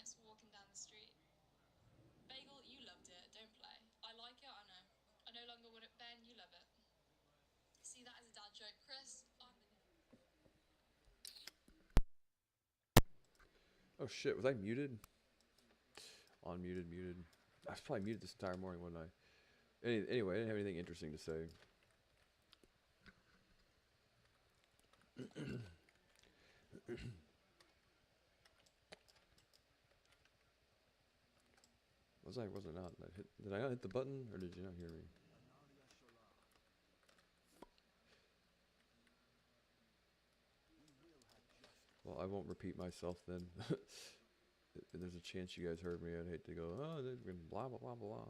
nice walking down the street. Bagel, you loved it. Don't play. I like it. I know. I no longer want it. Ben, you love it. See that as a dad joke, Chris. I'm the Oh shit, was I muted? Unmuted, muted. I was probably muted this entire morning, wasn't I? Anyway, I didn't have anything interesting to say. Was I not? Did I not hit the button, or did you not hear me? Well, I won't repeat myself then. There's a chance you guys heard me. I'd hate to go, oh, they're blah, blah, blah, blah.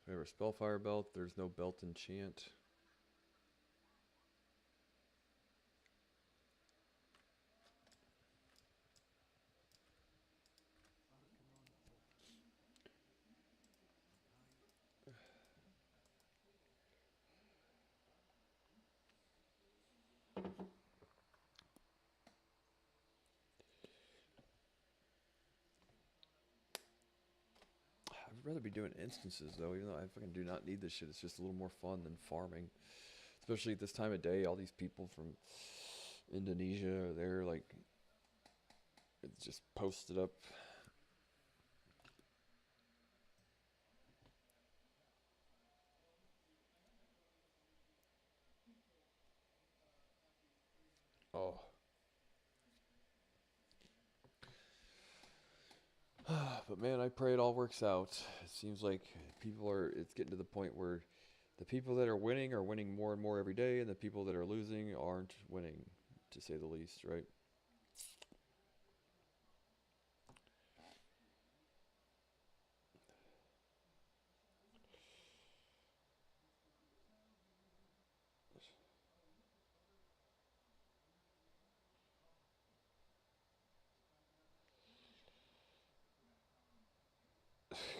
We have our Spellfire belt. There's no belt enchant. I'd rather be doing instances though, even though I fucking do not need this shit. It's just a little more fun than farming. Especially at this time of day, all these people from Indonesia, they're like, it's just posted up. Oh. But man, I pray it all works out. It seems like it's getting to the point where the people that are winning more and more every day, and the people that are losing aren't winning, to say the least, right?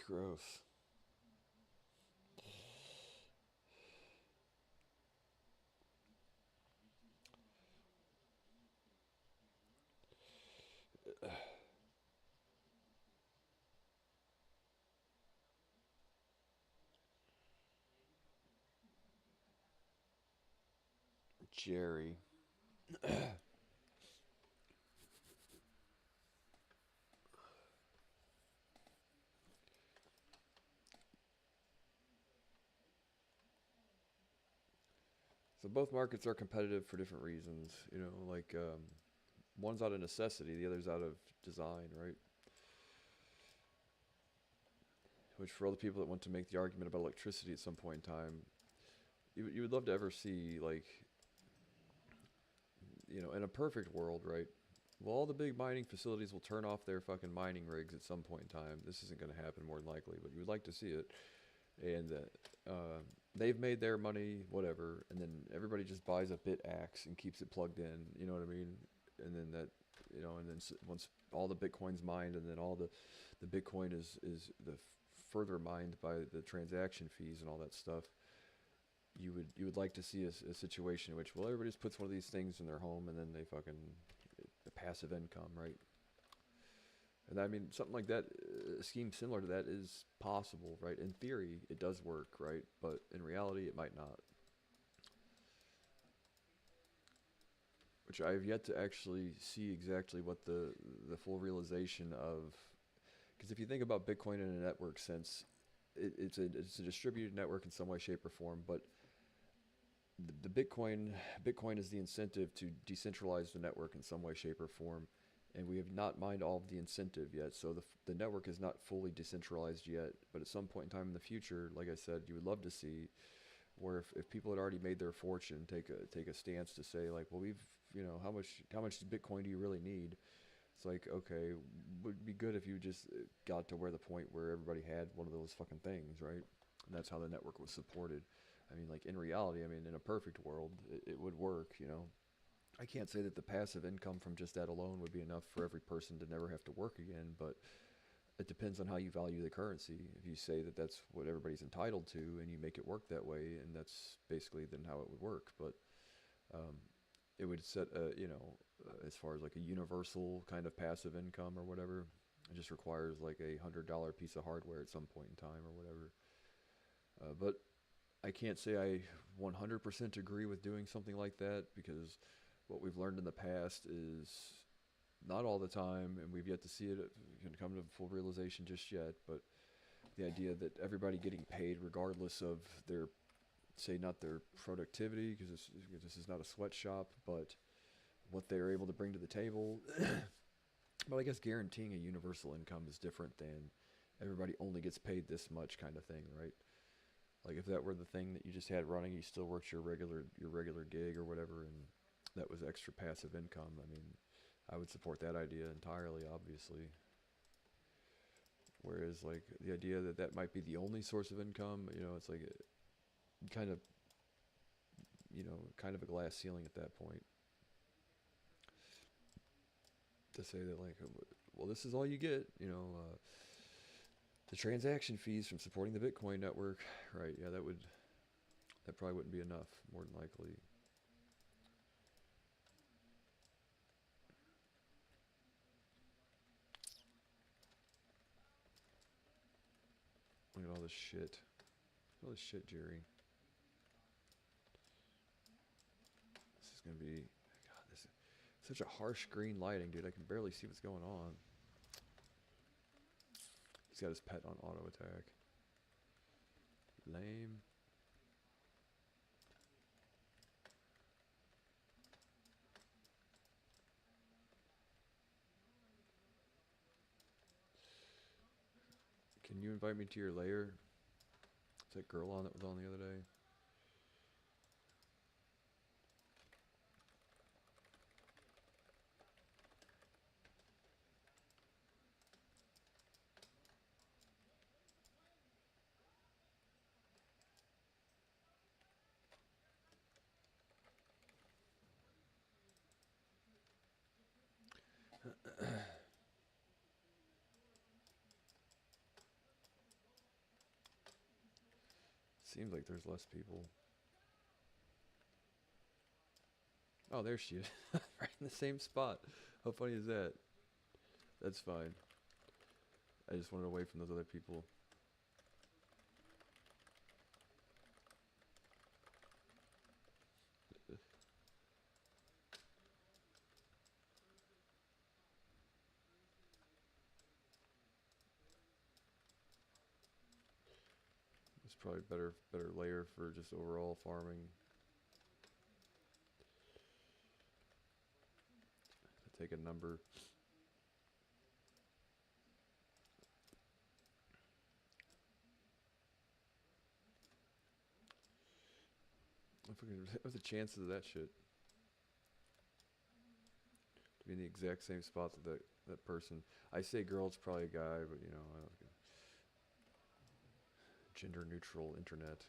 Gross. Jerry. So both markets are competitive for different reasons. Like one's out of necessity, the other's out of design, right? Which for all the people that want to make the argument about electricity at some point in time, you would love to ever see like in a perfect world, right? Well, all the big mining facilities will turn off their fucking mining rigs at some point in time. This isn't going to happen more than likely, but you would like to see it. And they've made their money, whatever, and then everybody just buys a bit axe and keeps it plugged in. You know what I mean? And then once all the Bitcoin's mined, and then all the Bitcoin is the further mined by the transaction fees and all that stuff. You would like to see a situation in which, well, everybody just puts one of these things in their home, and then they fucking the passive income, right? And I mean, something like that, a scheme similar to that is possible, right? In theory, it does work, right? But in reality, it might not. Which I have yet to actually see exactly what the full realization of. Because if you think about Bitcoin in a network sense, it's a distributed network in some way, shape, or form. But the Bitcoin is the incentive to decentralize the network in some way, shape, or form, and we have not mined all of the incentive yet. So the network is not fully decentralized yet. But at some point in time in the future, like I said, you would love to see where if people had already made their fortune, take a stance to say like, well, how much Bitcoin do you really need? It's like, okay, would be good if you just got to where the point where everybody had one of those fucking things, right? And that's how the network was supported. I mean, like in reality, I mean, in a perfect world, it would work. I can't say that the passive income from just that alone would be enough for every person to never have to work again, but it depends on how you value the currency. If you say that that's what everybody's entitled to and you make it work that way, and that's basically then how it would work. But um, it would set as far as like a universal kind of passive income or whatever. It just requires like $100 piece of hardware at some point in time or whatever. But I can't say I 100% agree with doing something like that, because what we've learned in the past is not all the time, and we've yet to see it can come to full realization just yet. But the idea that everybody getting paid regardless of their, say, not their productivity, because this is not a sweatshop, but what they're able to bring to the table. But I guess guaranteeing a universal income is different than everybody only gets paid this much kind of thing, right? Like if that were the thing that you just had running, you still worked your regular gig or whatever, and that was extra passive income. I mean, I would support that idea entirely, obviously. Whereas like the idea that that might be the only source of income, it's like kind of, kind of a glass ceiling at that point. To say that like, well, this is all you get, the transaction fees from supporting the Bitcoin network, right? Yeah, that probably wouldn't be enough, more than likely. Look at all this shit. All this shit, Jerry. This is gonna be, God, this is such a harsh green lighting, dude. I can barely see what's going on. He's got his pet on auto attack. Lame. Can you invite me to your lair? Is that girl on that was on the other day? Seems like there's less people. Oh, there she is. Right in the same spot. How funny is that? That's fine. I just wanted away from those other people. It's probably better layer for just overall farming. Take a number. What's the chances of that shit? To be in the exact same spot that that person. I say girl, it's probably a guy, but I don't know. Gender neutral internet.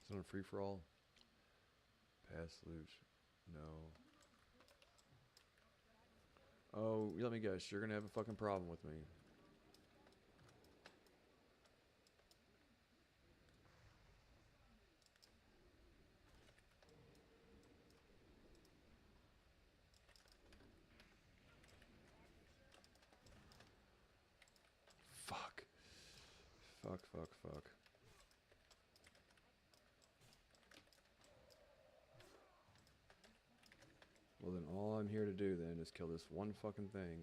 Is it on free for all? Pass loot. No. Oh, let me guess. You're gonna have a fucking problem with me. Fuck. Fuck, fuck, fuck. Well, then all I'm here to do then is kill this one fucking thing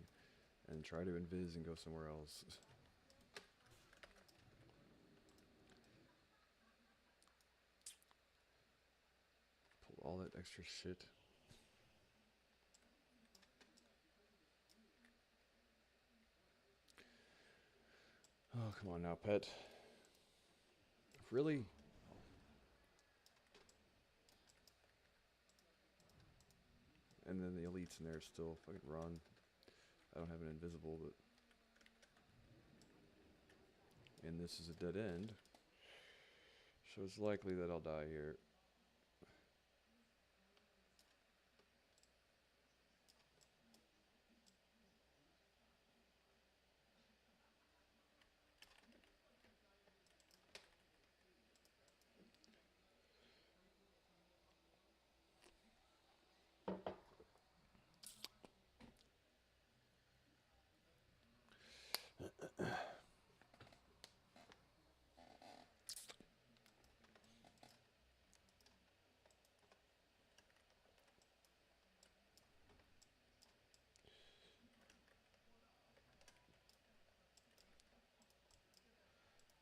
and try to invis and go somewhere else. Pull all that extra shit. Oh, come on now, pet. Really? And then the elites in there still fucking run. I don't have an invisible, but and this is a dead end, so it's likely that I'll die here.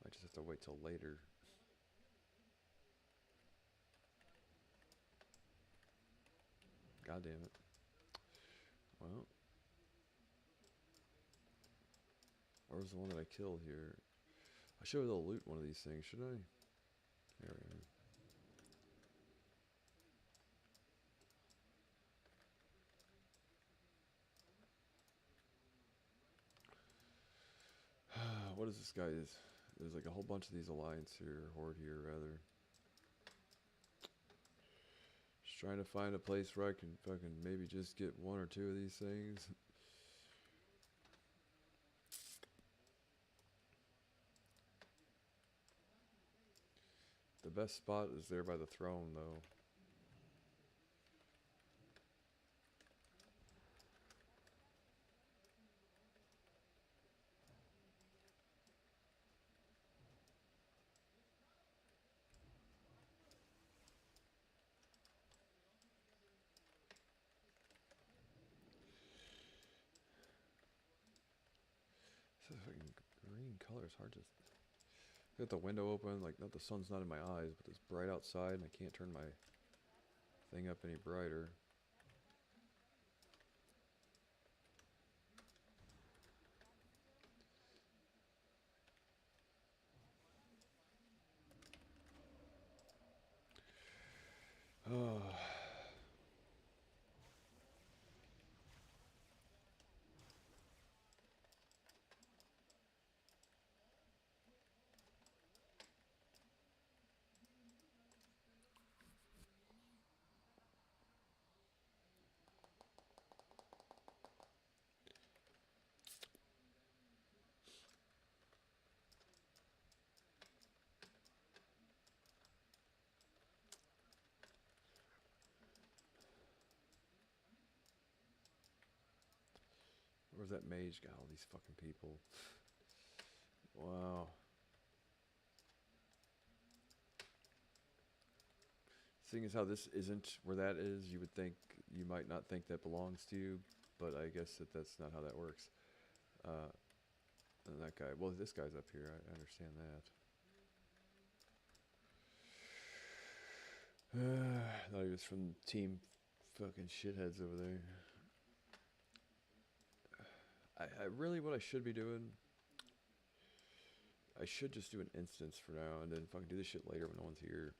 I just have to wait till later. God damn it. Well, where's the one that I killed here? I should be able to loot one of these things, should I? There we are. What is this guy's? There's like a whole bunch of these alliance here, horde here rather. Just trying to find a place where I can fucking maybe just get one or two of these things. The best spot is there by the throne, though. This is fucking green color. It's hard to. Got the window open, like not the sun's not in my eyes, but it's bright outside, and I can't turn my thing up any brighter. Oh. Where's that mage? Got all these fucking people. Wow. Seeing as how this isn't where that is, you would think, you might not think that belongs to you, but I guess that's not how that works. And that guy, well, this guy's up here, I understand that. I thought he was from team fucking shitheads over there. I really, what I should be doing, I should just do an instance for now and then fucking do this shit later when no one's here.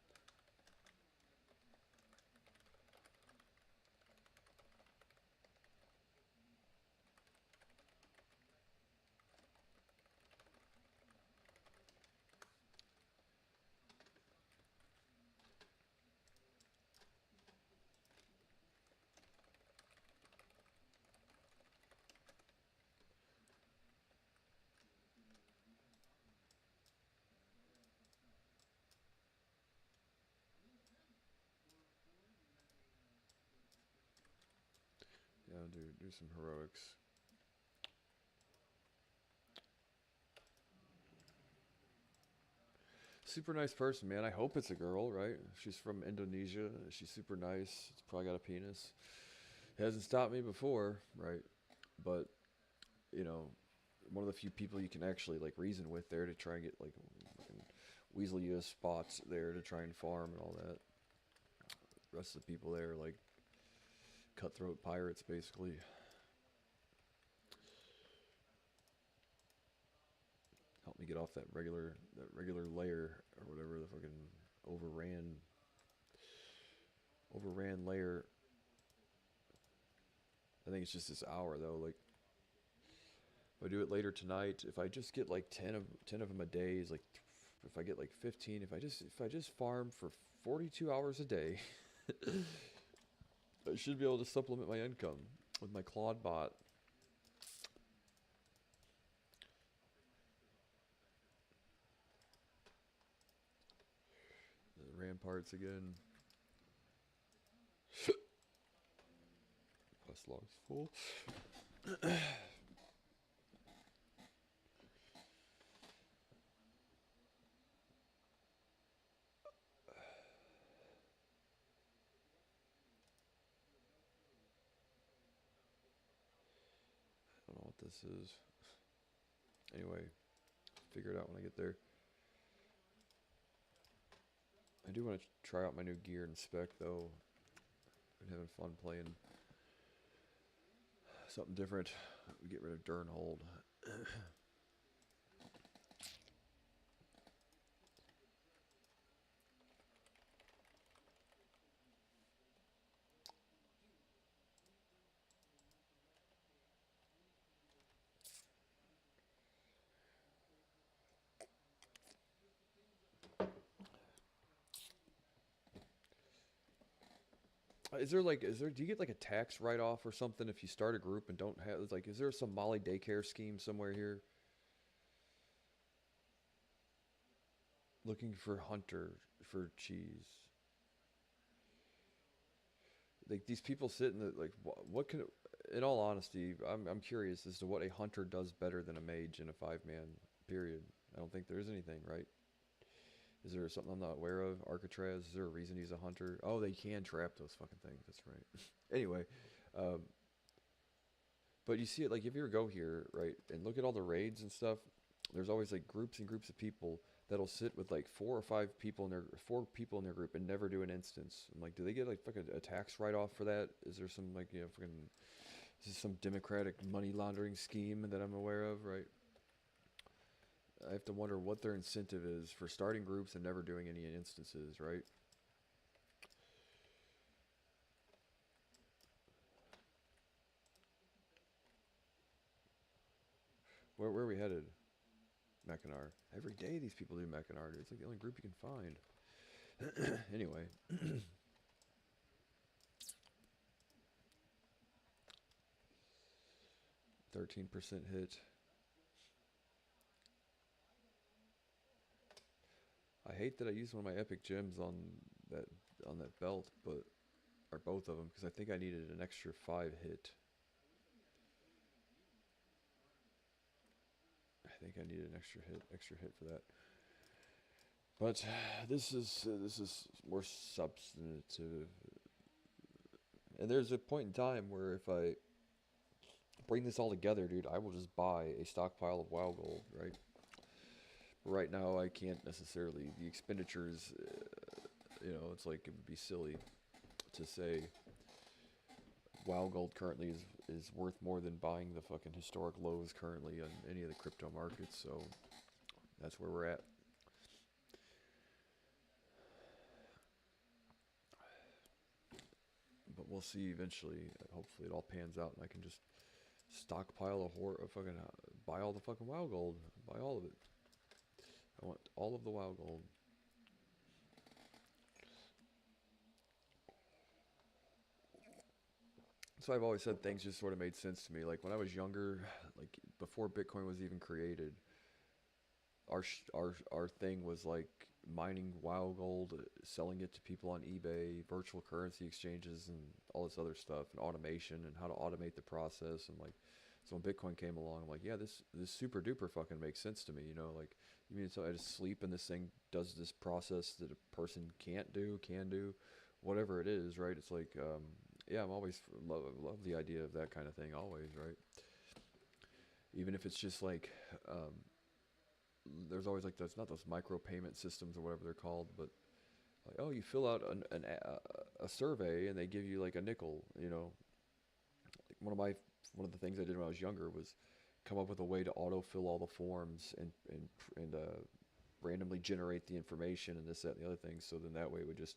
Yeah, do some heroics. Super nice person, man. I hope it's a girl, right? She's from Indonesia. She's super nice. It's probably got a penis. It hasn't stopped me before, right? But, you know, one of the few people you can actually like reason with there to try and get like weasel you spots there to try and farm and all that. The rest of the people there are like cutthroat pirates, basically. Help me get off that regular layer or whatever the fucking overran layer. I think it's just this hour though. Like If I do it later tonight, if I just get like 10 of them a day, is like if I get like 15, if I just farm for 42 hours a day, I should be able to supplement my income with my Claude bot. The ramparts again. Quest log's full. I don't know what this is. Anyway, figure it out when I get there. I do want to try out my new gear and spec though. Been having fun playing something different. We get rid of Durnhold. Do you get like a tax write off or something if you start a group and don't have, like, is there some Molly daycare scheme somewhere here? Looking for Hunter for cheese. Like, these people sit in the, like, what can, in all honesty, I'm curious as to what a hunter does better than a mage in a 5-man period. I don't think there is anything, right? Is there something I'm not aware of? Arcatraz, is there a reason he's a hunter? Oh, they can trap those fucking things. That's right. Anyway, um, but you see it, like, if you ever go here, right, and look at all the raids and stuff, there's always like groups and groups of people that'll sit with like 4 people in their group and never do an instance. I'm like, do they get like fucking a tax write off for that? Is there some, like, fucking, is this some democratic money laundering scheme that I'm aware of, right? I have to wonder what their incentive is for starting groups and never doing any instances, right? Where are we headed? Mackinac. Every day these people do Mackinac. It's like the only group you can find. Anyway. 13% hit. I hate that I used one of my epic gems that on that belt, but or both of them, because I think I needed an extra 5 hit. I think I needed an extra hit for that. But this is more substantive, and there's a point in time where if I bring this all together, dude, I will just buy a stockpile of WoW gold, right? Right now, I can't necessarily. The expenditures, it's like it would be silly to say WoW gold currently is worth more than buying the fucking historic lows currently on any of the crypto markets. So that's where we're at. But we'll see eventually. Hopefully, it all pans out, and I can just stockpile fucking buy all the fucking WoW gold, buy all of it. I want all of the WoW gold. So I've always said things just sort of made sense to me. Like when I was younger, like before Bitcoin was even created, our thing was like mining WoW gold, selling it to people on eBay, virtual currency exchanges, and all this other stuff, and automation, and how to automate the process. And like, so when Bitcoin came along, I'm like, yeah, this super duper fucking makes sense to me. Like, you mean so I just sleep and this thing does this process that a person can't do, can do, whatever it is, right? It's like, yeah, I'm always love the idea of that kind of thing, always, right? Even if it's just like, there's always like those, not those micro payment systems or whatever they're called, but like, oh, you fill out a survey and they give you like a nickel. Like one of the things I did when I was younger was come up with a way to autofill all the forms and randomly generate the information and this, that, and the other things. So then that way it would just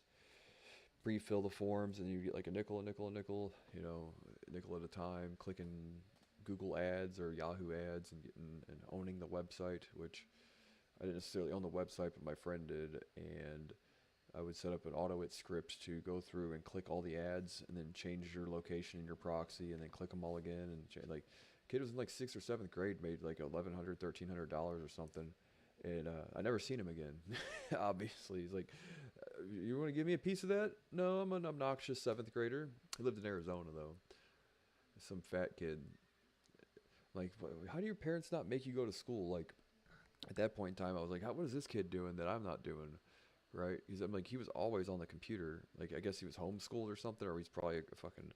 pre-fill the forms and you get like a nickel, a nickel, a nickel, a nickel at a time, clicking Google ads or Yahoo ads and getting and owning the website, which I didn't necessarily own the website, but my friend did, and I would set up an auto-it script to go through and click all the ads and then change your location in your proxy and then click them all again and like kid was in like 6th or 7th grade, made like $1,100, $1,300 or something, and I never seen him again. Obviously, he's like, "You want to give me a piece of that?" No, I'm an obnoxious 7th grader. He lived in Arizona though. Some fat kid. Like, how do your parents not make you go to school? Like, at that point in time, I was like, what is this kid doing that I'm not doing? Right? Because I'm like, he was always on the computer. Like, I guess he was homeschooled or something, or he's probably a fucking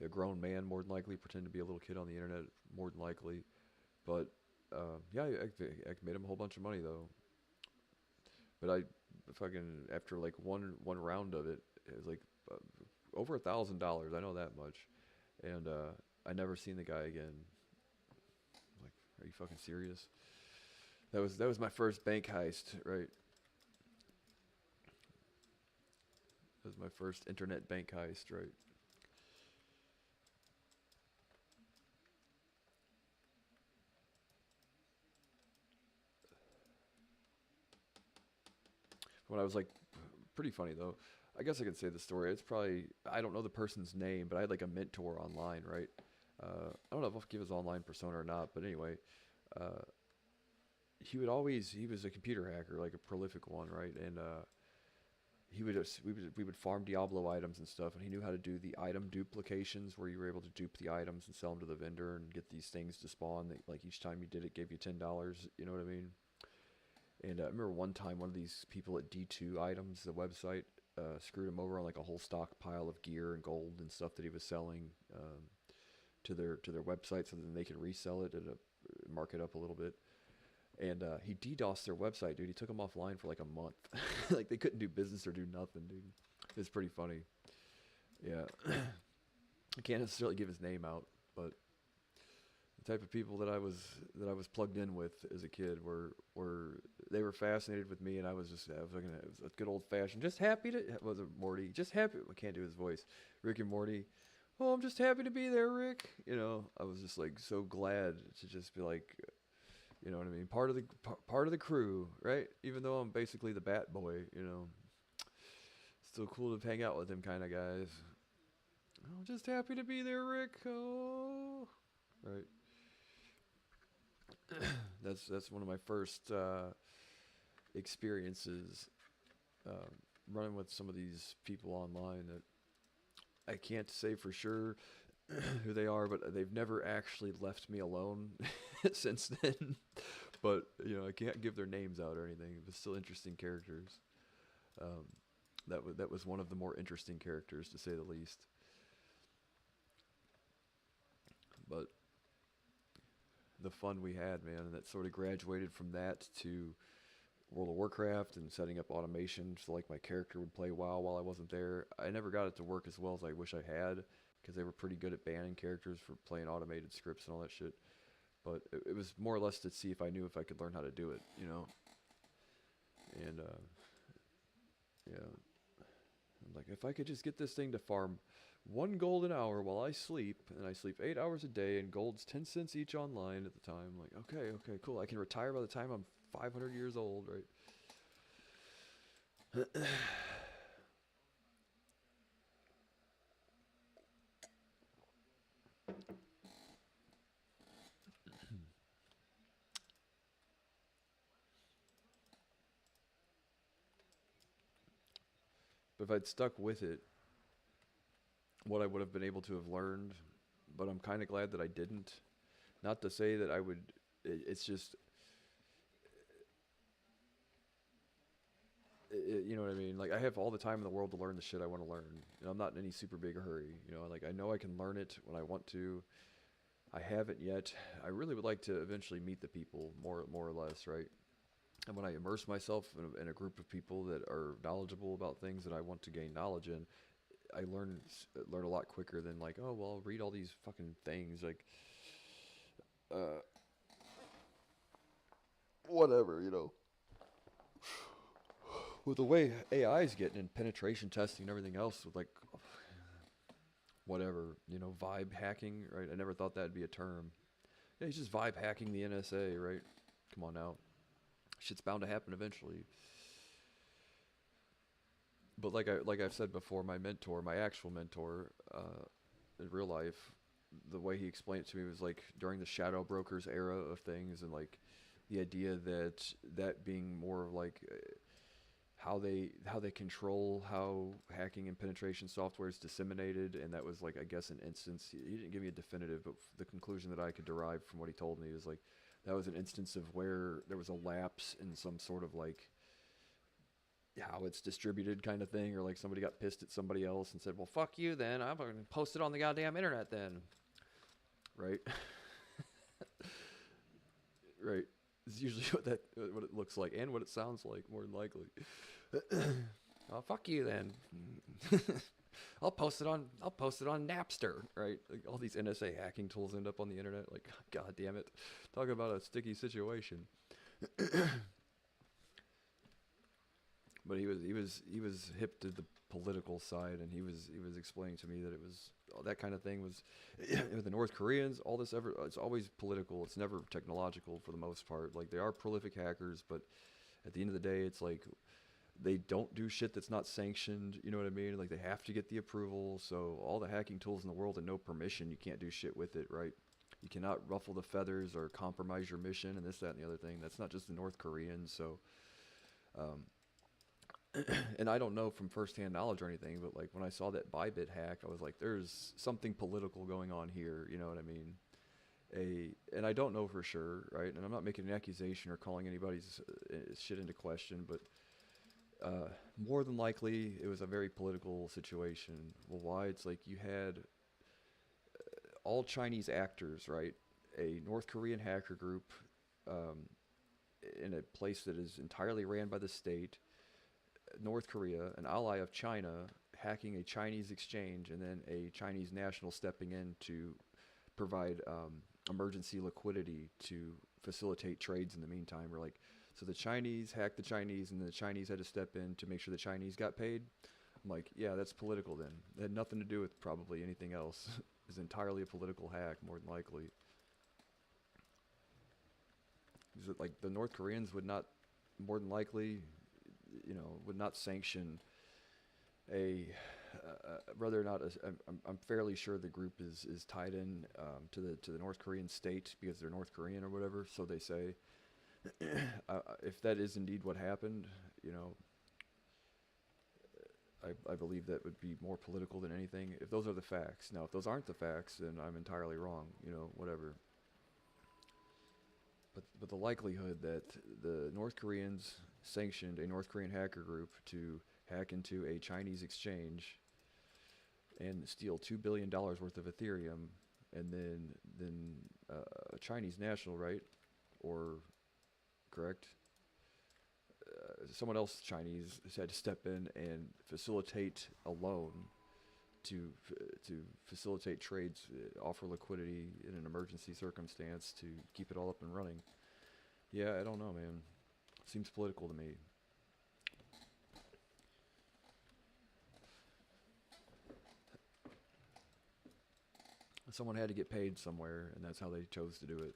a grown man, more than likely, pretend to be a little kid on the internet, more than likely. But yeah, I made him a whole bunch of money though. But I fucking after like one round of it, it was like uh, over $1,000. I know that much, and I never seen the guy again. Like, are you fucking serious? That was my first bank heist, right? That was my first internet bank heist, right? When I was like pretty funny though. I guess I could say the story. It's probably I don't know the person's name, but I had like a mentor online, right? I don't know if I'll give his online persona or not, but anyway, uh, he was a computer hacker, like a prolific one, right? And he would just, we would farm Diablo items and stuff, and he knew how to do the item duplications where you were able to dupe the items and sell them to the vendor and get these things to spawn. That, like each time you did it, gave you $10. You know what I mean? And I remember one time one of these people at D2 Items, the website, screwed him over on like a whole stockpile of gear and gold and stuff that he was selling to their website, so then they could resell it at a mark it up a little bit. And he DDoSed their website, dude. He took them offline for like a month. Like they couldn't do business or do nothing, dude. It's pretty funny. Yeah, I can't necessarily give his name out, but the type of people that I was plugged in with as a kid were they were fascinated with me, and I was looking at it was a good old fashioned, just happy to was it Morty, just happy. I can't do his voice, Rick and Morty. Oh, I'm just happy to be there, Rick. You know, I was just like so glad to just be like, you know what I mean, part of the crew, right? Even though I'm basically the bat boy, you know, still cool to hang out with them kind of guys. Oh, just happy to be there, Rick. Oh, right. That's one of my first experiences um, running with some of these people online that I can't say for sure who they are, but they've never actually left me alone since then. But you know, I can't give their names out or anything. But still interesting characters. Um, that was one of the more interesting characters, to say the least. But the fun we had, man, and that sort of graduated from that to World of Warcraft and setting up automation so like my character would play WoW while I wasn't there. I never got it to work as well as I wish I had because they were pretty good at banning characters for playing automated scripts and all that shit. But it was more or less to see if I knew if I could learn how to do it, you know. And yeah, I'm like if I could just get this thing to farm 1 gold an hour while I sleep, and I sleep 8 hours a day, and gold's 10 cents each online at the time. I'm like, okay, cool. I can retire by the time I'm 500 years old, right? But if I'd stuck with it, what I would have been able to have learned, but I'm kind of glad that I didn't. Not to say that I would, it's just, you know what I mean? Like, I have all the time in the world to learn the shit I want to learn. And I'm not in any super big hurry. You know, like, I know I can learn it when I want to. I haven't yet. I really would like to eventually meet the people, more or less, right? And when I immerse myself in a group of people that are knowledgeable about things that I want to gain knowledge in, I learn a lot quicker than like, oh well, I'll read all these fucking things like, uh, whatever, you know. With the way AI is getting and penetration testing and everything else, with like whatever, you know, vibe hacking, right? I never thought that'd be a term. Yeah, he's just vibe hacking the NSA, right? Come on now, shit's bound to happen eventually. But like I've said before, my mentor, my actual mentor, in real life, the way he explained it to me was like during the shadow brokers era of things, and like the idea that that being more of like how they control how hacking and penetration software is disseminated, and that was like I guess an instance. He didn't give me a definitive, but the conclusion that I could derive from what he told me was like that was an instance of where there was a lapse in some sort of like how it's distributed kind of thing, or like somebody got pissed at somebody else and said, "Well, fuck you, then I'm gonna post it on the goddamn internet, then." Right, right. It's usually what it looks like and what it sounds like, more than likely. Oh, fuck you, then. I'll post it on Napster, right? Like all these NSA hacking tools end up on the internet. Like, god damn it, talk about a sticky situation. But he was hip to the political side, and he was explaining to me that it was that kind of thing was with the North Koreans. All this ever it's always political. It's never technological for the most part. Like they are prolific hackers, but at the end of the day, it's like they don't do shit that's not sanctioned. You know what I mean? Like they have to get the approval. So all the hacking tools in the world and no permission, you can't do shit with it, right? You cannot ruffle the feathers or compromise your mission and this, that, and the other thing. That's not just the North Koreans. So. Um, and I don't know from firsthand knowledge or anything, but like when I saw that Bybit hack, I was like, "There's something political going on here." You know what I mean? And I don't know for sure, right? And I'm not making an accusation or calling anybody's shit into question, but more than likely it was a very political situation. Well, why? It's like you had all Chinese actors, right? A North Korean hacker group um, in a place that is entirely ran by the state. North Korea, an ally of China, hacking a Chinese exchange, and then a Chinese national stepping in to provide emergency liquidity to facilitate trades in the meantime. We're like, so the Chinese hacked the Chinese, and the Chinese had to step in to make sure the Chinese got paid. I'm like, yeah, that's political then. It had nothing to do with probably anything else. It's entirely a political hack, more than likely. Is it like the North Koreans would not, more than likely, would not sanction a whether or not I'm fairly sure the group is tied in to the North Korean state because they're North Korean or whatever. So they say, if that is indeed what happened, you know, I believe that would be more political than anything. If those are the facts, now if those aren't the facts, then I'm entirely wrong. You know, whatever. But the likelihood that the North Koreans sanctioned a North Korean hacker group to hack into a Chinese exchange and steal $2 billion worth of Ethereum, and then a Chinese national, right, or correct, someone else Chinese had to step in and facilitate a loan to facilitate trades, offer liquidity in an emergency circumstance to keep it all up and running. Yeah, I don't know, man. Seems political to me. Someone had to get paid somewhere, and that's how they chose to do it.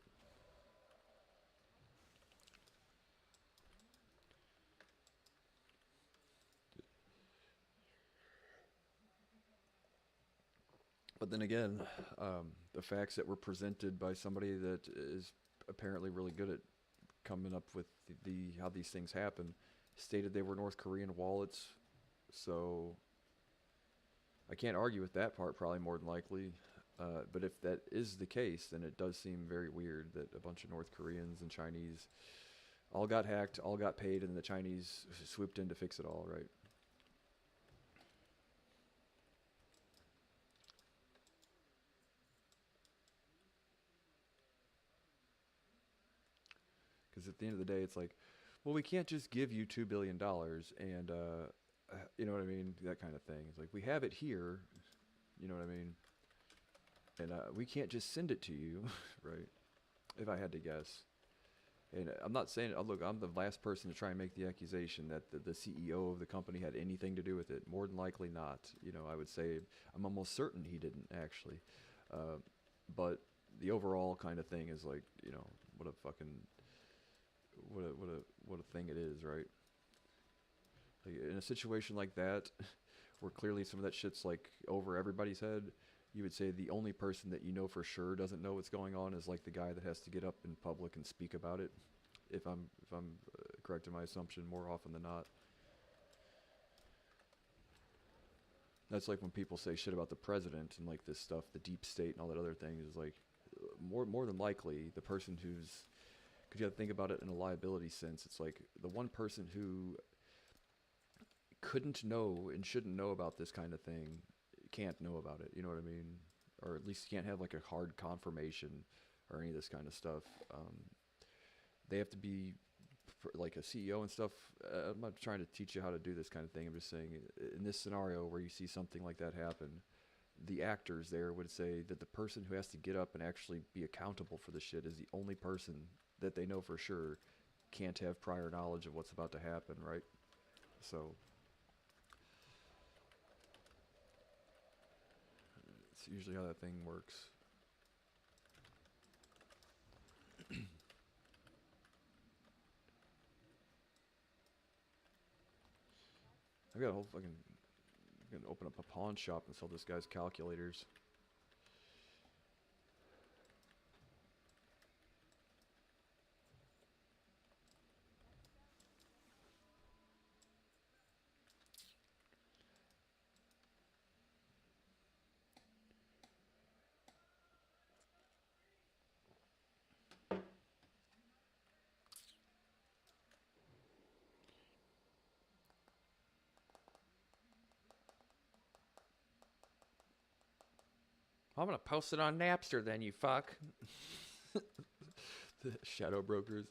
But then again, the facts that were presented by somebody that is apparently really good at coming up with the how these things happen stated they were North Korean wallets. So I can't argue with that part, probably more than likely. But if that is the case, then it does seem very weird that a bunch of North Koreans and Chinese all got hacked, all got paid, and the Chinese swooped in to fix it all, right? Because at the end of the day, it's like, well, we can't just give you $2 billion and, you know what I mean? That kind of thing. It's like, we have it here, you know what I mean? And we can't just send it to you, right? If I had to guess. And I'm not saying, look, I'm the last person to try and make the accusation that the CEO of the company had anything to do with it. More than likely not. You know, I would say I'm almost certain he didn't actually. But the overall kind of thing is like, what a fucking what a thing it is, right? Like in a situation like that, where clearly some of that shit's like over everybody's head, you would say the only person that you know for sure doesn't know what's going on is like the guy that has to get up in public and speak about it. If I'm correct in my assumption, more often than not, that's like when people say shit about the president and like this stuff, the deep state and all that other things is like more than likely the person who's because you have to think about it in a liability sense. It's like the one person who couldn't know and shouldn't know about this kind of thing can't know about it. You know what I mean? Or at least can't have like a hard confirmation or any of this kind of stuff. They have to be like a CEO and stuff. I'm not trying to teach you how to do this kind of thing. I'm just saying in this scenario where you see something like that happen, the actors there would say that the person who has to get up and actually be accountable for the shit is the only person that they know for sure can't have prior knowledge of what's about to happen, right? So it's usually how that thing works. I've got a whole fucking gonna open up a pawn shop and sell this guy's calculators. I'm gonna post it on Napster then, you fuck. The shadow brokers.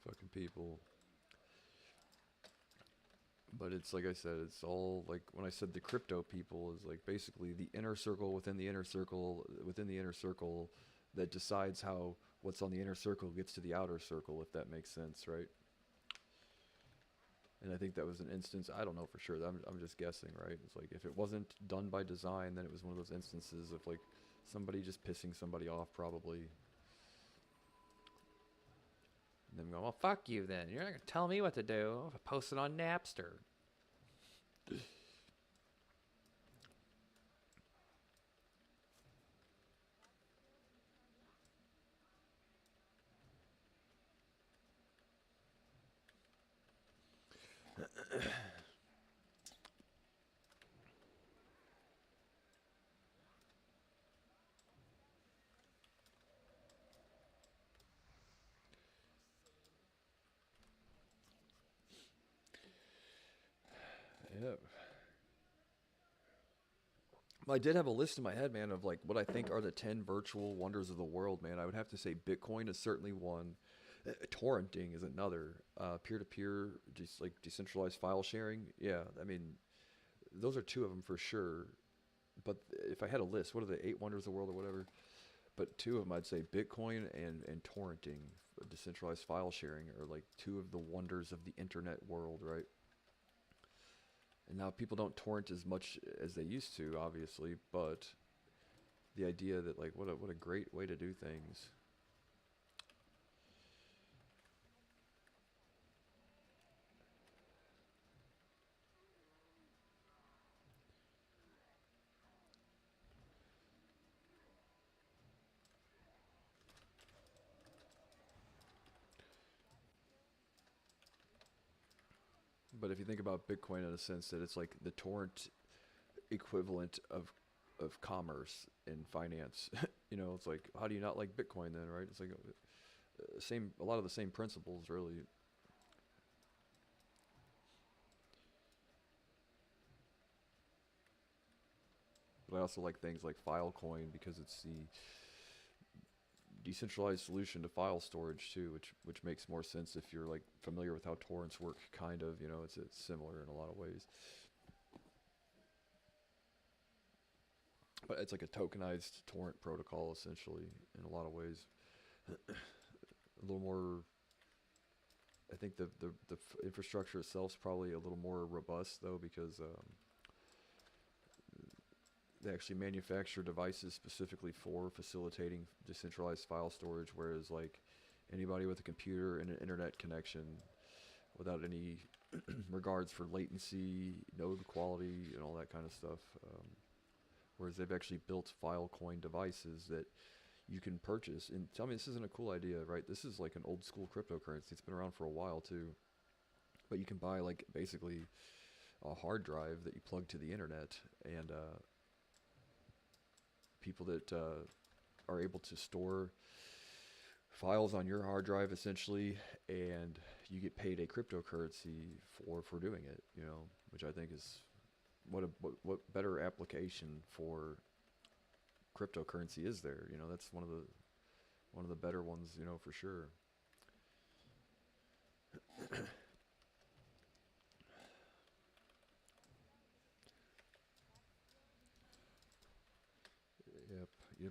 Fucking people. But it's like I said, it's all like when I said the crypto people is like basically the inner circle within the inner circle within the inner circle that decides how what's on the inner circle gets to the outer circle, if that makes sense, right? And I think that was an instance, I don't know for sure, I'm just guessing, right? It's like if it wasn't done by design, then it was one of those instances of like somebody just pissing somebody off probably. And them going, Well, fuck you then. You're not gonna tell me what to do. I'm gonna post it on Napster. yeah. I did have a list in my head, man, of like what I think are the 10 virtual wonders of the world, man. I would have to say Bitcoin is certainly one. Torrenting is another. Peer-to-peer, just like decentralized file sharing. Yeah, I mean, those are two of them for sure. But if I had a list, what are the 8 wonders of the world or whatever? But two of them, I'd say Bitcoin and torrenting, decentralized file sharing, are like two of the wonders of the internet world, right? And now people don't torrent as much as they used to, obviously, but the idea that like what a great way to do things. But if you think about Bitcoin in a sense that it's like the torrent equivalent of commerce and finance, it's like how do you not like Bitcoin then, right? It's like same a lot of the same principles really. But I also like things like Filecoin because it's the decentralized solution to file storage too, which makes more sense if you're like familiar with how torrents work. Kind of, it's similar in a lot of ways. But it's like a tokenized torrent protocol essentially in a lot of ways. A little more. I think the infrastructure itself is probably a little more robust though because they actually manufacture devices specifically for facilitating decentralized file storage, whereas like anybody with a computer and an internet connection without any regards for latency, node quality, and all that kind of stuff. Whereas they've actually built Filecoin devices that you can purchase. And tell me, this isn't a cool idea, right? This is like an old school cryptocurrency. It's been around for a while too. But you can buy like basically a hard drive that you plug to the internet, and people that are able to store files on your hard drive essentially, and you get paid a cryptocurrency for doing it, you know, which I think is what better application for cryptocurrency is there? You know, that's one of the better ones, you know, for sure.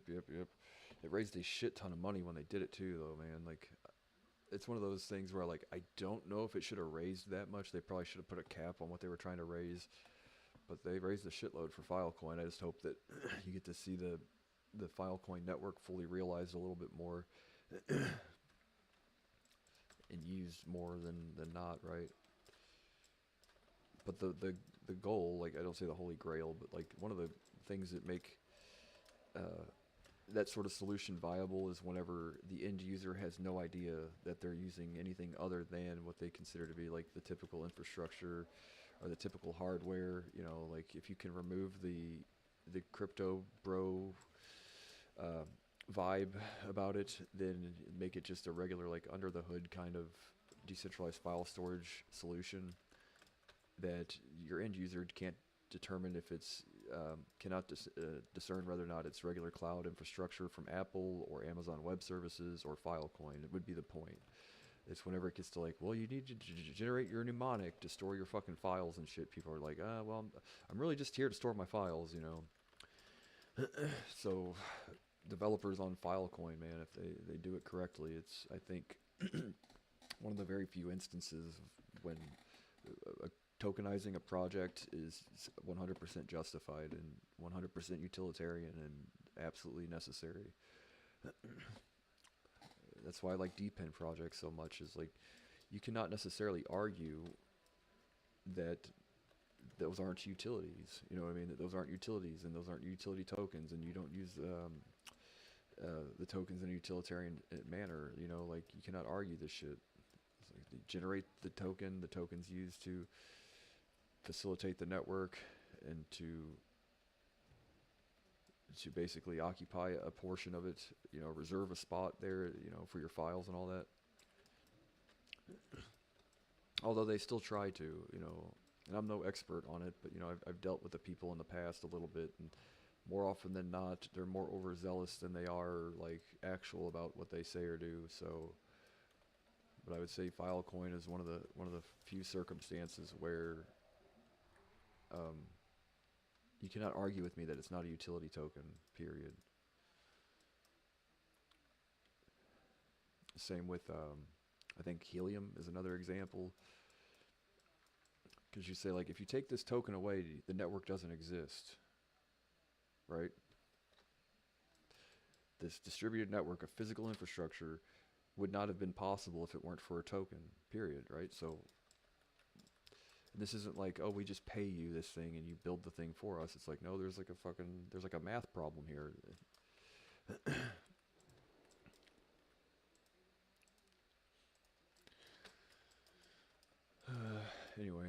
Yep. It raised a shit ton of money when they did it too, though, man. Like, it's one of those things where, like, I don't know if it should have raised that much. They probably should have put a cap on what they were trying to raise, but they raised a shitload for Filecoin. I just hope that you get to see the Filecoin network fully realized a little bit more and used more than not, right? But the goal, like, I don't say the holy grail, but like one of the things that make that sort of solution viable is whenever the end user has no idea that they're using anything other than what they consider to be like the typical infrastructure or the typical hardware. You know, like if you can remove the crypto bro vibe about it, then make it just a regular, like, under the hood kind of decentralized file storage solution that your end user can't determine if it's cannot discern whether or not it's regular cloud infrastructure from Apple or Amazon Web Services or Filecoin. It would be the point. It's whenever it gets to like, well, you need to generate your mnemonic to store your fucking files and shit. People are like, well, I'm really just here to store my files, you know. So developers on Filecoin, man, if they do it correctly, it's, I think, one of the very few instances when tokenizing a project is 100% justified and 100% utilitarian and absolutely necessary. That's why I like depend projects so much, is like you cannot necessarily argue that those aren't utilities. You know what I mean? That those aren't utilities and those aren't utility tokens, and you don't use the tokens in a utilitarian manner. You know, like you cannot argue this shit. It's like they generate the token's used to facilitate the network and to basically occupy a portion of it, you know, reserve a spot there, you know, for your files and all that. Although they still try to, you know, and I'm no expert on it, but, you know, I've dealt with the people in the past a little bit, and more often than not, they're more overzealous than they are, like, actual about what they say or do. So, but I would say Filecoin is one of the few circumstances where you cannot argue with me that it's not a utility token, period. Same with, I think helium is another example. Because you say, like, if you take this token away, the network doesn't exist, right? This distributed network of physical infrastructure would not have been possible if it weren't for a token, period, right? So this isn't like, oh, we just pay you this thing and you build the thing for us. It's like, no, there's like a math problem here. Anyway.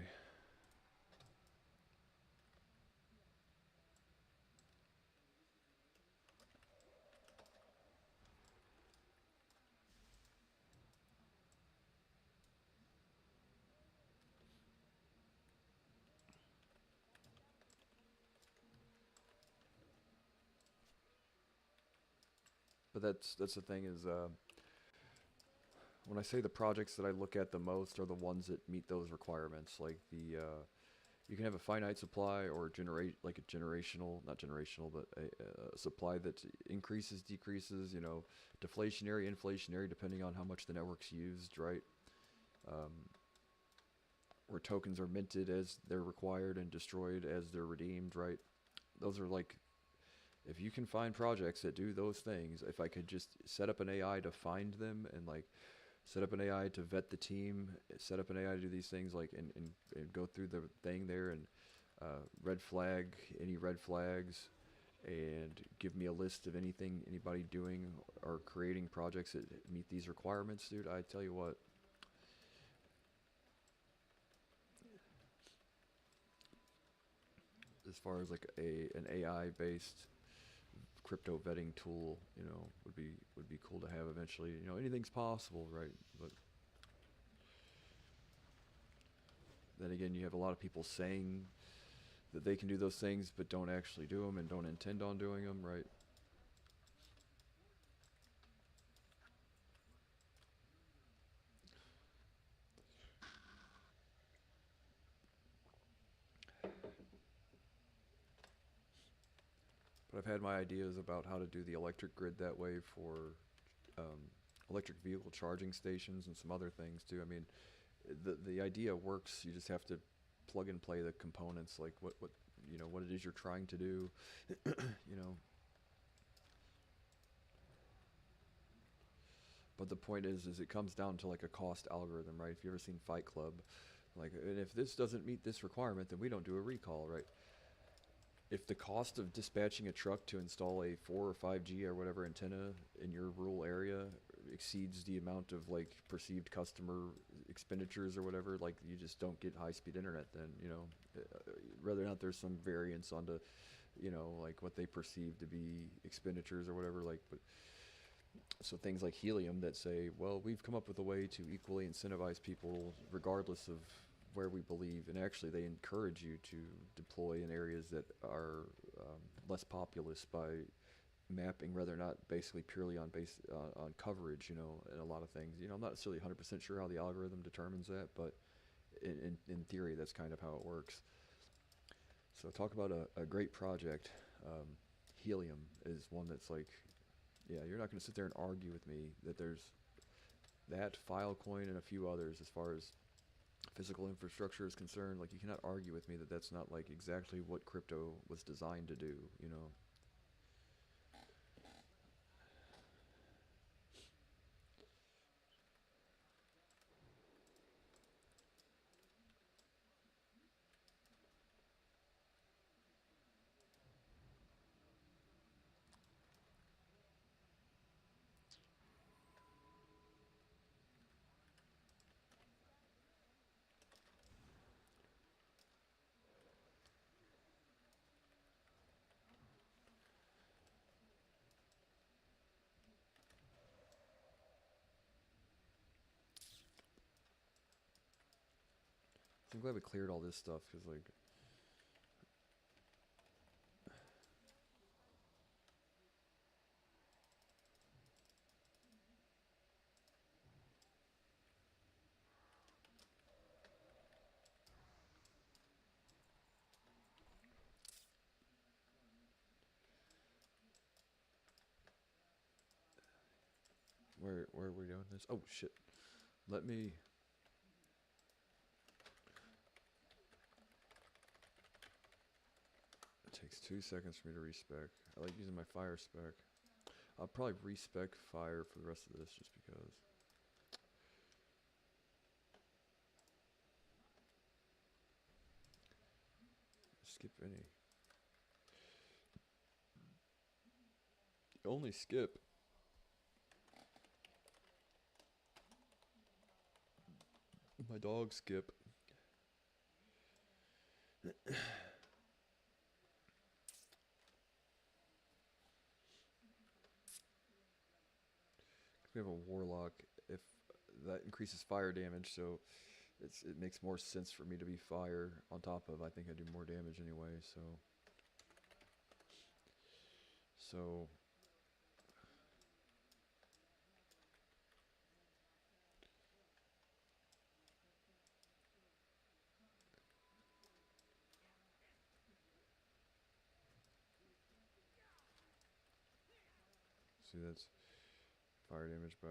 But that's the thing is, when I say the projects that I look at the most are the ones that meet those requirements, like you can have a finite supply or generate like a generational, not generational, but a supply that increases, decreases, you know, deflationary, inflationary, depending on how much the network's used, right? Where tokens are minted as they're required and destroyed as they're redeemed, right? Those are like If you can find projects that do those things, if I could just set up an AI to find them and like set up an AI to vet the team, set up an AI to do these things like and go through the thing there and red flag any red flags and give me a list of anything anybody doing or creating projects that meet these requirements, dude, I tell you what. As far as like an AI based crypto vetting tool, would be cool to have eventually. Anything's possible, right? But then again, you have a lot of people saying that they can do those things but don't actually do them and don't intend on doing them, right? But I've had my ideas about how to do the electric grid that way for um, electric vehicle charging stations and some other things too. I mean, the idea works. You just have to plug and play the components, like what it is you're trying to do. you know. But the point is it comes down to like a cost algorithm, right? If you ever seen Fight Club, like, and if this doesn't meet this requirement, then we don't do a recall, right? If the cost of dispatching a truck to install a 4 or 5G or whatever antenna in your rural area exceeds the amount of like perceived customer expenditures or whatever, like you just don't get high-speed internet then, whether or not there's some variance onto, like what they perceive to be expenditures or whatever, like, but so things like helium that say, well, we've come up with a way to equally incentivize people regardless of where we believe, and actually they encourage you to deploy in areas that are less populous by mapping, rather not basically purely on on coverage, and a lot of things. I'm not necessarily 100% sure how the algorithm determines that, but in theory, that's kind of how it works. So talk about a great project. Helium is one that's like, yeah, you're not going to sit there and argue with me that there's that, Filecoin, and a few others as far as physical infrastructure is concerned. Like, you cannot argue with me that that's not like exactly what crypto was designed to do. So I'm glad we cleared all this stuff, because like, where are we doing this? Oh shit. Let me. It takes 2 seconds for me to respec. I like using my fire spec. I'll probably respec fire for the rest of this just because. Skip any. Only skip. My dog Skip. We have a warlock. If that increases fire damage, so it makes more sense for me to be fire on top of. I think I do more damage anyway. So see, that's fire damage by.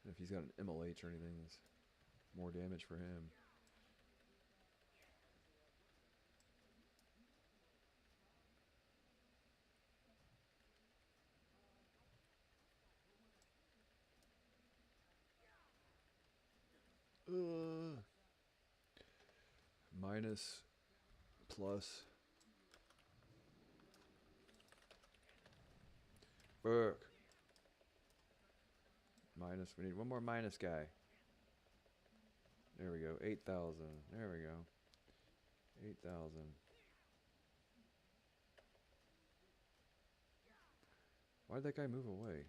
If he's got an MLH or anything, it's more damage for him. minus, plus. Fuck. Minus. We need one more minus guy. There we go. 8,000. There we go. 8,000. Why'd that guy move away?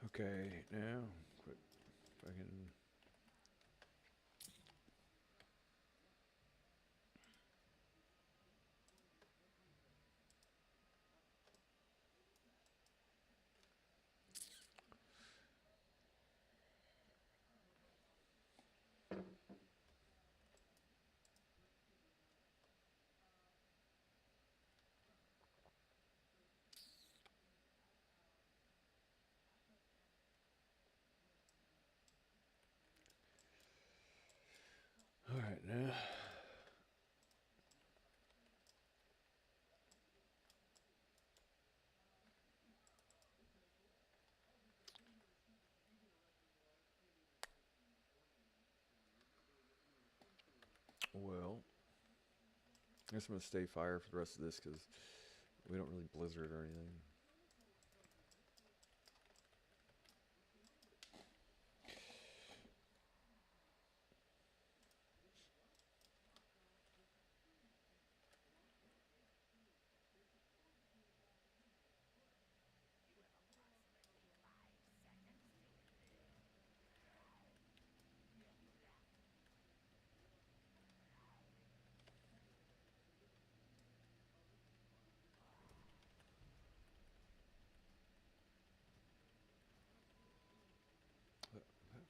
Okay, now quit fucking. All right, now. Well, I guess I'm gonna stay fire for the rest of this because we don't really blizzard or anything.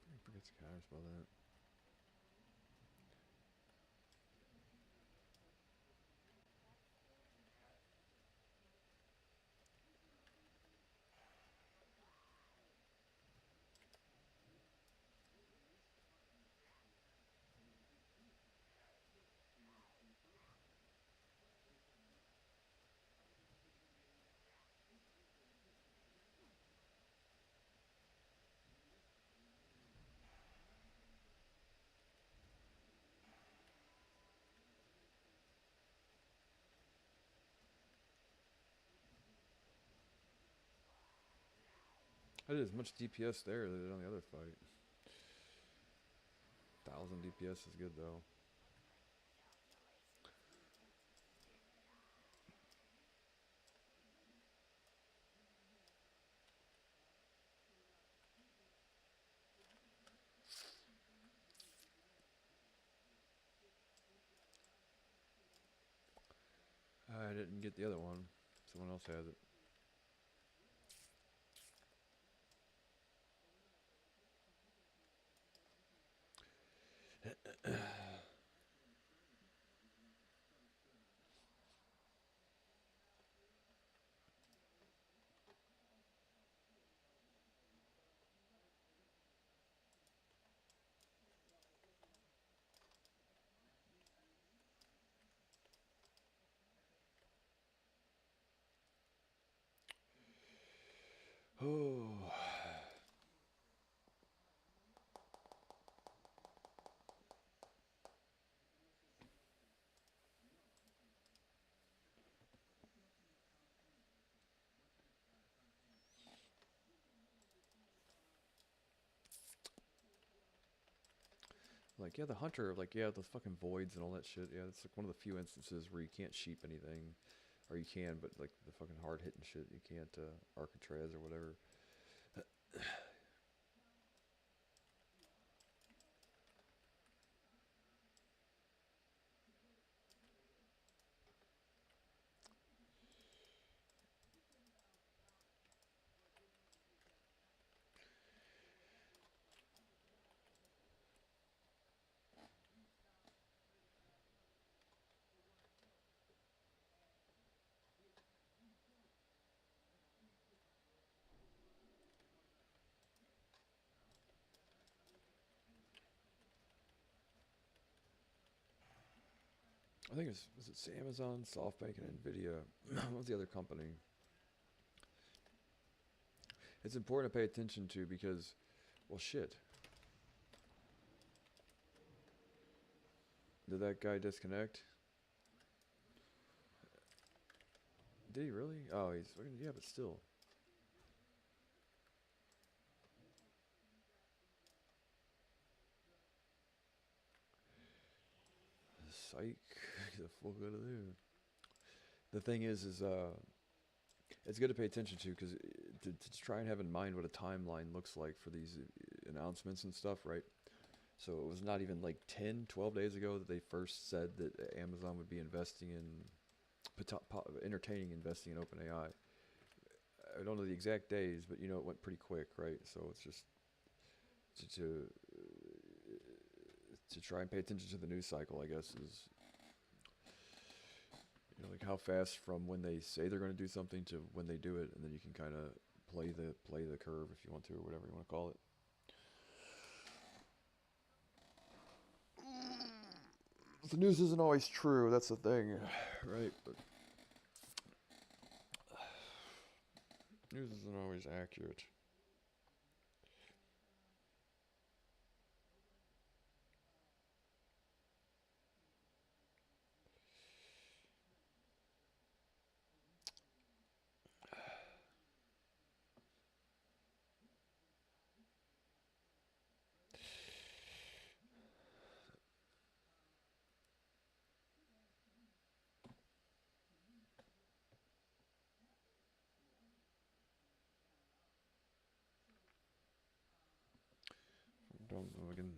I forget to counterspell that. I did as much DPS there as I did on the other fight. 1,000 DPS is good though. I didn't get the other one. Someone else has it. Oh. Like, yeah, the hunter, like, yeah, the fucking voids and all that shit. Yeah, it's like one of the few instances where you can't sheep anything. Or you can, but like the fucking hard hitting shit, you can't Arcatraz or whatever. I think it's Amazon, SoftBank, and Nvidia. What was the other company? It's important to pay attention to because, well, shit. Did that guy disconnect? Did he really? Oh, he's yeah, but still. Psych. He's a full good of dude. The thing is it's good to pay attention to because to try and have in mind what a timeline looks like for these announcements and stuff, right? So it was not even like 10, 12 days ago that they first said that Amazon would be investing in entertaining investing in OpenAI. I don't know the exact days, but you know it went pretty quick, right? So it's just to try and pay attention to the news cycle, I guess, is like how fast from when they say they're going to do something to when they do it, and then you can kind of play the curve if you want to, or whatever you want to call it. The news isn't always true. That's the thing, right? But news isn't always accurate. Don't know again.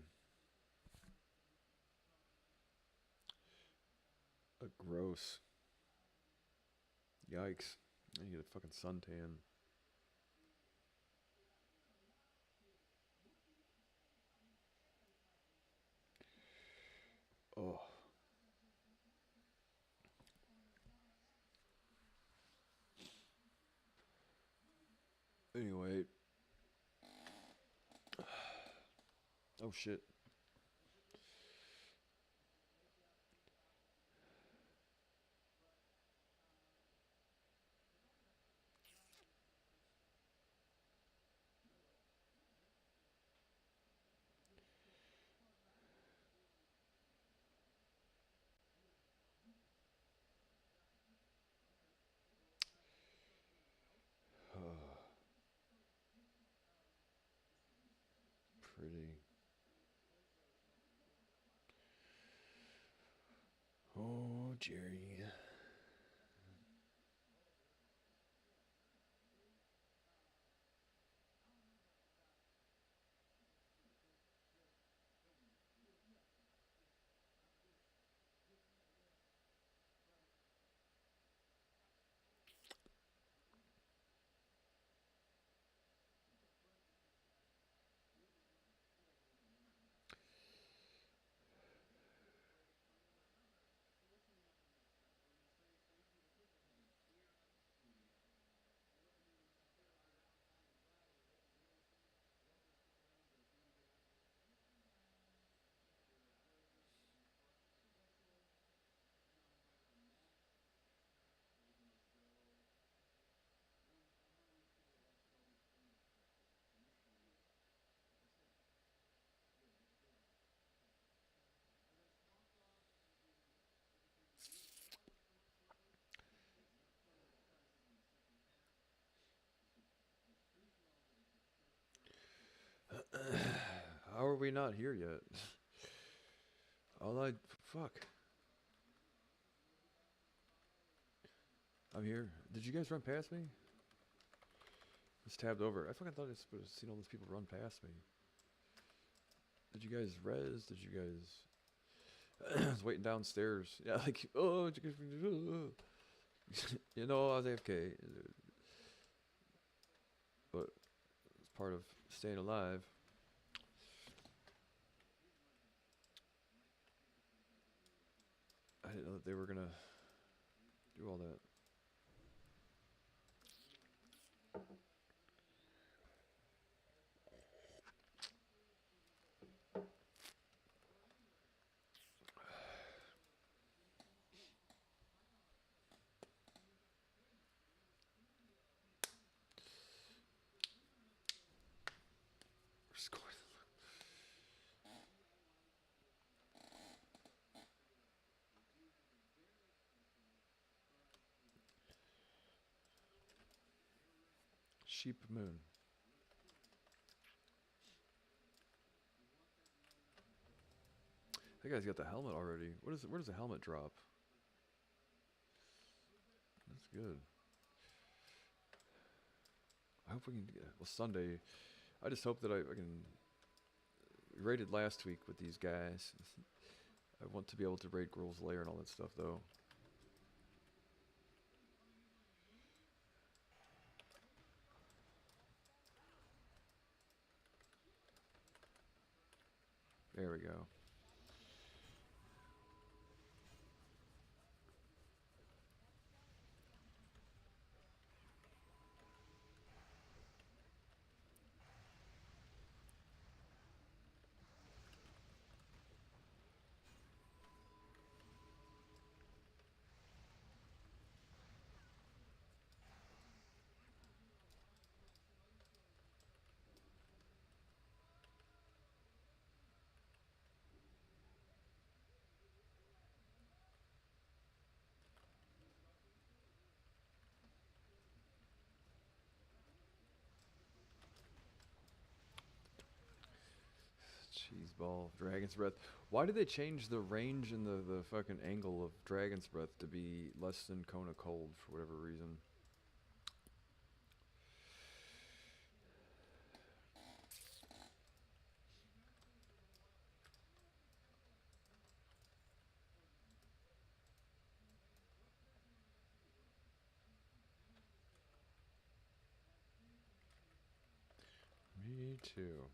Gross. Yikes. I need a fucking suntan. Oh. Anyway. Oh shit. Pretty. Oh, Jerry. How are we not here yet? Fuck. I'm here. Did you guys run past me? It's tabbed over. I fucking thought I would have seen all those people run past me. Did you guys res? Did you guys... I was waiting downstairs. Yeah, like, oh, you know, I was AFK. But it's part of staying alive. I didn't know that they were gonna do all that. Sheep Moon. That guy's got the helmet already. What is it? Where does the helmet drop? That's good. I hope we can get, well, Sunday. I just hope that I can. We raided last week with these guys. I want to be able to raid Gruul's Lair and all that stuff, though. There we go. Cheese ball, Dragon's Breath. Why did they change the range and the fucking angle of Dragon's Breath to be less than Kona Cold for whatever reason? Me too.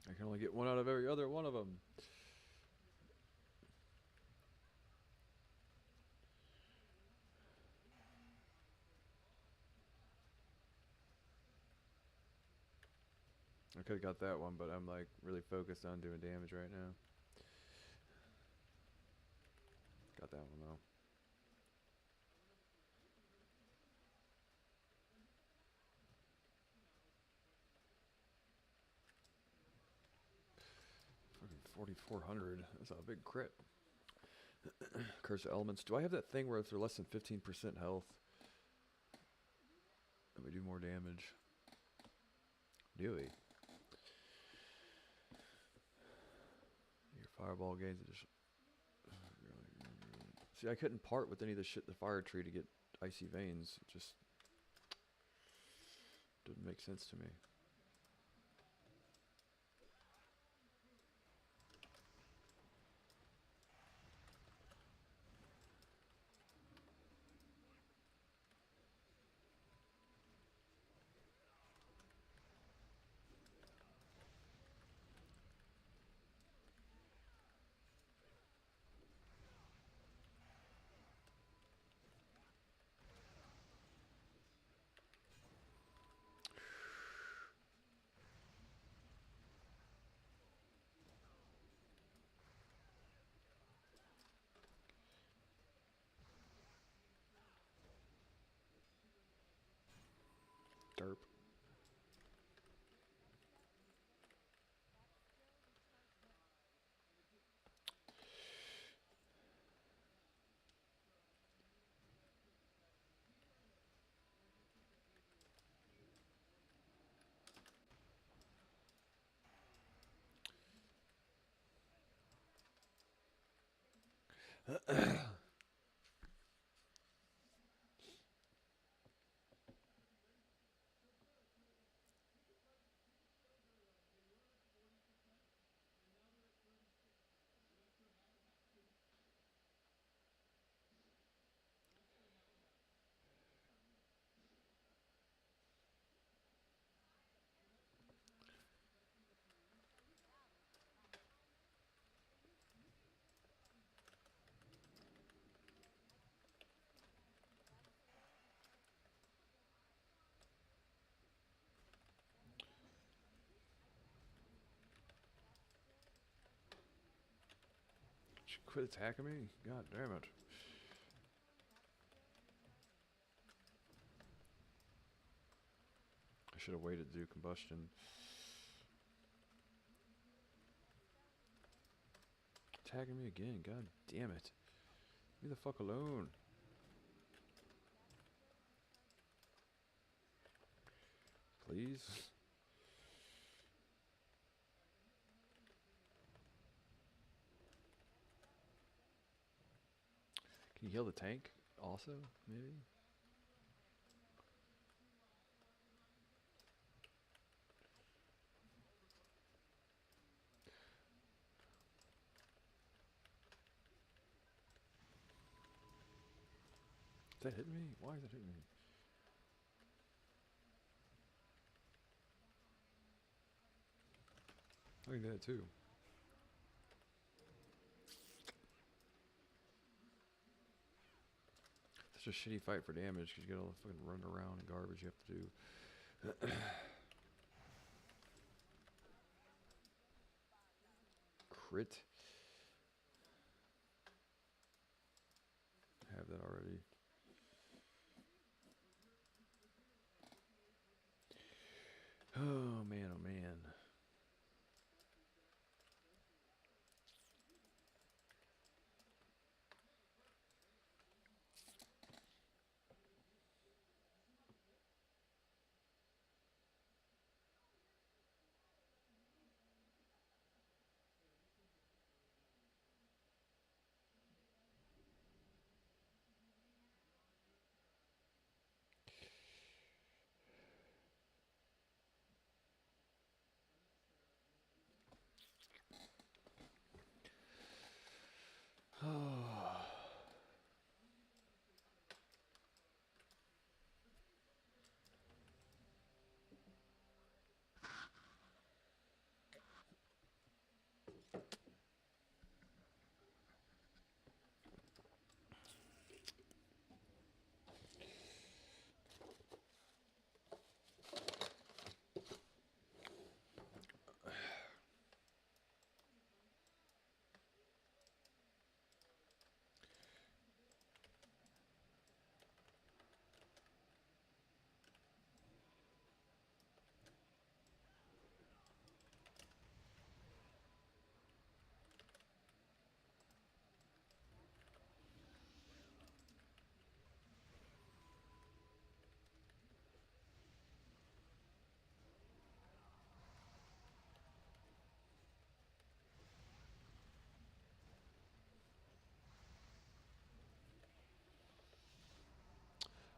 I can only get one out of every other one of them. I could have got that one, but I'm like really focused on doing damage right now. Got that one though. Fucking 4,400. That's a big crit. Curse of Elements. Do I have that thing where if they're less than 15% health, that we do more damage? Do we? Your fireball gains additional. See, I couldn't part with any of the shit in the fire tree to get icy veins. It just didn't make sense to me. Derp. Quit attacking me. God damn it. I should have waited to do combustion. Attacking me again. God damn it. Leave me the fuck alone. Please. Can you heal the tank also, maybe? Is that hitting me? Why is that hitting me? I think that too. Such a shitty fight for damage because you got all the fucking run around and garbage you have to do. Crit. Have that already. Oh man, oh man.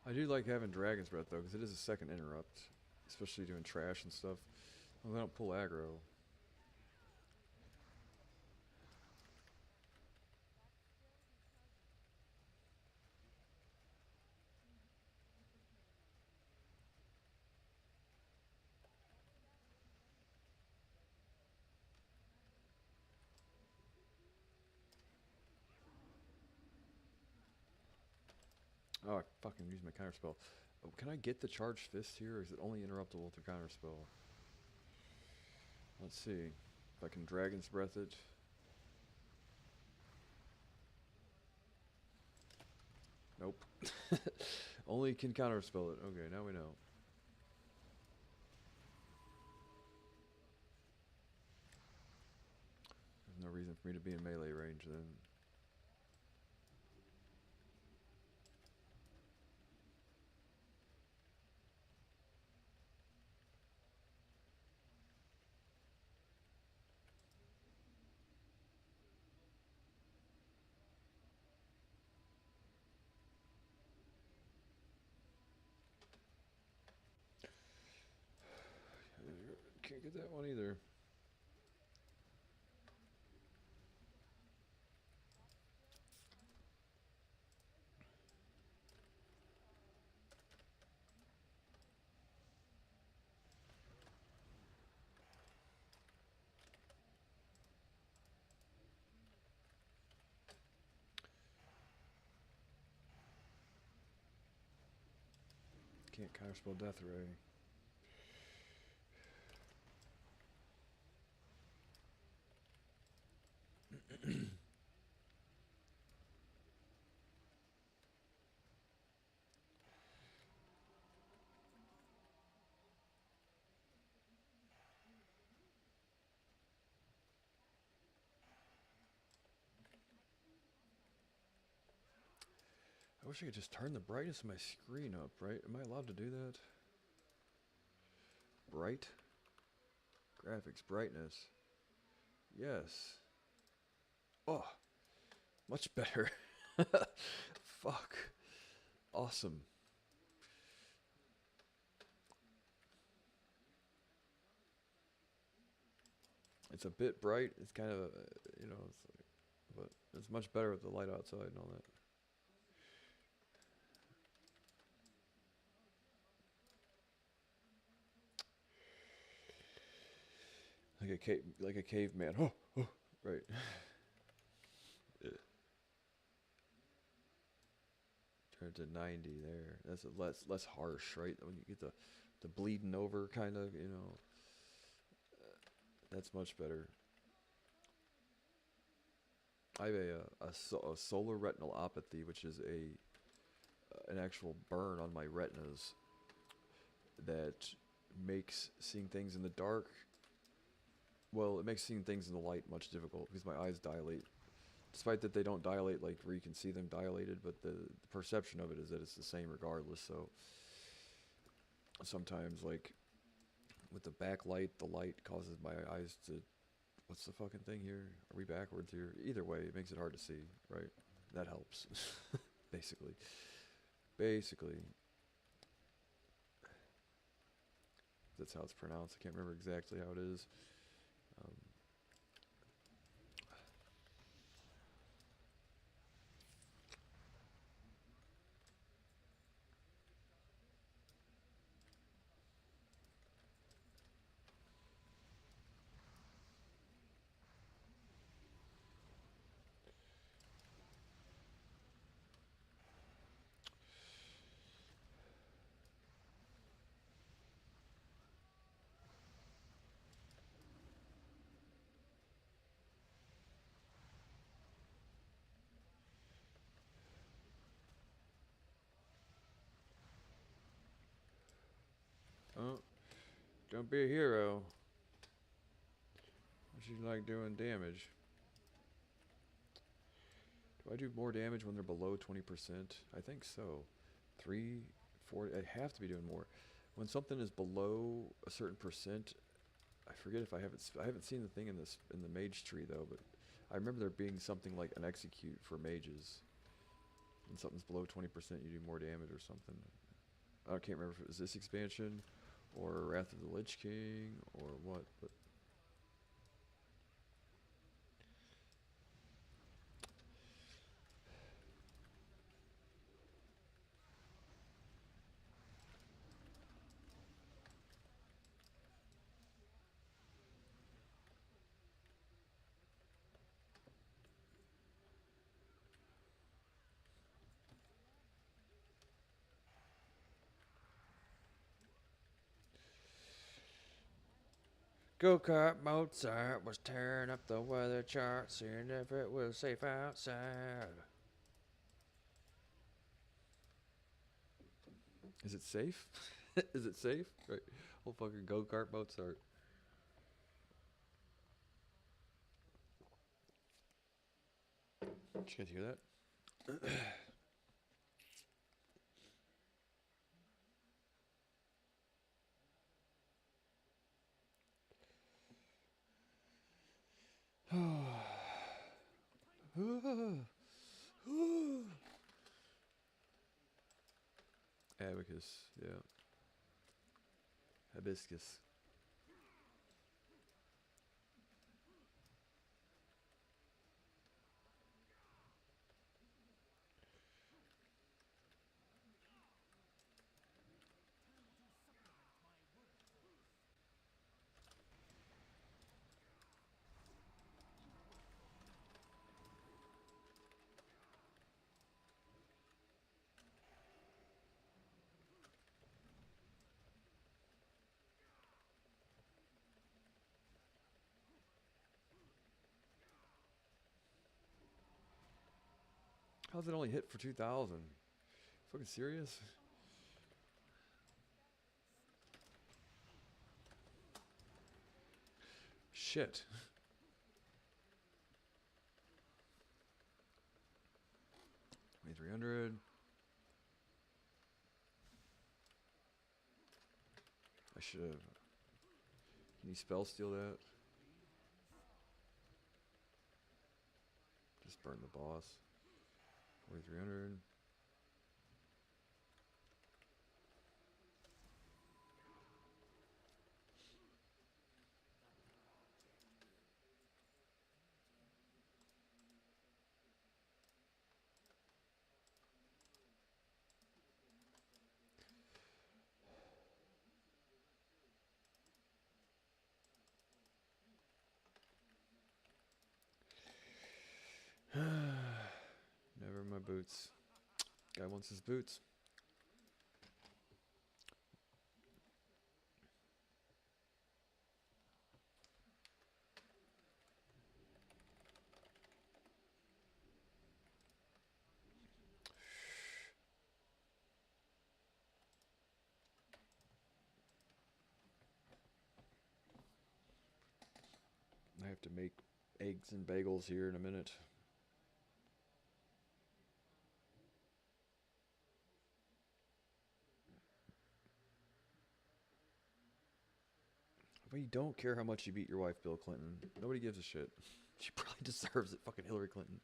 I do like having Dragon's Breath though, because it is a second interrupt, especially doing trash and stuff. Well, they don't pull aggro. Oh, I fucking used my counter spell. Oh, can I get the charged fist here, or is it only interruptible through counter spell? Let's see. If I can Dragon's Breath it. Nope. Only can counter spell it. Okay, now we know. There's no reason for me to be in melee range then. Can't get that one either. Can't counterspell Death Ray. I wish I could just turn the brightness of my screen up, right? Am I allowed to do that? Bright? Graphics, brightness. Yes. Oh, much better. Fuck. Awesome. It's a bit bright. It's kind of, you know, it's like, but it's much better with the light outside and all that. Like a caveman. Oh, oh, right. Turn it to 90 there. That's a less harsh, right? When you get the bleeding over kind of, you know, that's much better. I have a solar retinopathy, which is an actual burn on my retinas that makes seeing things in the dark. Well, it makes seeing things in the light much difficult because my eyes dilate. Despite that they don't dilate like where you can see them dilated, but the perception of it is that it's the same regardless. So sometimes, like with the backlight, the light causes my eyes to. What's the fucking thing here? Are we backwards here? Either way, it makes it hard to see, right? That helps, basically. Basically. That's how it's pronounced. I can't remember exactly how it is. Oh, don't be a hero. What you like doing damage? Do I do more damage when they're below 20%? I think so. 3, 4, I have to be doing more. When something is below a certain percent, I forget if I haven't seen the thing in the mage tree though, but I remember there being something like an execute for mages. When something's below 20%, you do more damage or something. I can't remember if it was this expansion or Wrath of the Lich King or what, but Go-kart Mozart was tearing up the weather chart, seeing if it was safe outside. is it safe? Is it safe? Right. Whole fucking go-kart Mozart. Did you guys hear that? Abacus, yeah. Hibiscus. How's it only hit for 2,000? Fucking serious? Shit. 2,300. I should have. Can you spell steal that? Just burn the boss. 4300. Never my boots. Guy wants his boots. I have to make eggs and bagels here in a minute. But you don't care how much you beat your wife, Bill Clinton. Nobody gives a shit. She probably deserves it, fucking Hillary Clinton.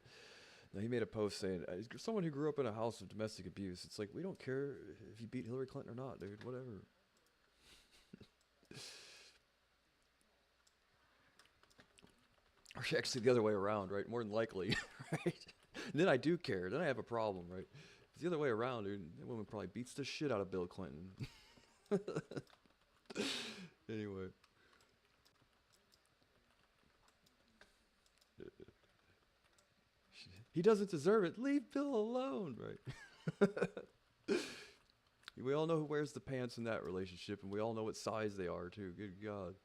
Now, he made a post saying, someone who grew up in a house of domestic abuse, it's like, we don't care if you beat Hillary Clinton or not, dude. Whatever. Or actually the other way around, right? More than likely, right? And then I do care. Then I have a problem, right? It's the other way around, dude. That woman probably beats the shit out of Bill Clinton. Anyway. He doesn't deserve it. Leave Bill alone, right? We all know who wears the pants in that relationship, and we all know what size they are, too. Good God.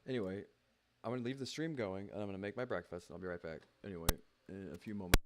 Anyway, I'm going to leave the stream going, and I'm going to make my breakfast, and I'll be right back. Anyway, in a few moments.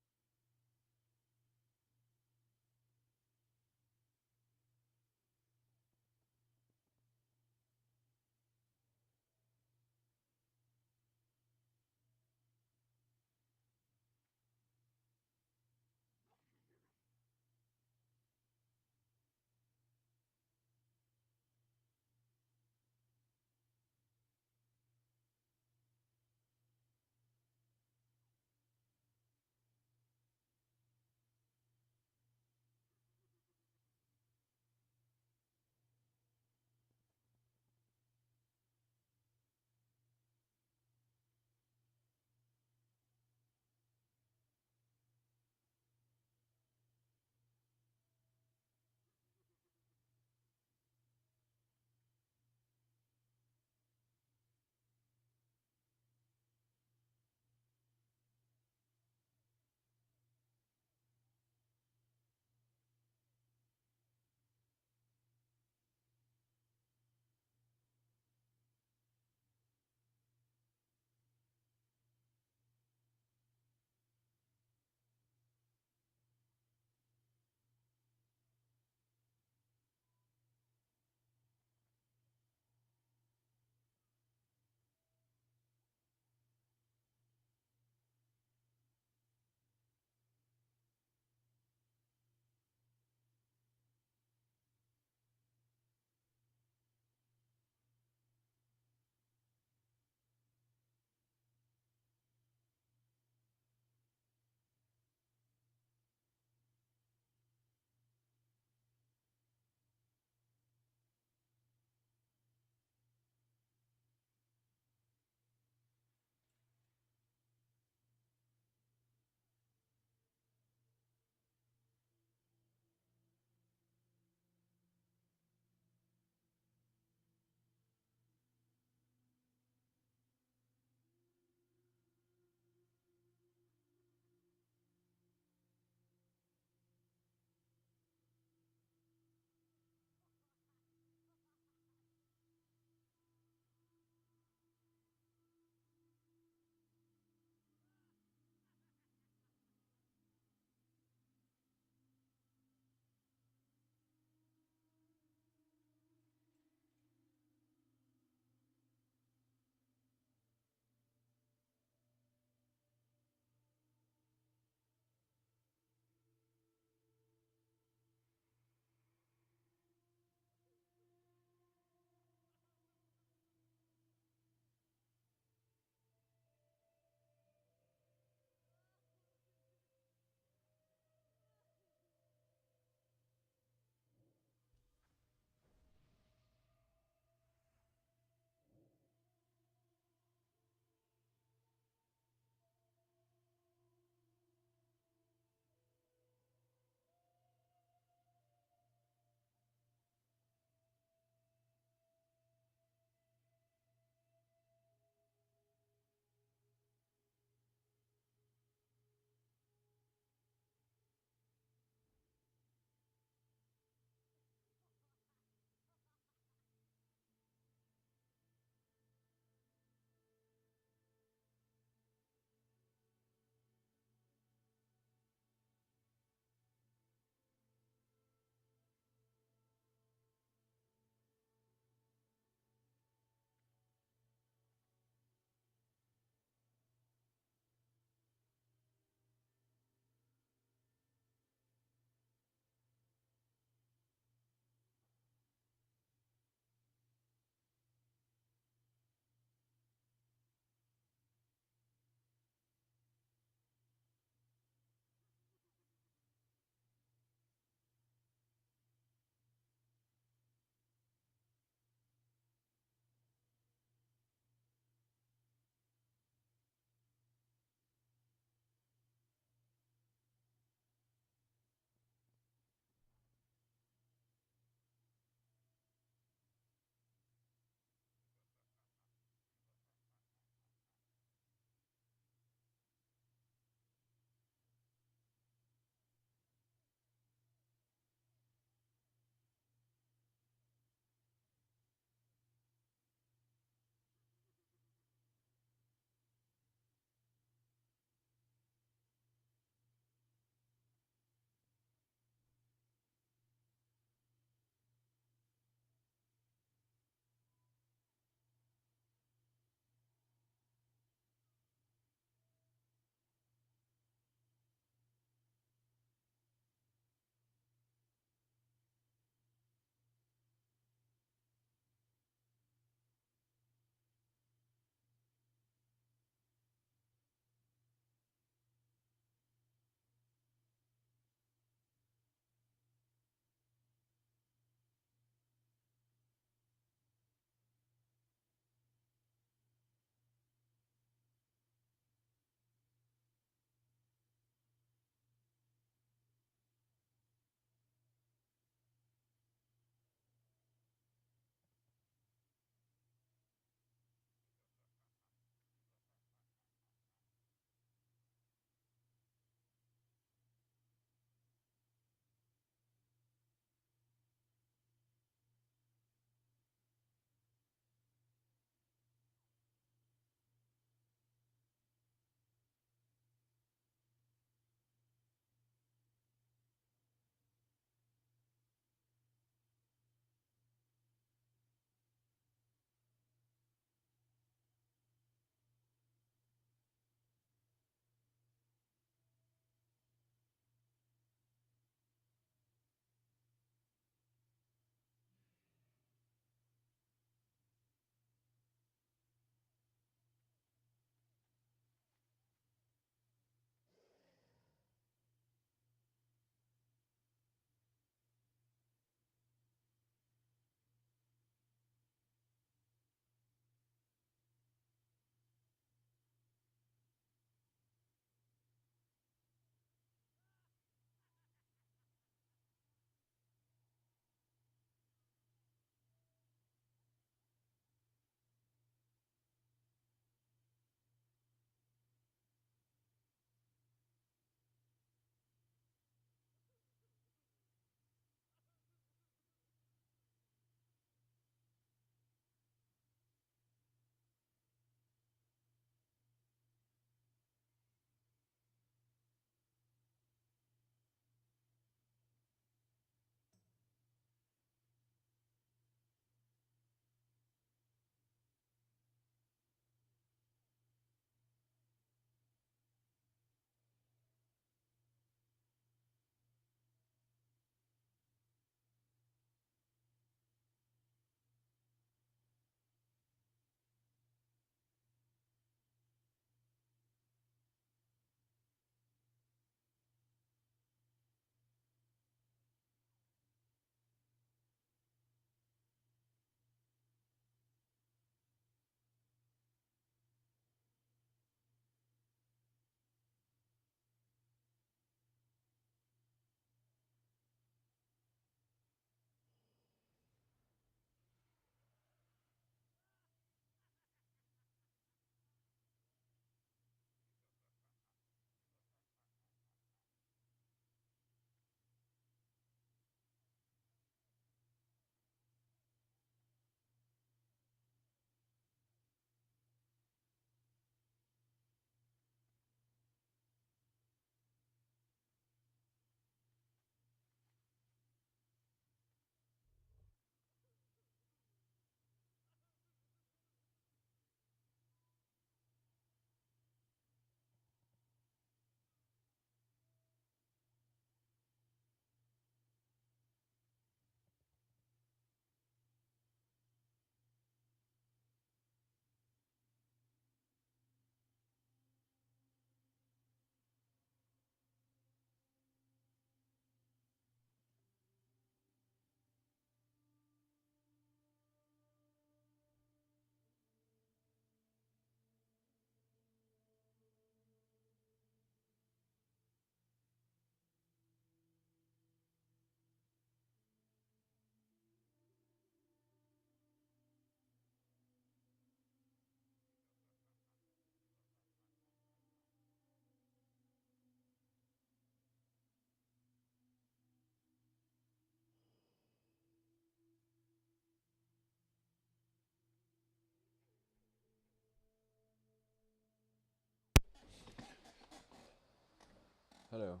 Hello.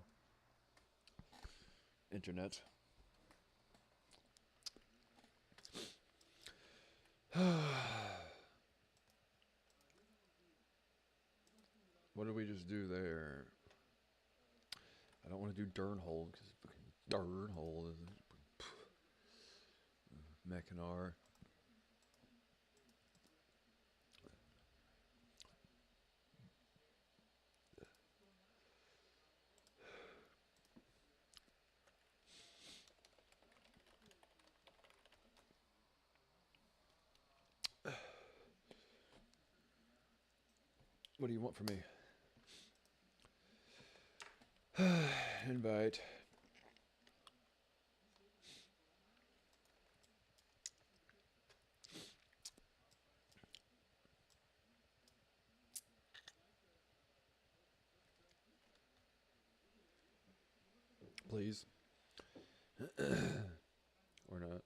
Internet. What did we just do there? I don't want to do Durnhold because Durnhold is Mechanar. What do you want from me? Invite. Please. Or not.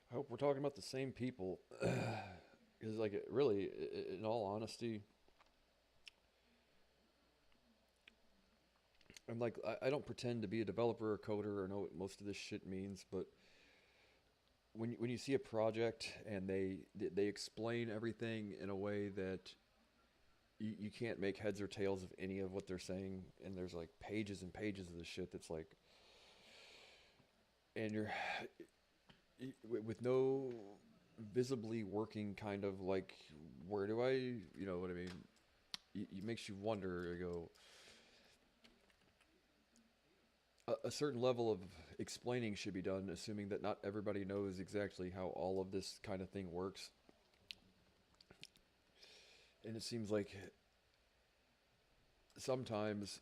I hope we're talking about the same people. Because, like, really, in all honesty, I'm like, I don't pretend to be a developer or coder or know what most of this shit means, but when you see a project and they explain everything in a way that you can't make heads or tails of any of what they're saying, and there's like pages and pages of this shit that's like, and you're with no visibly working kind of like, where do I, you know what I mean? It makes you wonder. You go, a certain level of explaining should be done, assuming that not everybody knows exactly how all of this kind of thing works. And it seems like sometimes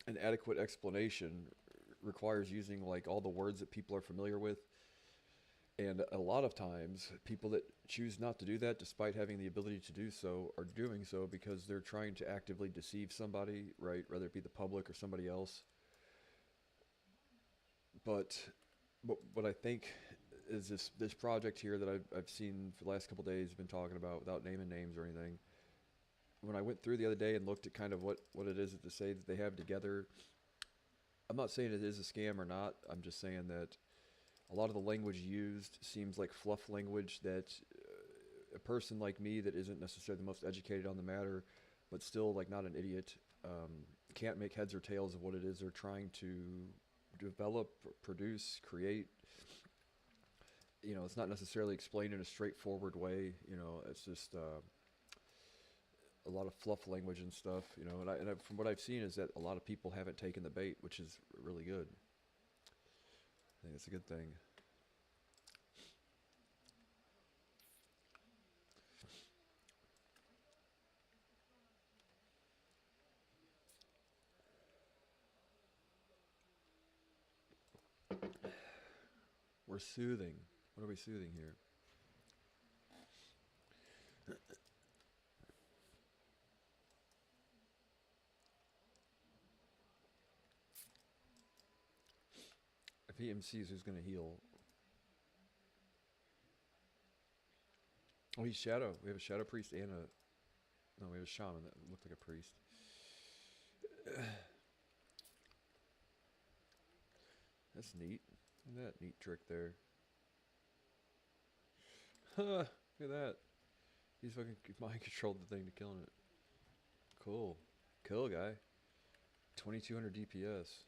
an adequate explanation requires using like all the words that people are familiar with. And a lot of times, people that choose not to do that, despite having the ability to do so, are doing so because they're trying to actively deceive somebody, right? Whether it be the public or somebody else. But what I think is this project here that I've seen for the last couple of days, been talking about without naming names or anything. When I went through the other day and looked at kind of what it is that to say that they have together, I'm not saying it is a scam or not. I'm just saying that a lot of the language used seems like fluff language that a person like me that isn't necessarily the most educated on the matter, but still like not an idiot, can't make heads or tails of what it is they're trying to develop, produce, create. You know, it's not necessarily explained in a straightforward way. You know, it's just a lot of fluff language and stuff. You know, and from what I've seen is that a lot of people haven't taken the bait, which is really good. I think it's a good thing. We're soothing. What are we soothing here? If he MCs, who's going to heal? Oh, he's Shadow. We have a Shadow Priest and a... No, we had a shaman that looked like a priest. That's neat. Look at that neat trick there. Look at that. He's fucking mind controlled the thing to killing it. Cool. Kill guy. 2200 DPS.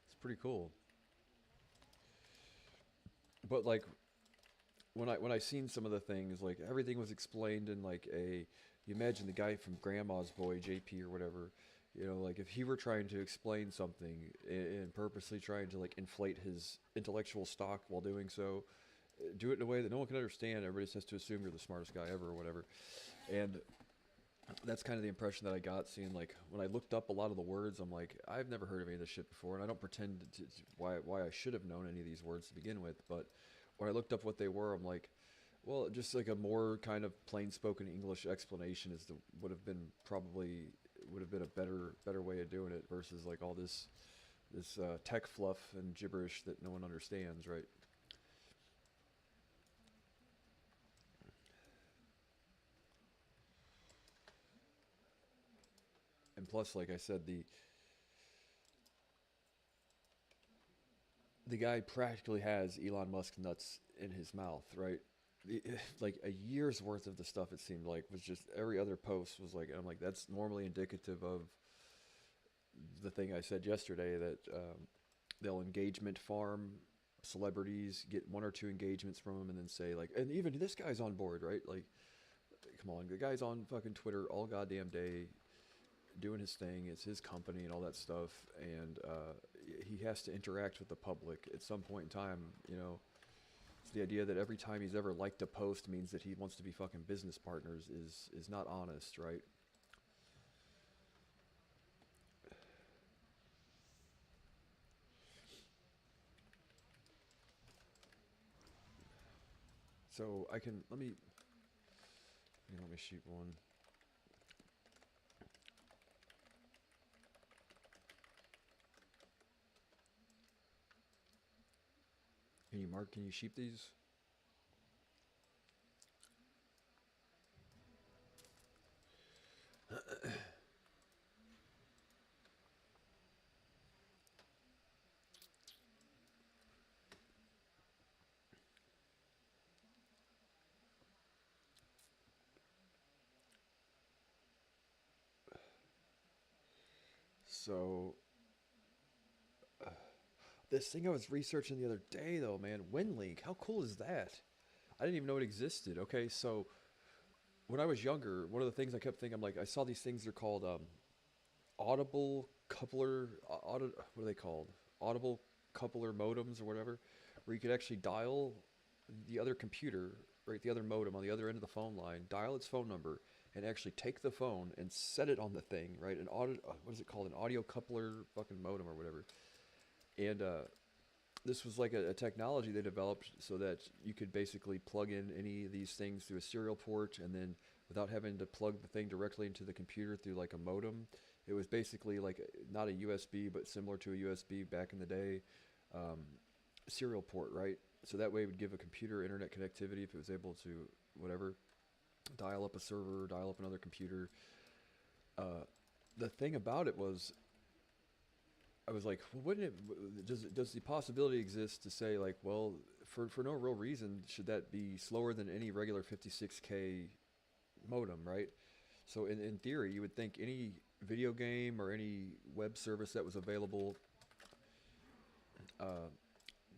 It's pretty cool. But like when I seen some of the things, like everything was explained in like a, you imagine the guy from Grandma's Boy, JP or whatever, you know, like if he were trying to explain something and purposely trying to like inflate his intellectual stock while doing so, do it in a way that no one can understand. Everybody just has to assume you're the smartest guy ever or whatever. And that's kind of the impression that I got seeing, like when I looked up a lot of the words, I'm like, I've never heard of any of this shit before, and I don't pretend why I should have known any of these words to begin with. But when I looked up what they were, I'm like, well, just like a more kind of plain spoken English explanation would have been a better way of doing it versus like all this tech fluff and gibberish that no one understands, right? And plus, like I said, the guy practically has Elon Musk nuts in his mouth, right? Like a year's worth of the stuff, it seemed like, was just every other post was like, and I'm like, that's normally indicative of the thing I said yesterday that they'll engagement farm celebrities, get one or two engagements from them, and then say like, and even this guy's on board, right? Like, come on, the guy's on fucking Twitter all goddamn day, doing his thing. It's his company and all that stuff, and he has to interact with the public at some point in time. You know, it's the idea that every time he's ever liked a post means that he wants to be fucking business partners is not honest, right? So I can let me shoot one. Can you sheep these? So this thing I was researching the other day though, man, WinLink, how cool is that? I didn't even know it existed. Okay, so when I was younger, one of the things I kept thinking, I'm like, I saw these things, they're called audible coupler, what are they called? Audible coupler modems or whatever, where you could actually dial the other computer, right, the other modem on the other end of the phone line, dial its phone number, and actually take the phone and set it on the thing, right? What is it called? An audio coupler fucking modem or whatever. And this was like a technology they developed so that you could basically plug in any of these things through a serial port, and then without having to plug the thing directly into the computer through like a modem. It was basically like not a USB, but similar to a USB back in the day, serial port, right? So that way it would give a computer internet connectivity if it was able to, whatever, dial up a server, dial up another computer. The thing about it was, I was like, well, wouldn't it? Does the possibility exist to say like, well, for no real reason should that be slower than any regular 56K modem, right? So in theory, you would think any video game or any web service that was available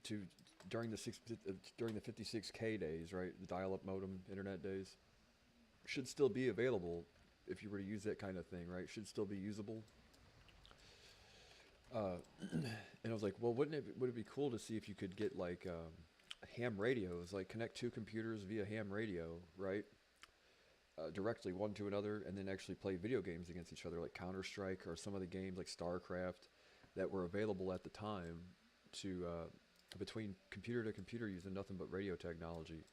to during the 56K days, right, the dial-up modem internet days, should still be available if you were to use that kind of thing, right? Should still be usable. And I was like, well, would it be cool to see if you could get like ham radios, like connect two computers via ham radio, right? Directly one to another, and then actually play video games against each other, like Counter-Strike or some of the games like StarCraft that were available at the time to between computer to computer using nothing but radio technology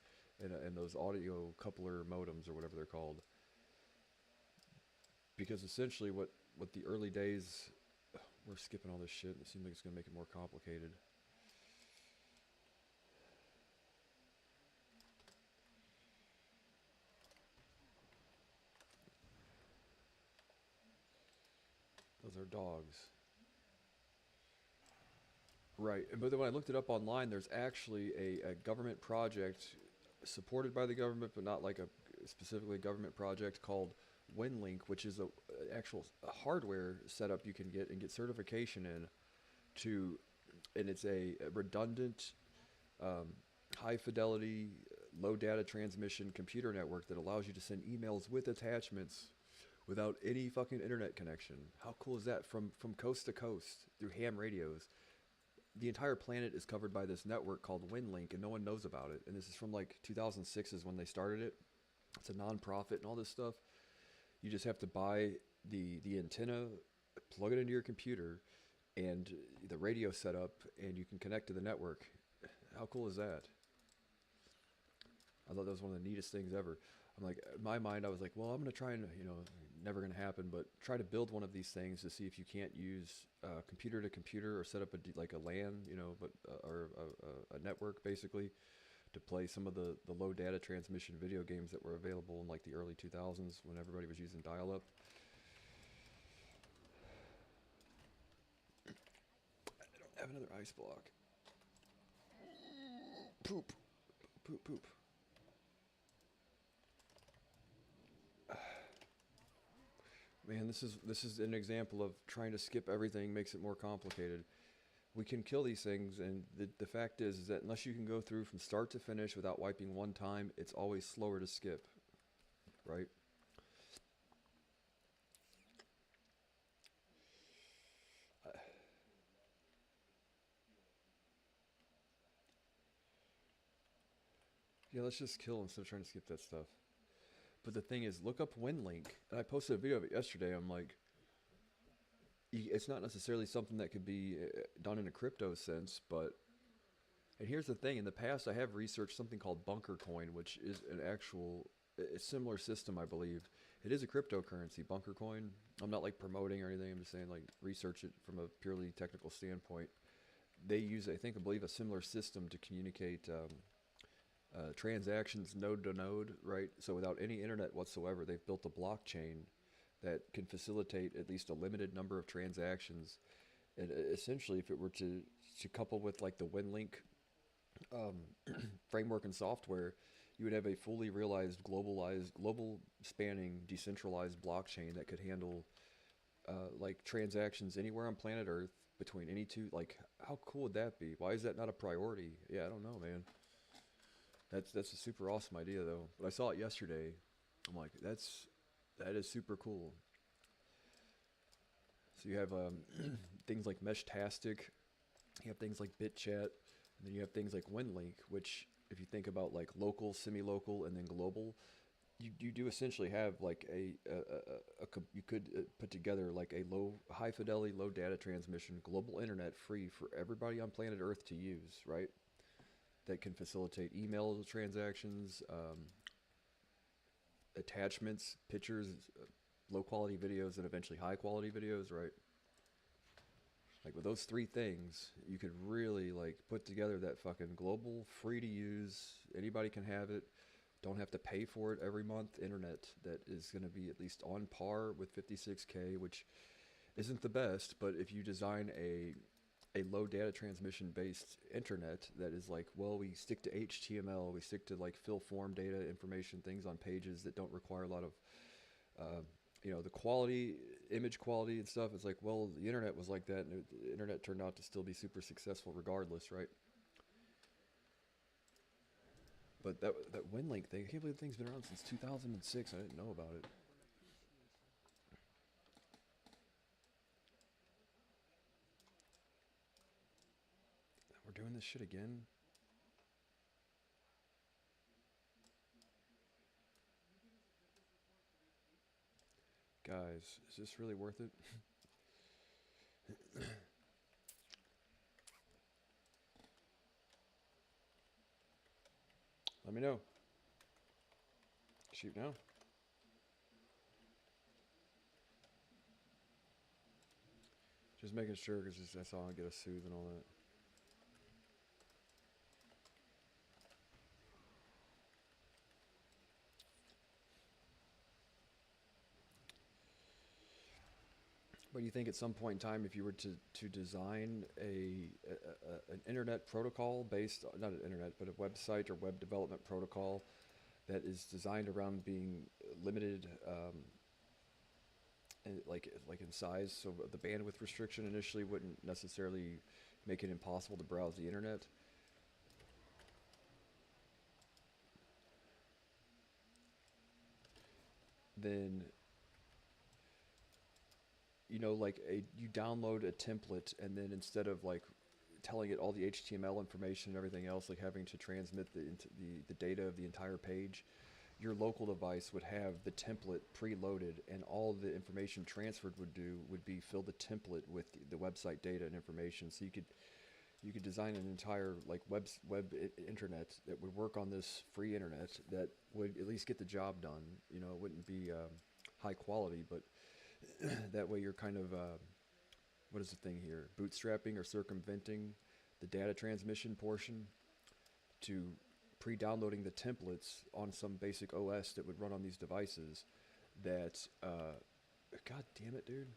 and those audio coupler modems or whatever they're called. Because essentially what with the early days, we're skipping all this shit. It seems like it's gonna make it more complicated. Those are dogs. Right, but then when I looked it up online, there's actually a government project supported by the government, but not like a specifically government project called WinLink, which is a actual hardware setup you can get and get certification in to, and it's a redundant, high fidelity, low data transmission computer network that allows you to send emails with attachments without any fucking internet connection. How cool is that? From coast to coast through ham radios. The entire planet is covered by this network called WinLink, and no one knows about it. And this is from like 2006 is when they started it. It's a non-profit and all this stuff. You just have to buy the antenna, plug it into your computer, and the radio setup, and you can connect to the network. How cool is that? I thought that was one of the neatest things ever. I'm like, in my mind, I was like, well, I'm going to try and, never going to happen, but try to build one of these things to see if you can't use computer to computer or set up like a LAN, or a network basically to play some of the low data transmission video games that were available in like the early 2000s when everybody was using dial-up. I don't have another ice block. Poop. Poop, poop. Man, this is an example of trying to skip everything makes it more complicated. We can kill these things, and the fact is that unless you can go through from start to finish without wiping one time, it's always slower to skip, right? Yeah, let's just kill instead of trying to skip that stuff. But the thing is, look up WinLink. And I posted a video of it yesterday. I'm like, it's not necessarily something that could be done in a crypto sense, but, and here's the thing, in the past I have researched something called Bunker Coin, which is an actual, a similar system, I believe. It is a cryptocurrency, Bunker Coin. I'm not like promoting or anything, I'm just saying like research it from a purely technical standpoint. They use, I believe, a similar system to communicate transactions node to node, right? So without any internet whatsoever, they've built a blockchain that can facilitate at least a limited number of transactions. And essentially, if it were to couple with like the WinLink framework and software, you would have a fully realized, global spanning, decentralized blockchain that could handle like transactions anywhere on planet Earth between any two. Like, how cool would that be? Why is that not a priority? Yeah, I don't know, man. That's a super awesome idea though. But I saw it yesterday. I'm like, that is super cool. So you have things like Meshtastic, you have things like BitChat, and then you have things like WinLink, which if you think about like local, semi-local, and then global, you do essentially have like you could put together like a high fidelity, low data transmission, global internet free for everybody on planet Earth to use, right? That can facilitate email transactions, attachments, pictures, low quality videos, and eventually high quality videos, right? Like with those three things, you could really like put together that fucking global, free to use, anybody can have it, don't have to pay for it every month internet that is going to be at least on par with 56K, which isn't the best, but if you design a low data transmission based internet that is like, well, we stick to HTML, we stick to like fill form data information, things on pages that don't require a lot of the quality, image quality and stuff. It's like, well, the internet was like that, and the internet turned out to still be super successful regardless, right? But that WinLink thing, I can't believe the thing's been around since 2006. I didn't know about it. We're doing this shit again? Guys, is this really worth it? Let me know. Shoot now. Just making sure, because that's all I get a soothe and all that. But you think at some point in time, if you were to design an internet protocol based, not an internet, but a website or web development protocol that is designed around being limited, like in size, so the bandwidth restriction initially wouldn't necessarily make it impossible to browse the internet, then like you download a template, and then instead of like telling it all the HTML information and everything else, like having to transmit the data of the entire page, your local device would have the template preloaded, and all the information transferred would be fill the template with the website data and information. So you could design an entire like internet that would work on this free internet that would at least get the job done. It wouldn't be high quality, but that way you're kind of what is the thing here? Bootstrapping or circumventing the data transmission portion to pre-downloading the templates on some basic OS that would run on these devices that, God damn it, dude.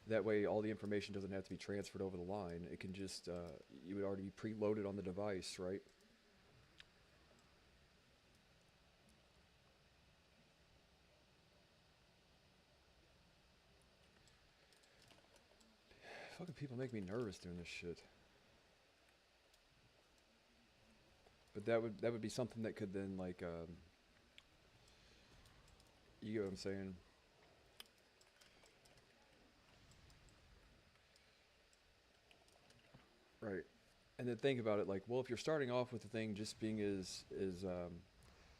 That way all the information doesn't have to be transferred over the line. It can just, you would already be preloaded on the device, right? Fucking people make me nervous doing this shit. But that would be something that could then like you get what I'm saying? Right. And then think about it like, well, if you're starting off with the thing just being as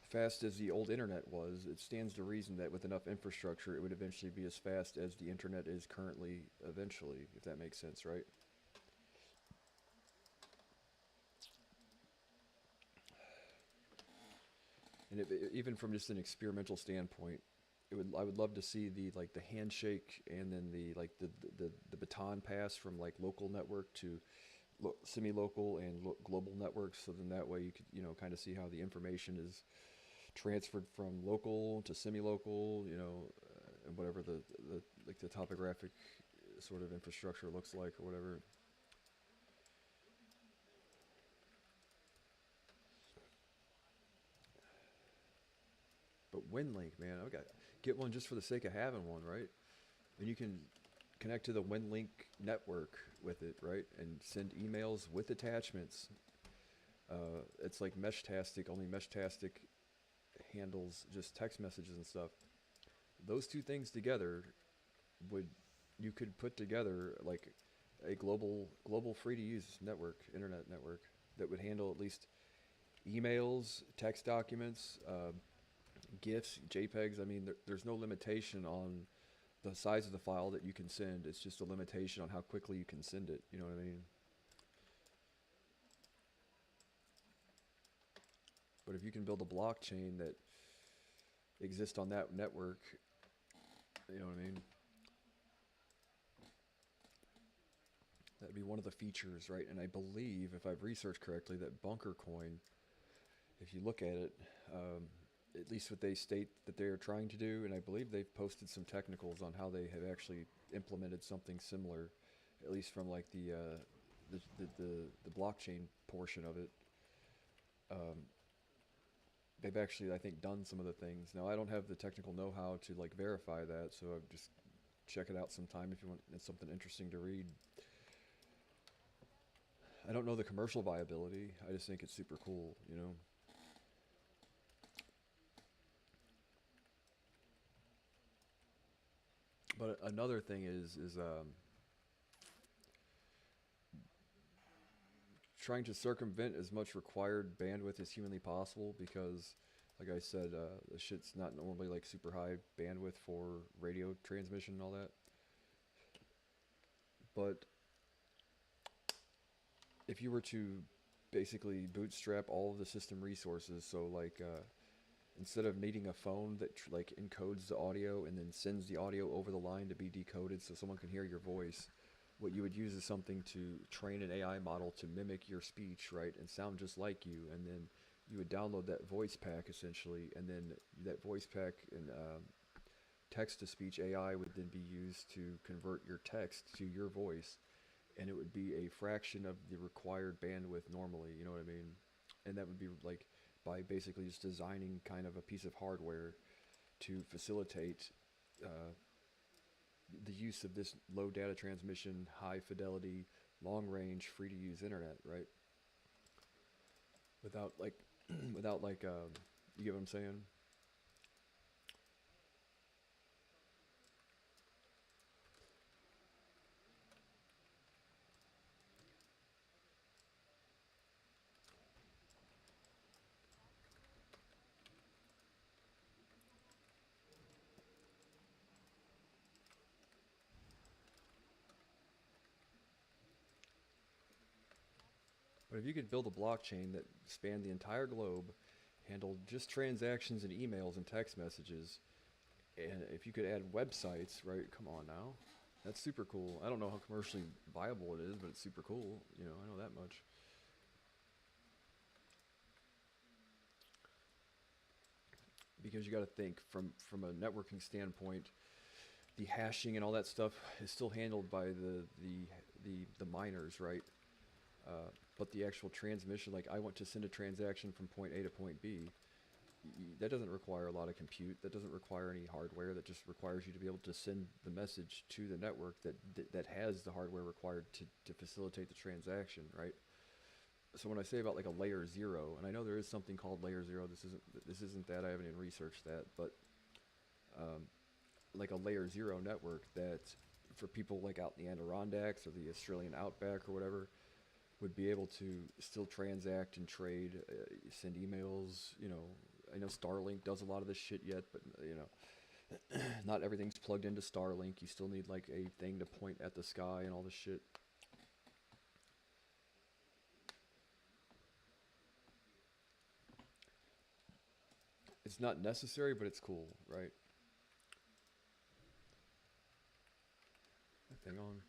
fast as the old internet was, it stands to reason that with enough infrastructure, it would eventually be as fast as the internet is currently eventually, if that makes sense, right? And even from just an experimental standpoint, I would love to see the handshake, and then the baton pass from like local network to semi-local and global networks. So then that way you could kind of see how the information is transferred from local to semi-local, and whatever the topographic sort of infrastructure looks like or whatever. But WinLink, man, I got get one just for the sake of having one, right? And you can connect to the WinLink network with it, right? And send emails with attachments. It's like Meshtastic, only Meshtastic handles just text messages and stuff. Those two things together you could put together like a global free to use internet network that would handle at least emails, text documents, GIFs, JPEGs. I mean, there's no limitation on the size of the file that you can send. It's just a limitation on how quickly you can send it. You know what I mean? But if you can build a blockchain that exists on that network, you know what I mean? That'd be one of the features, right? And I believe, if I've researched correctly, that Bunker Coin, if you look at it, at least what they state that they're trying to do, and I believe they've posted some technicals on how they have actually implemented something similar, at least from like the blockchain portion of it. They've actually, I think, done some of the things. Now, I don't have the technical know-how to like verify that, so I've just check it out sometime if you want. It's something interesting to read. I don't know the commercial viability. I just think it's super cool, But another thing is trying to circumvent as much required bandwidth as humanly possible, because, like I said, the shit's not normally like super high bandwidth for radio transmission and all that. But if you were to basically bootstrap all of the system resources, so like instead of needing a phone that like encodes the audio and then sends the audio over the line to be decoded so someone can hear your voice, what you would use is something to train an AI model to mimic your speech, right, and sound just like you, and then you would download that voice pack essentially, and then that voice pack and text to speech AI would then be used to convert your text to your voice, and it would be a fraction of the required bandwidth normally, you know what I mean? And that would be like by basically just designing kind of a piece of hardware to facilitate uh, the use of this low data transmission, high fidelity, long range, free to use internet, right? Without like, without like, you get what I'm saying? But if you could build a blockchain that spanned the entire globe, handled just transactions and emails and text messages, and if you could add websites, right? Come on now. That's super cool. I don't know how commercially viable it is, but it's super cool. You know, I know that much. Because you got to think from a networking standpoint, the hashing and all that stuff is still handled by the miners, right? But the actual transmission, like I want to send a transaction from point A to point B, that doesn't require a lot of compute. That doesn't require any hardware. That just requires you to be able to send the message to the network that has the hardware required to facilitate the transaction, right? So when I say about like a layer zero, and I know there is something called layer zero. This isn't that. I haven't even researched that, but um, like a layer zero network that for people like out in the Adirondacks or the Australian outback or whatever would be able to still transact and trade, send emails. You know, I know Starlink does a lot of this shit yet, but you know, not everything's plugged into Starlink. You still need like a thing to point at the sky and all this shit. It's not necessary, but it's cool, right? That thing on.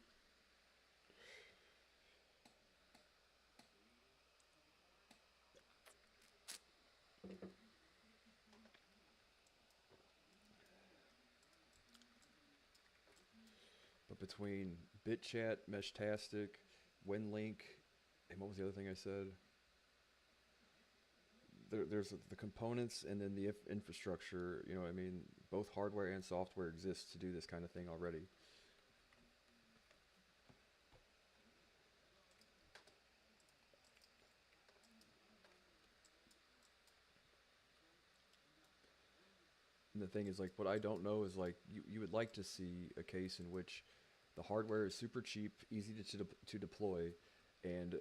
But between BitChat, Meshtastic, WinLink, and what was the other thing I said? There's the components and then the infrastructure. You know what I mean? Both hardware and software exists to do this kind of thing already. And the thing is, like, what I don't know is like you would like to see a case in which the hardware is super cheap, easy to deploy, and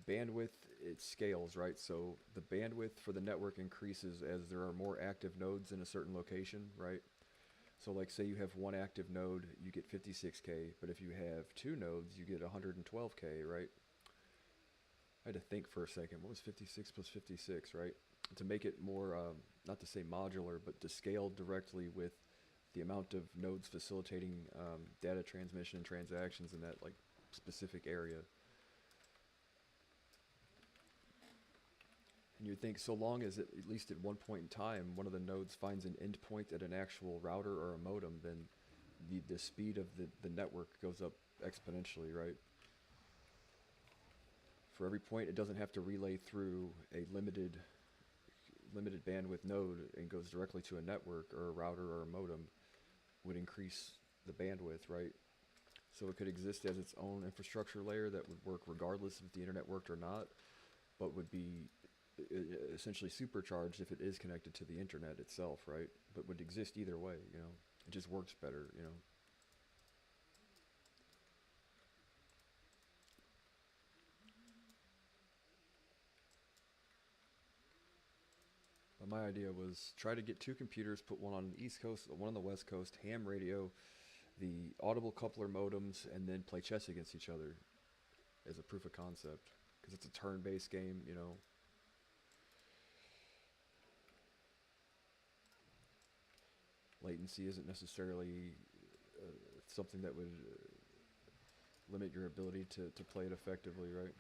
bandwidth, it scales, right? So the bandwidth for the network increases as there are more active nodes in a certain location, right? So like say you have one active node, you get 56K, but if you have two nodes, you get 112K, right? I had to think for a second. What was 56 plus 56, right? To make it more, not to say modular, but to scale directly with the amount of nodes facilitating data transmission and transactions in that like specific area. And you think so long as at least at one point in time, one of the nodes finds an endpoint at an actual router or a modem, then the speed of the network goes up exponentially, right? For every point, it doesn't have to relay through a limited bandwidth node and goes directly to a network or a router or a modem would increase the bandwidth, right? So it could exist as its own infrastructure layer that would work regardless if the internet worked or not, but would be essentially supercharged if it is connected to the internet itself, right? But would exist either way, you know? It just works better, you know? But my idea was try to get two computers, put one on the East Coast, one on the West Coast, ham radio, the audible coupler modems, and then play chess against each other as a proof of concept. Because it's a turn-based game, you know. latency isn't necessarily something that would limit your ability to play it effectively, right?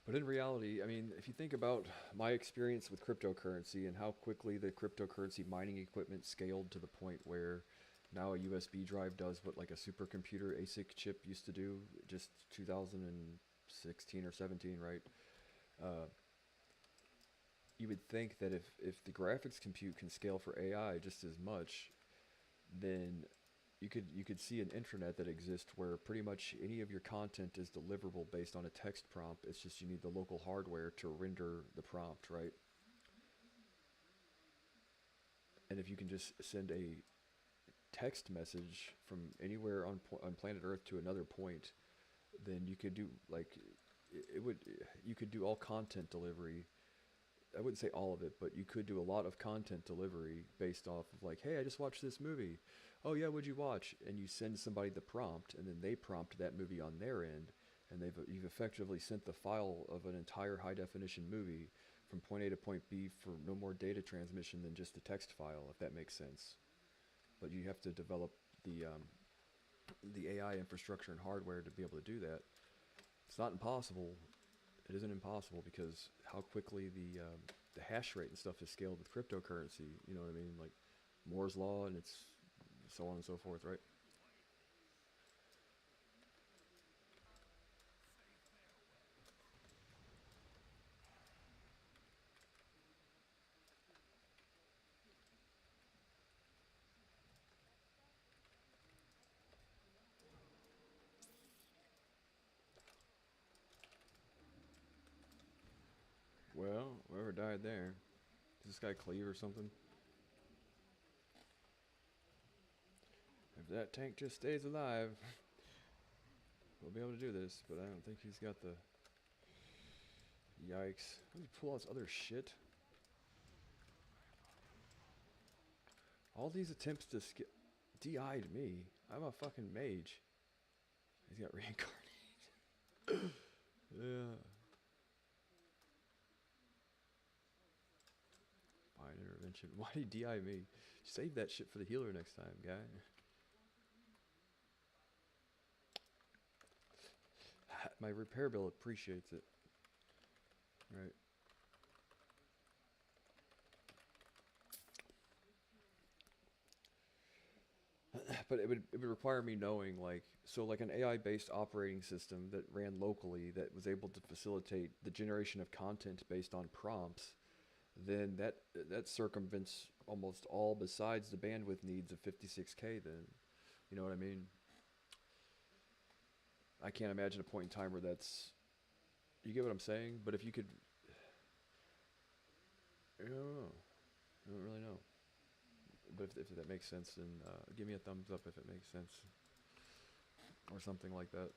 But in reality, I mean, if you think about my experience with cryptocurrency and how quickly the cryptocurrency mining equipment scaled to the point where now a USB drive does what like a supercomputer ASIC chip used to do just 2016 or 17, right? Uh, you would think that if the graphics compute can scale for AI just as much, then you could see an intranet that exists where pretty much any of your content is deliverable based on a text prompt. It's just you need the local hardware to render the prompt, right? And if you can just send a text message from anywhere on planet Earth to another point, then you could do like it would you could do all content delivery. I wouldn't say all of it, but you could do a lot of content delivery based off of like, hey, I just watched this movie. Oh yeah, what'd you watch? And you send somebody the prompt, and then they prompt that movie on their end, and you've effectively sent the file of an entire high definition movie from point A to point B for no more data transmission than just a text file, if that makes sense. But you have to develop the AI infrastructure and hardware to be able to do that. It's not impossible. It isn't impossible because how quickly the hash rate and stuff is scaled with cryptocurrency. You know what I mean? Like Moore's law, and it's so on and so forth, right? Well, whoever died there, is this guy Cleve or something? If that tank just stays alive, we'll be able to do this. But I don't think he's got the. Yikes! Let me pull out this other shit. All these attempts to DI'd me. I'm a fucking mage. He's got reincarnated. Yeah. Fine intervention. Why did he DI me? Save that shit for the healer next time, guy. My repair bill appreciates it. Right. But it would require me knowing like so like an AI based operating system that ran locally that was able to facilitate the generation of content based on prompts, then that circumvents almost all besides the bandwidth needs of 56K then. You know what I mean? I can't imagine a point in time where that's you get what I'm saying? But if you could I don't know. I don't really know. But if that makes sense, then give me a thumbs up if it makes sense. Or something like that.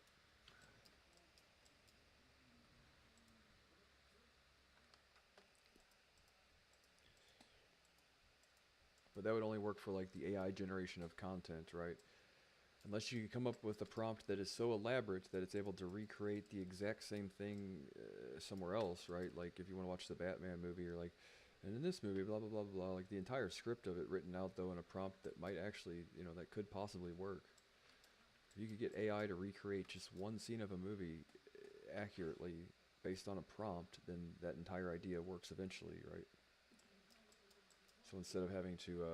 But that would only work for like the AI generation of content, right? Unless you come up with a prompt that is so elaborate that it's able to recreate the exact same thing somewhere else, right? Like if you want to watch the Batman movie, or like, and in this movie, blah blah blah blah. Like the entire script of it written out though in a prompt that might actually, that could possibly work. If you could get AI to recreate just one scene of a movie accurately based on a prompt, then that entire idea works eventually, right? So instead of having to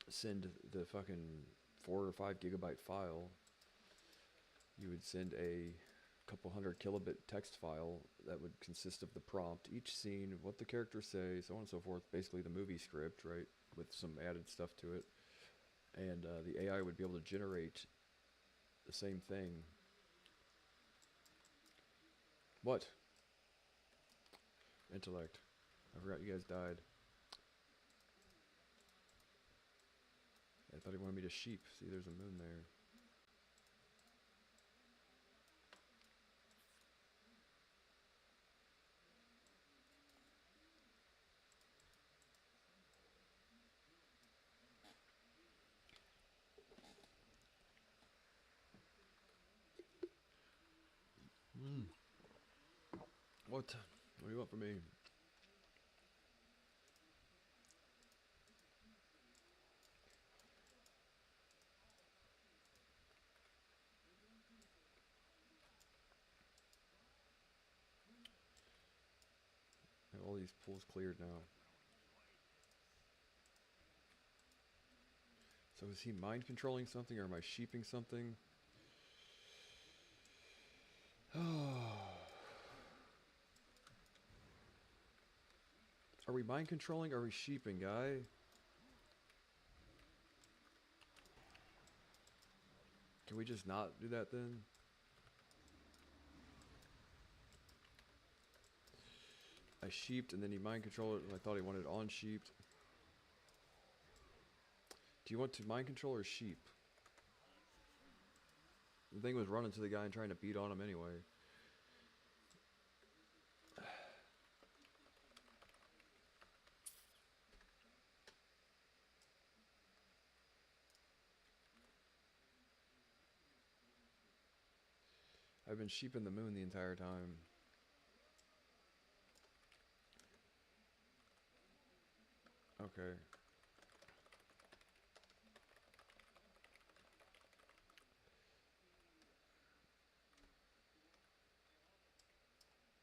send the fucking 4 or 5 gigabyte file, you would send a couple 100 kilobit text file that would consist of the prompt, each scene, what the characters say, so on and so forth, basically the movie script, right, with some added stuff to it. And the AI would be able to generate the same thing. What? Intellect. I forgot you guys died. I thought he wanted me to sheep. See, there's a moon there. What? What do you want from me? All these pools cleared now. So is he mind controlling something, or am I sheeping something? Are we mind controlling, or are we sheeping, guy? Can we just not do that then? I sheeped and then he mind controlled it and I thought he wanted on sheeped. Do you want to mind control or sheep? The thing was running to the guy and trying to beat on him anyway. I've been sheeping the moon the entire time. Okay.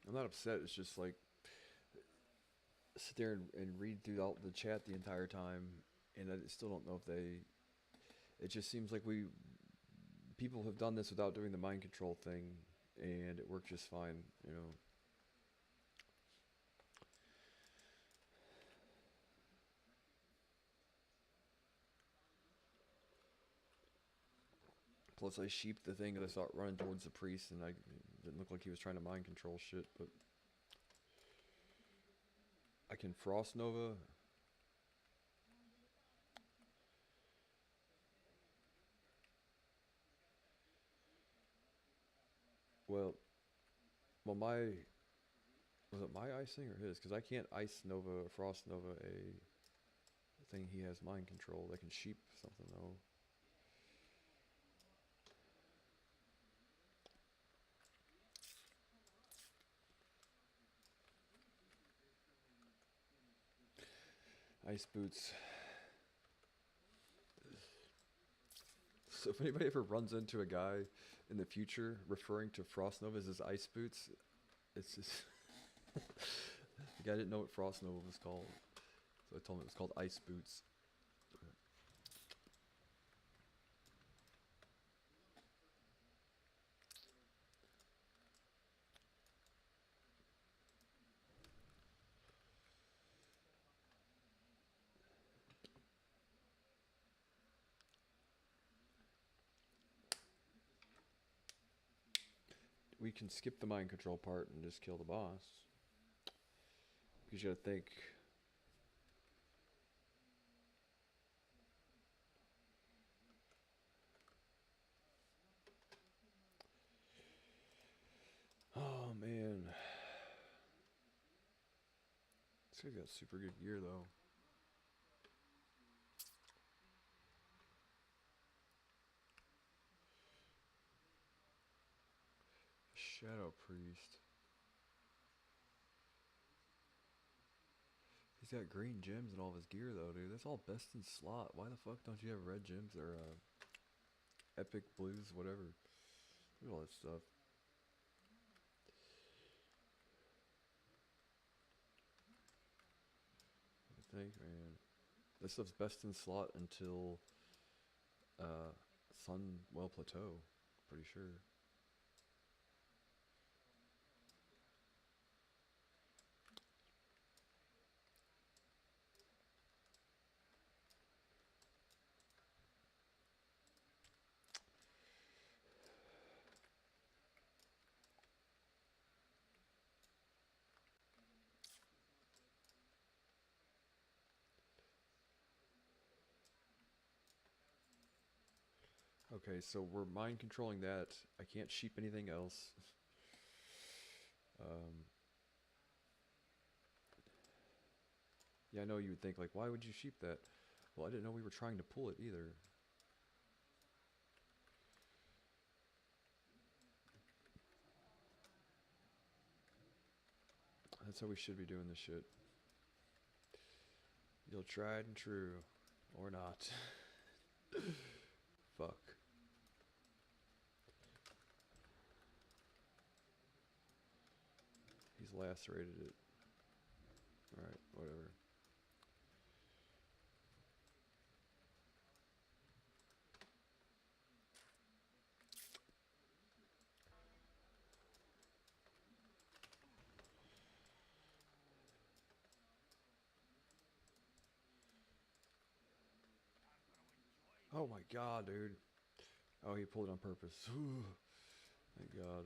I'm not upset, it's just like sit there and read through all the chat the entire time and I still don't know if they, it just seems like people have done this without doing the mind control thing and it worked just fine, you know. Plus I sheeped the thing and I saw it running towards the priest and I didn't look like he was trying to mind control shit, but I can Frost Nova. Well, my, was it my icing or his? Because I can't Ice Nova or Frost Nova a thing he has mind control. I can sheep something though. Ice Boots. So if anybody ever runs into a guy in the future referring to Frost Nova as his Ice Boots, it's just the guy didn't know what Frost Nova was called. So I told him it was called Ice Boots. We can skip the mind control part and just kill the boss. Because you gotta think. Oh man. This guy's got super good gear though. Shadow Priest. He's got green gems in all of his gear though, dude. That's all best in slot. Why the fuck don't you have red gems or epic blues, whatever? Look at all that stuff. I think, man. This stuff's best in slot until Sunwell Plateau. Pretty sure. Okay, so we're mind controlling that. I can't sheep anything else. Yeah, I know you would think, like, why would you sheep that? Well, I didn't know we were trying to pull it either. That's how we should be doing this shit. You'll tried and true. Or not. Fuck. He's lacerated it. Alright, whatever. Oh my god, dude. Oh, he pulled it on purpose. Thank god.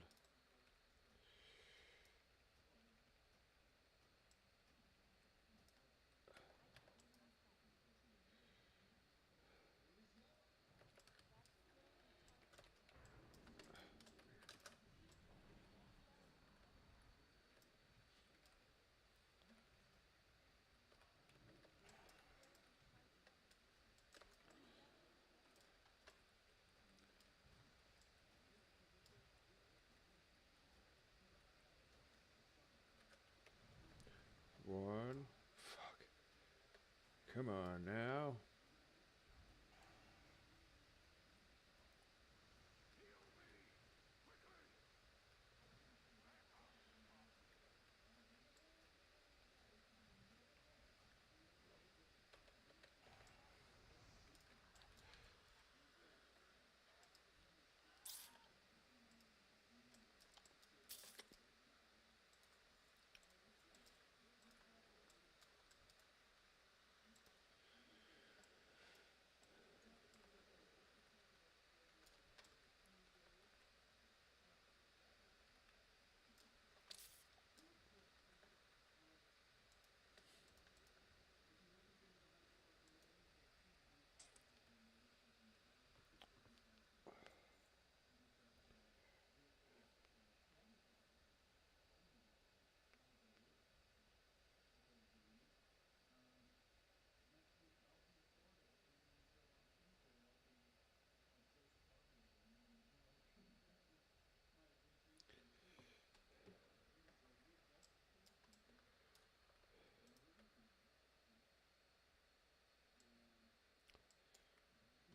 One. Fuck. Come on now.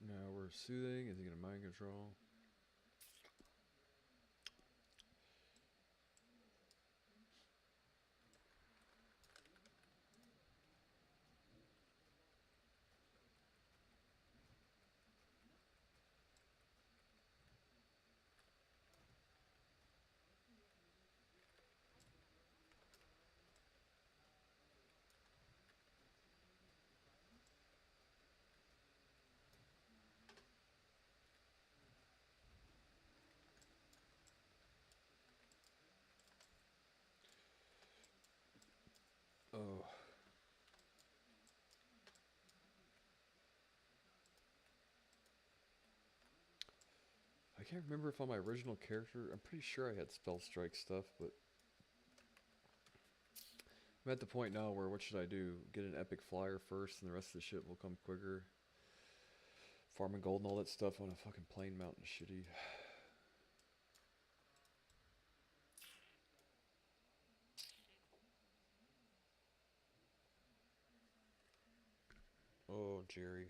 Now we're soothing. Is he gonna mind control? Oh. I can't remember if on my original character, I'm pretty sure I had spell strike stuff, but I'm at the point now where what should I do? Get an epic flyer first and the rest of the shit will come quicker. Farming gold and all that stuff on a fucking plain mountain shitty. Oh, Jerry.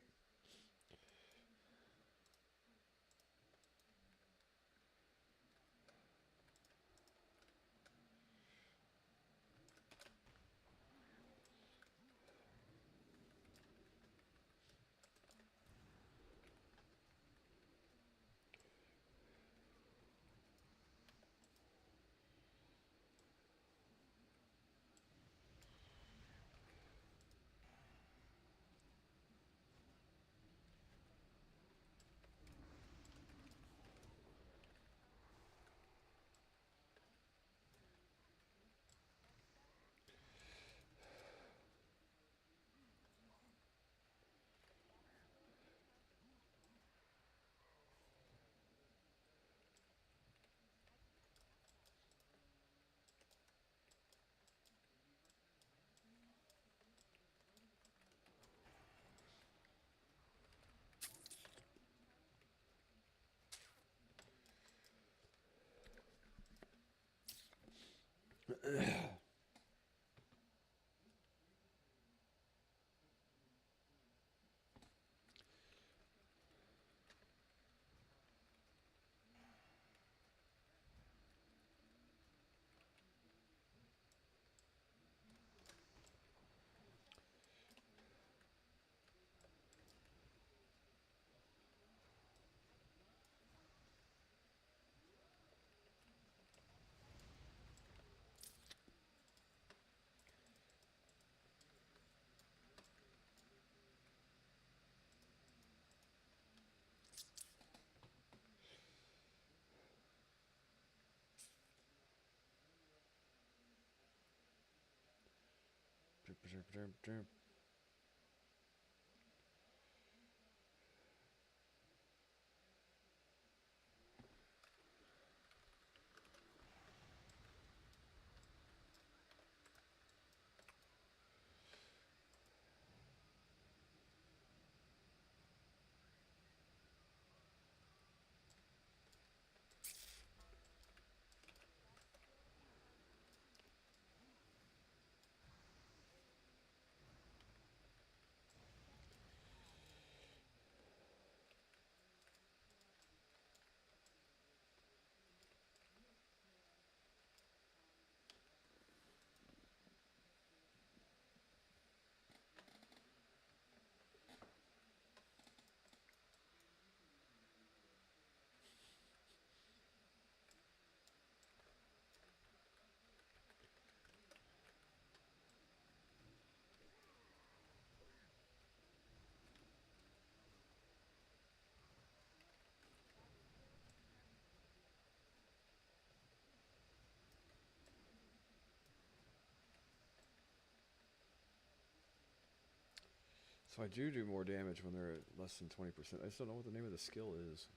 So I do more damage when they're at less than 20%. I just don't know what the name of the skill is.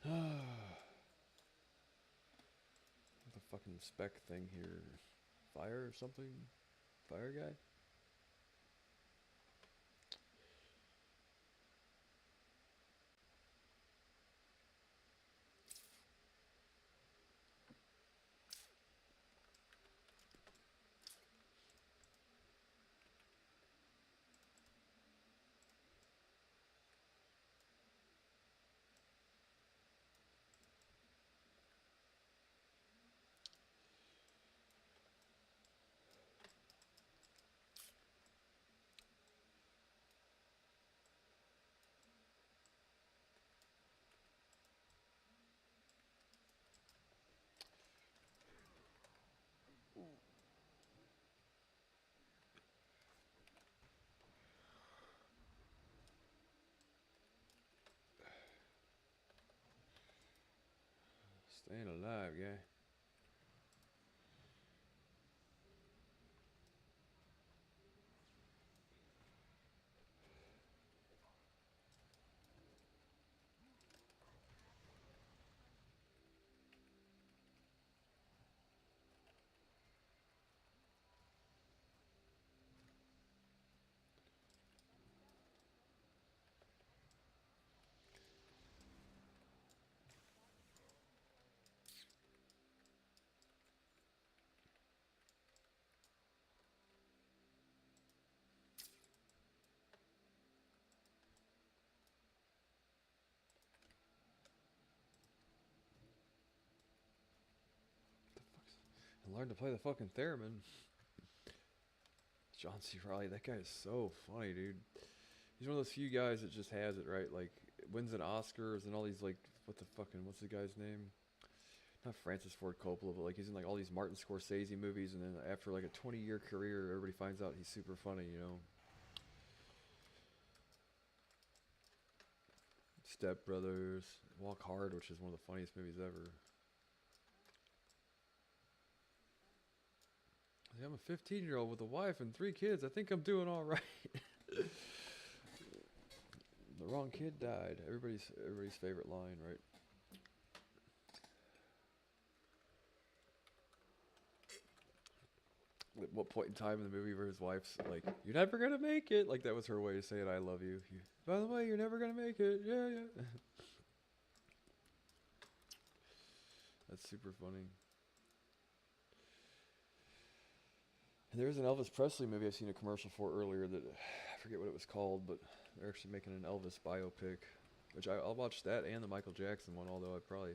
The fucking spec thing here. Fire or something? Fire guy? Staying alive, guy. And learn to play the fucking theremin. John C. Reilly, that guy is so funny, dude. He's one of those few guys that just has it, right? Like, wins an Oscars and all these, like, what's the guy's name? Not Francis Ford Coppola, but, like, he's in, like, all these Martin Scorsese movies, and then after, like, a 20-year career, everybody finds out he's super funny, you know? Step Brothers, Walk Hard, which is one of the funniest movies ever. I'm a 15-year-old with a wife and 3 kids. I think I'm doing all right. The wrong kid died. Everybody's favorite line, right? At what point in time in the movie where his wife's like, "You're never gonna make it," like that was her way of saying "I love you." By the way, you're never gonna make it. Yeah, yeah. That's super funny. And there's an Elvis Presley movie I've seen a commercial for earlier that I forget what it was called, but they're actually making an Elvis biopic, which I'll watch that and the Michael Jackson one, although I probably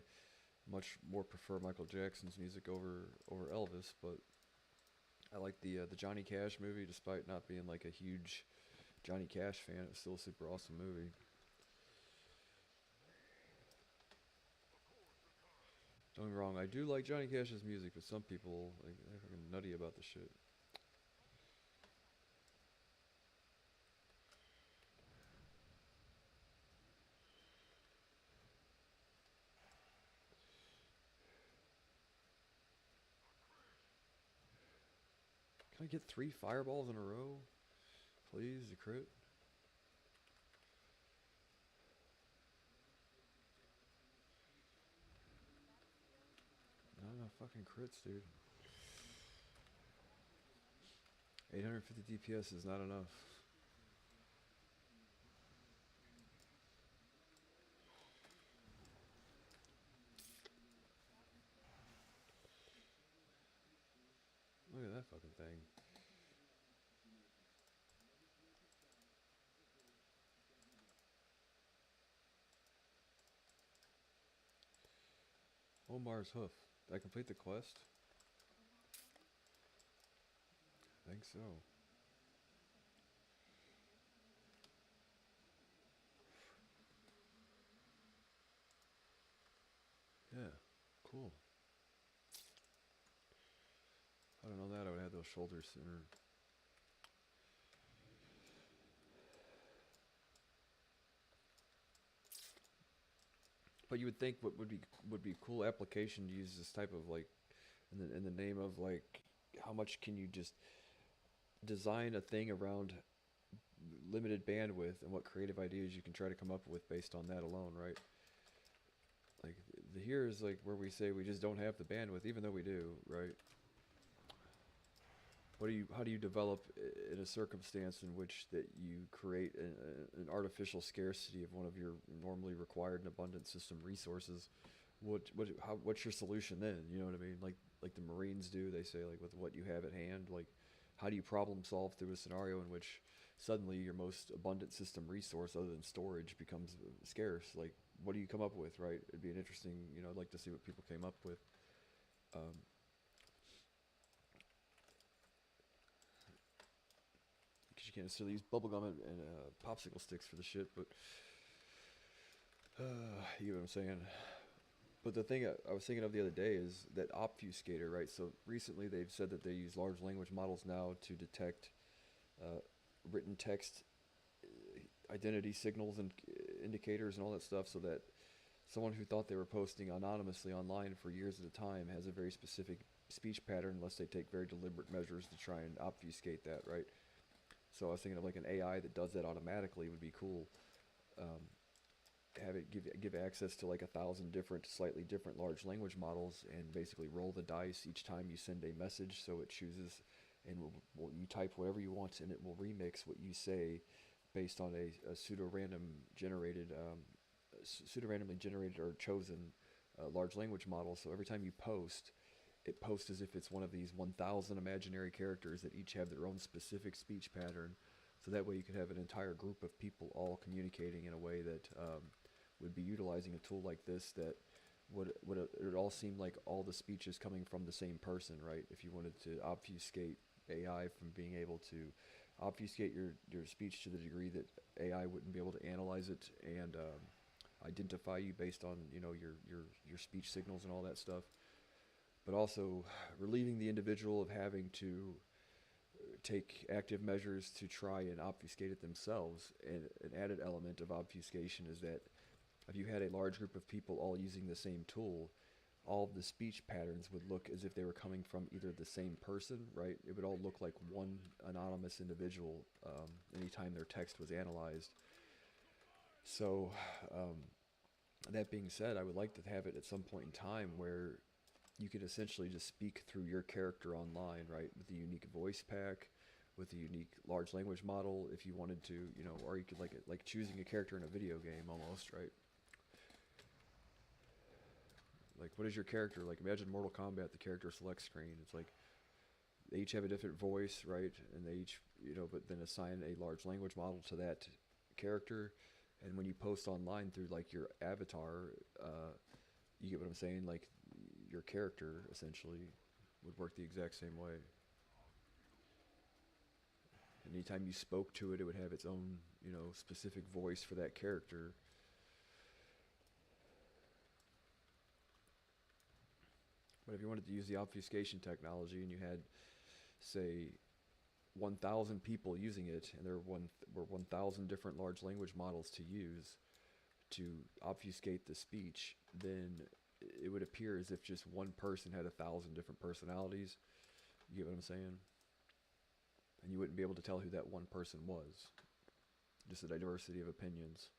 much more prefer Michael Jackson's music over Elvis. But I like the Johnny Cash movie, despite not being like a huge Johnny Cash fan. It was still a super awesome movie. Don't get me wrong, I do like Johnny Cash's music, but some people like they're fucking nutty about the shit. Can I get 3 fireballs in a row? Please, a crit. Not enough fucking crits, dude. 850 DPS is not enough. Look at that fucking thing. Omar's hoof. Did I complete the quest? I think so. Yeah, cool. If I don't know that, I would have those shoulders sooner. But you would think what would be a cool application to use this type of like in the name of like how much can you just design a thing around limited bandwidth and what creative ideas you can try to come up with based on that alone, right? Like here is like where we say we just don't have the bandwidth, even though we do, right? How do you develop in a circumstance in which that you create an artificial scarcity of one of your normally required and abundant system resources? What's your solution then? You know what I mean? Like the Marines do, they say like with what you have at hand, like how do you problem solve through a scenario in which suddenly your most abundant system resource other than storage becomes scarce? Like what do you come up with, right? It'd be an interesting, I'd like to see what people came up with. Because you can't necessarily use bubblegum and popsicle sticks for the shit, but you know what I'm saying? But the thing I was thinking of the other day is that obfuscator, right? So recently they've said that they use large language models now to detect written text identity signals and indicators and all that stuff, so that someone who thought they were posting anonymously online for years at a time has a very specific speech pattern unless they take very deliberate measures to try and obfuscate that, right? So I was thinking of like an AI that does that automatically would be cool. Have it give access to like 1,000 different, slightly different large language models, and basically roll the dice each time you send a message. So it chooses, and you type whatever you want, and it will remix what you say based on a pseudo-randomly generated or chosen large language model. So every time you post, it posts as if it's one of these 1,000 imaginary characters that each have their own specific speech pattern. So that way you could have an entire group of people all communicating in a way that would be utilizing a tool like this that it all seem like all the speech is coming from the same person, right? If you wanted to obfuscate AI from being able to obfuscate your speech to the degree that AI wouldn't be able to analyze it and identify you based on your speech signals and all that stuff, but also relieving the individual of having to take active measures to try and obfuscate it themselves. And an added element of obfuscation is that if you had a large group of people all using the same tool, all of the speech patterns would look as if they were coming from either the same person, right? It would all look like one anonymous individual anytime their text was analyzed. So that being said, I would like to have it at some point in time where you could essentially just speak through your character online, right? With the unique voice pack, with the unique large language model, if you wanted to, or you could like choosing a character in a video game almost, right? Like, what is your character? Like, imagine Mortal Kombat, the character select screen. It's like, they each have a different voice, right? And they each, but then assign a large language model to that character. And when you post online through, like, your avatar, you get what I'm saying? Like, your character, essentially, would work the exact same way. And anytime you spoke to it, it would have its own, specific voice for that character. But if you wanted to use the obfuscation technology and you had, say, 1,000 people using it, and there were 1,000 different large language models to use to obfuscate the speech, then it would appear as if just one person had 1,000 different personalities. You get what I'm saying? and you wouldn't be able to tell who that one person was. Just a diversity of opinions.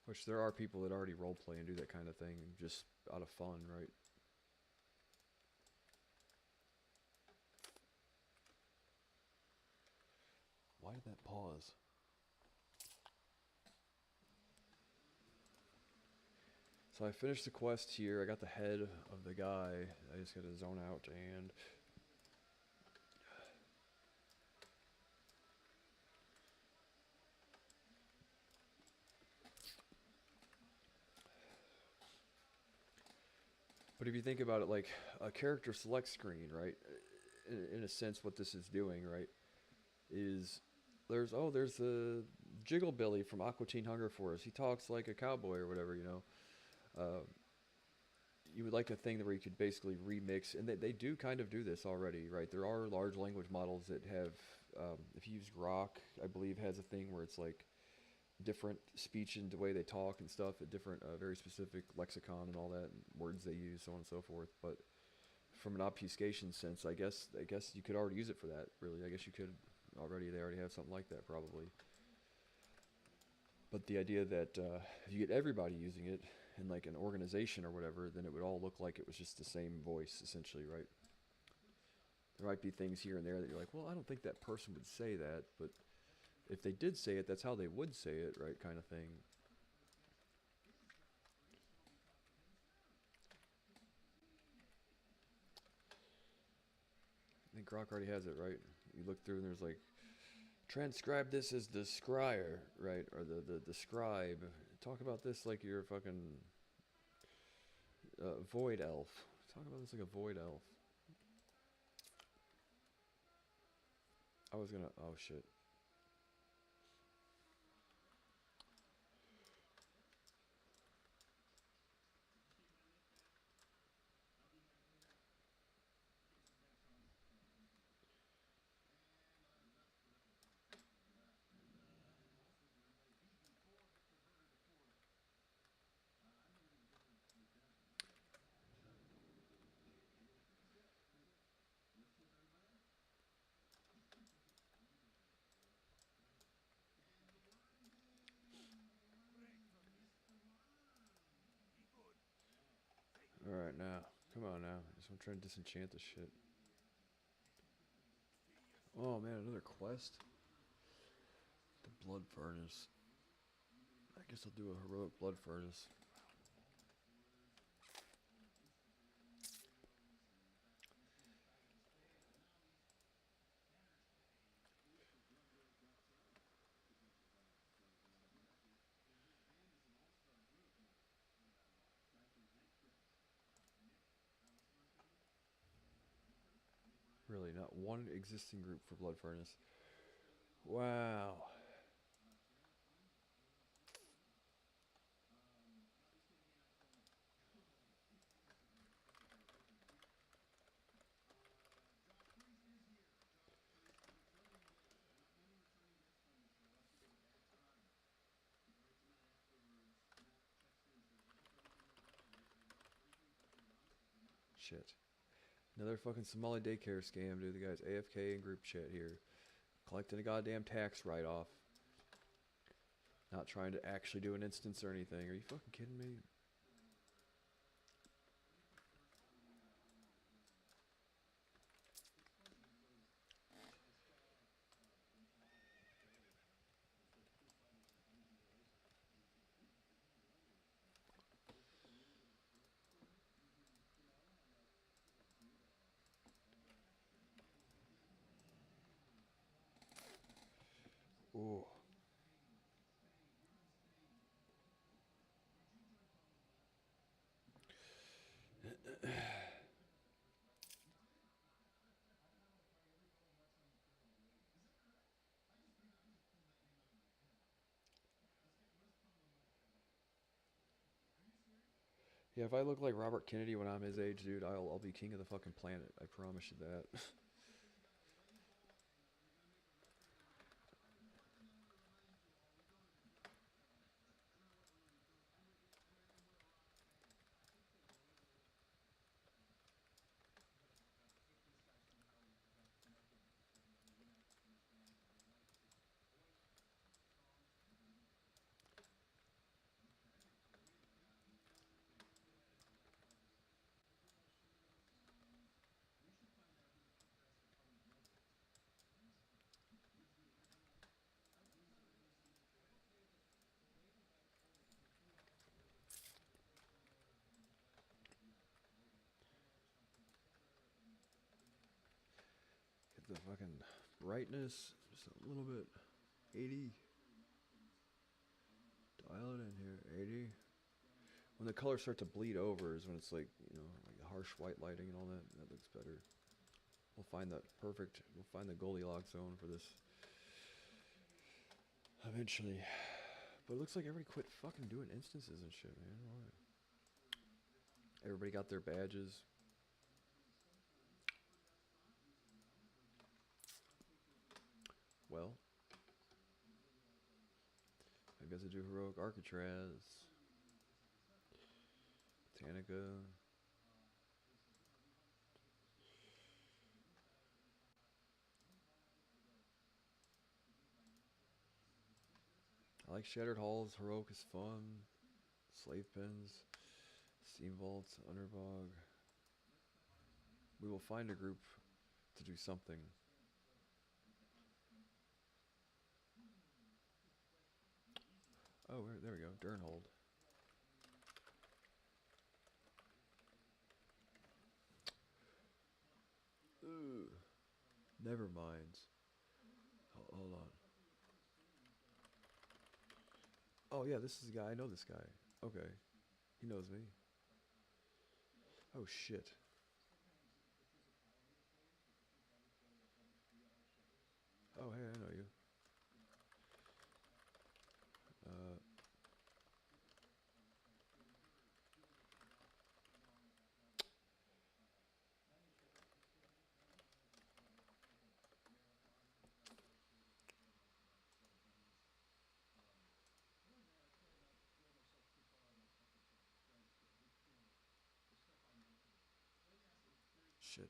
Which there are people that already roleplay and do that kind of thing just out of fun, right? Why did that pause? So I finished the quest here. I got the head of the guy. I just got to zone out and... But if you think about it, like a character select screen, right? In a sense, what this is doing, right, is there's the Jiggle Billy from Aqua Teen Hunger Force. He talks like a cowboy or whatever, you know. You would like a thing where you could basically remix, and they do kind of do this already, right? There are large language models that have, if you use Grok, I believe has a thing where it's like different speech and the way they talk and stuff, a different, very specific lexicon and all that, and words they use, so on and so forth. But from an obfuscation sense, I guess you could already use it for that. Really, I guess you could already. They already have something like that probably. But the idea that if you get everybody using it in like an organization or whatever, then it would all look like it was just the same voice essentially, right? There might be things here and there that you're like, well, I don't think that person would say that, but if they did say it, that's how they would say it, right? Kind of thing. I think Grok already has it, right? You look through and there's like, transcribe this as the scryer, right? Or the scribe. Talk about this like you're a fucking void elf. Talk about this like a void elf. I was gonna, oh shit. Alright, now. Come on now. I just want to try and disenchant this shit. Oh man, another quest? The Blood Furnace. I guess I'll do a heroic Blood Furnace. Really, not one existing group for Blood Furnace. Wow. Shit. Another fucking Somali daycare scam, dude. The guy's AFK in group chat here. Collecting a goddamn tax write-off. Not trying to actually do an instance or anything. Are you fucking kidding me? Ooh. Yeah, if I look like Robert Kennedy when I'm his age, dude, I'll be king of the fucking planet. I promise you that. fucking brightness just a little bit. 80. Dial it in here. 80. When the colors start to bleed over is when it's like, you know, like harsh white lighting and all that. That looks better. We'll find that perfect. We'll find the Goldilocks zone for this eventually. But it looks like everybody quit fucking doing instances and shit, man. Why? Everybody got their badges. Well, I guess I do Heroic Arcatraz. Botanica. I like Shattered Halls. Heroic is fun. Slave Pens. Steam Vaults. Underbog. We will find a group to do something. Oh, there we go. Durnhold. Ugh. Never mind. Hold on. Oh yeah, this is the guy. I know this guy. Okay. He knows me. Oh shit. Oh hey, I know you. Uh, shit.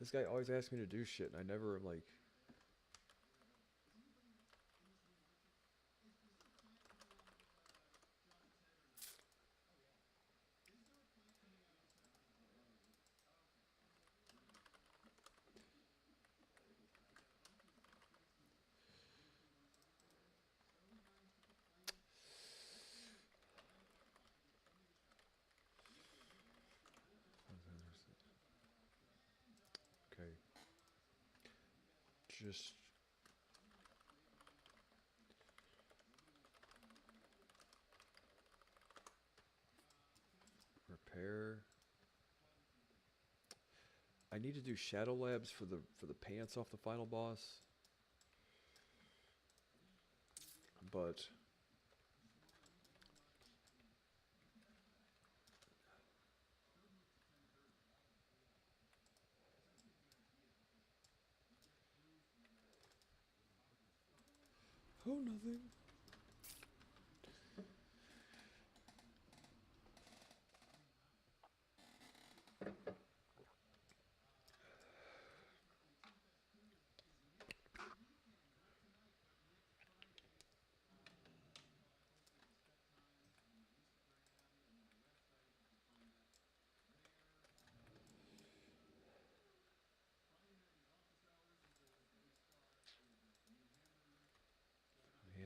This guy always asks me to do shit, and I never like. Okay. Just repair. I need to do shadow labs for the pants off the final boss. But oh, nothing.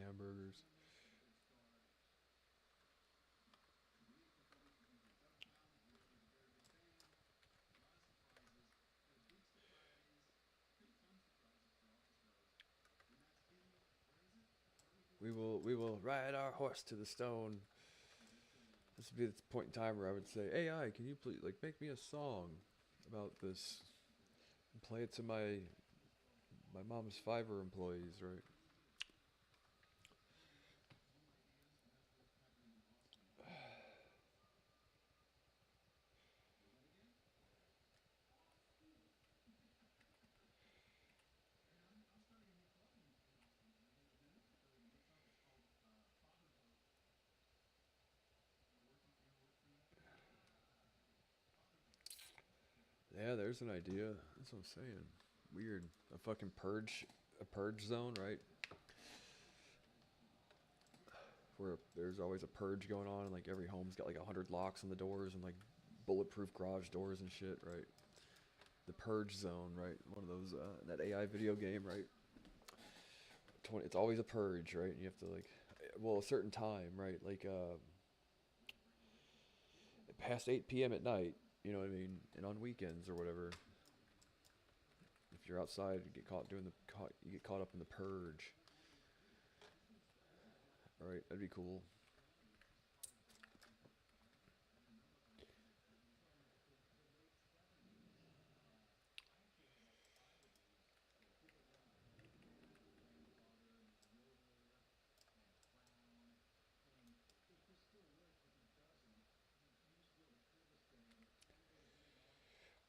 Hamburgers. We will ride our horse to the stone. This would be the point in time where I would say, AI, can you please like make me a song about this and play it to my mom's Fiverr employees, right? Yeah, there's an idea. That's what I'm saying. Weird. A purge zone, right? Where there's always a purge going on, and like every home's got like 100 locks on the doors and like bulletproof garage doors and shit, right? The purge zone, right? One of those that AI video game, right? It's always a purge, right? And you have to like, well, a certain time, right? Like past 8 p.m. at night. You know what I mean? And on weekends or whatever. If you're outside, you get caught doing you get caught up in the purge. All right, that'd be cool.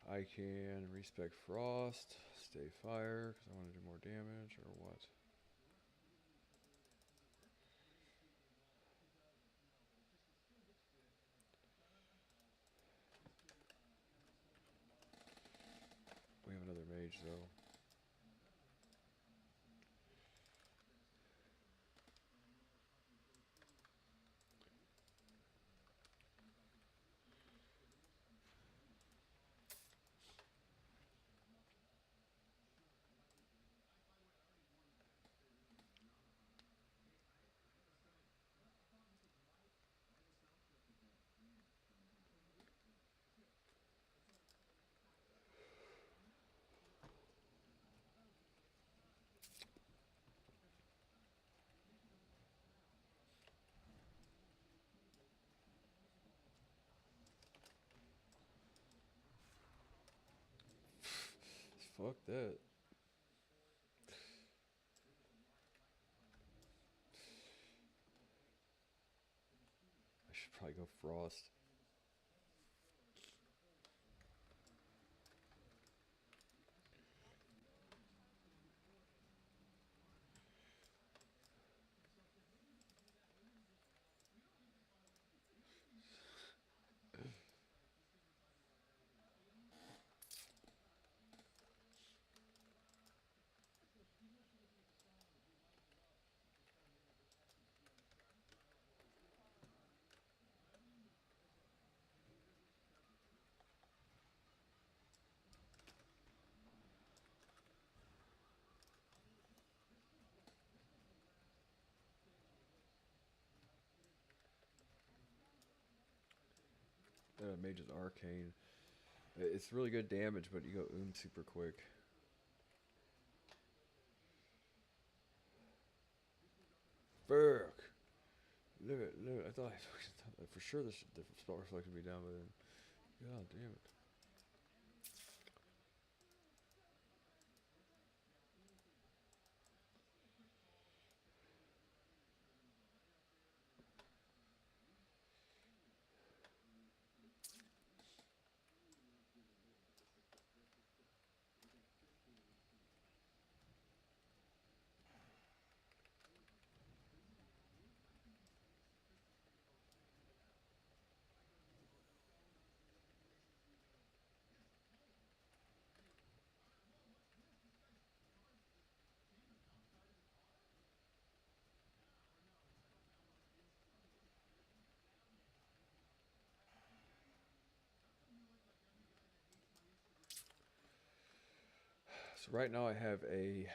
I can respec frost, stay fire, because I want to do more damage, or what? We have another mage, though. Fuck that. I should probably go frost. Mage's arcane. It's really good damage, but you go super quick. Fuck. Look at, I thought for sure the spell reflect would be down, but then, god damn it. So right now I have a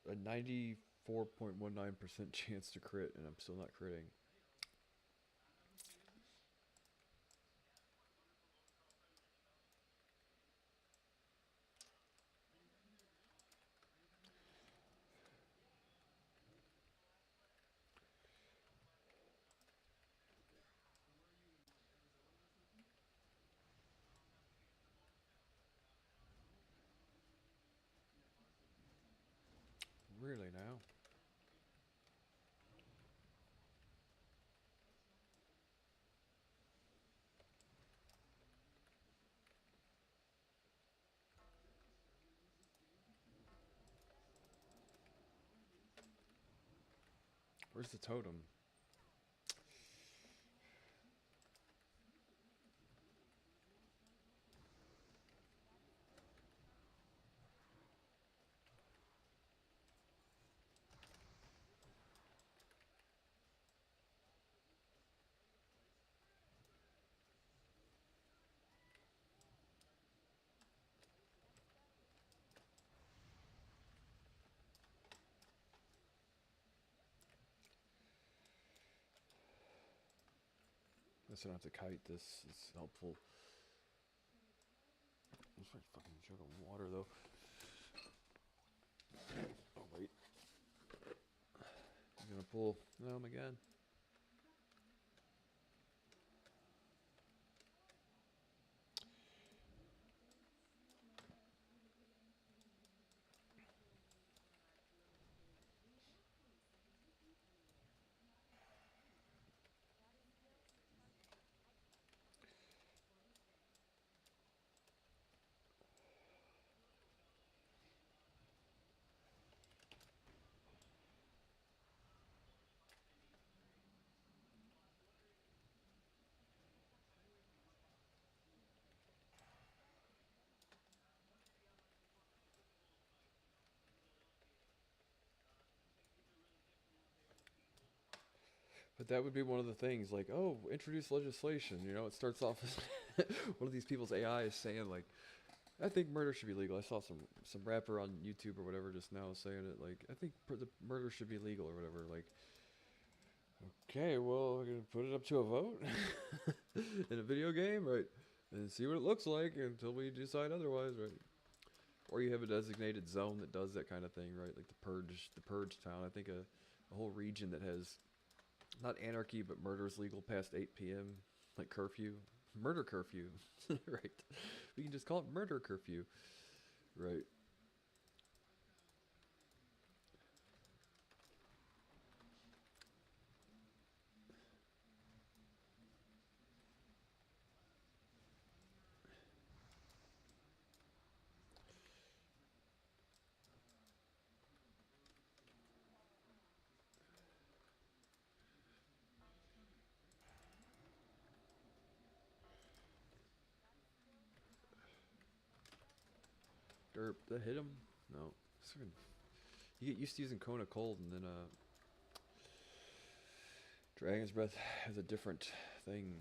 94.19% chance to crit, and I'm still not critting. Really now? Where's the totem? so I don't have to kite this. It's helpful. There's my fucking jug of water though. Oh wait. I'm gonna pull. Oh my god. But that would be one of the things, like, oh, introduce legislation. You know, it starts off as one of these people's AI is saying, like, I think murder should be legal. I saw some rapper on YouTube or whatever just now saying it, like, I think the murder should be legal or whatever. Like, okay, well, we're gonna put it up to a vote in a video game, right? And see what it looks like until we decide otherwise, right? Or you have a designated zone that does that kind of thing, right? Like the purge town. I think a whole region that has not anarchy, but murder is legal past 8 p.m. Like curfew, murder curfew, right? We can just call it murder curfew, right? Derp, that hit him? No. You get used to using Kona Cold, and then Dragon's Breath has a different thing.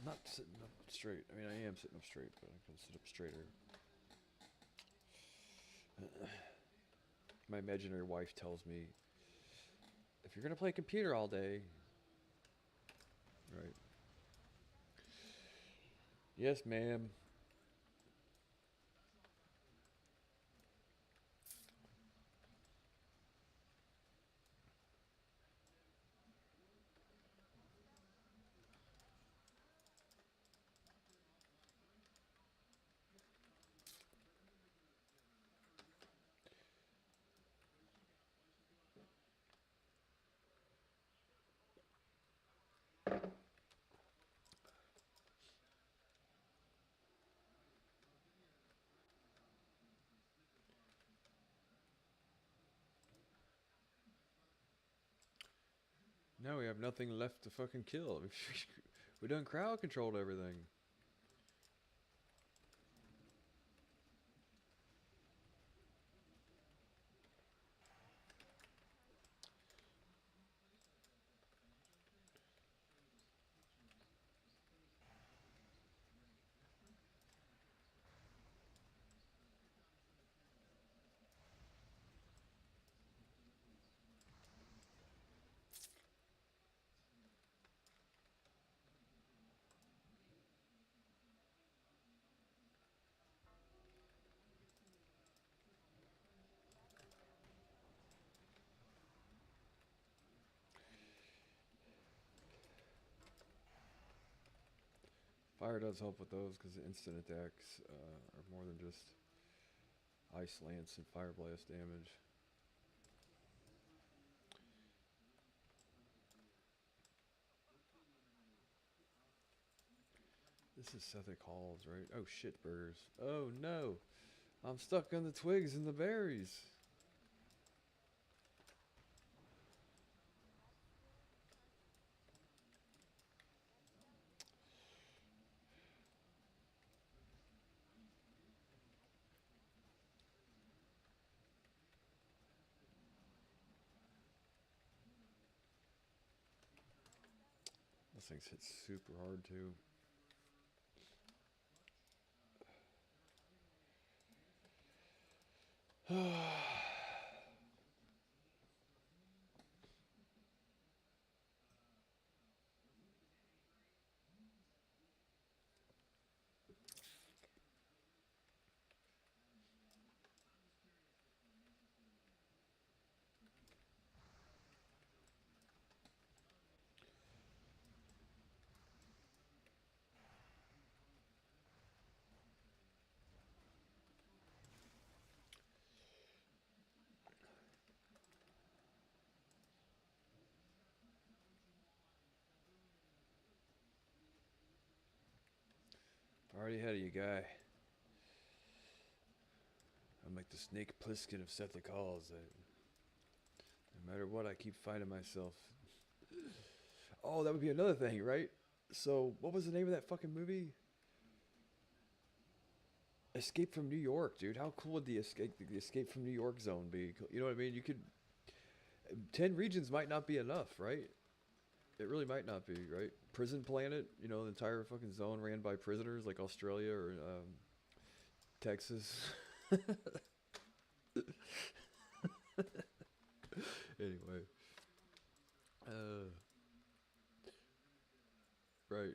I'm not sitting up straight. I mean, I am sitting up straight, but I can sit up straighter. My imaginary wife tells me, if you're gonna play computer all day, right? Yes, ma'am. Now we have nothing left to fucking kill. We done crowd controlled everything. Fire does help with those because the instant attacks are more than just ice lance and fire blast damage. This is Sethwick Halls, right? Oh shit, burgers. Oh no, I'm stuck on the twigs and the berries. Those things hit super hard too. Already ahead of you, guy. I'm like the Snake Plissken of Setlic Halls. No matter what, I keep finding myself. Oh, that would be another thing, right? So, what was the name of that fucking movie? Escape from New York, dude. How cool would the Escape from New York zone be? You know what I mean? You could 10 regions might not be enough, right? It really might not be, right? Prison Planet, you know, the entire fucking zone ran by prisoners like Australia or Texas. Anyway. Right.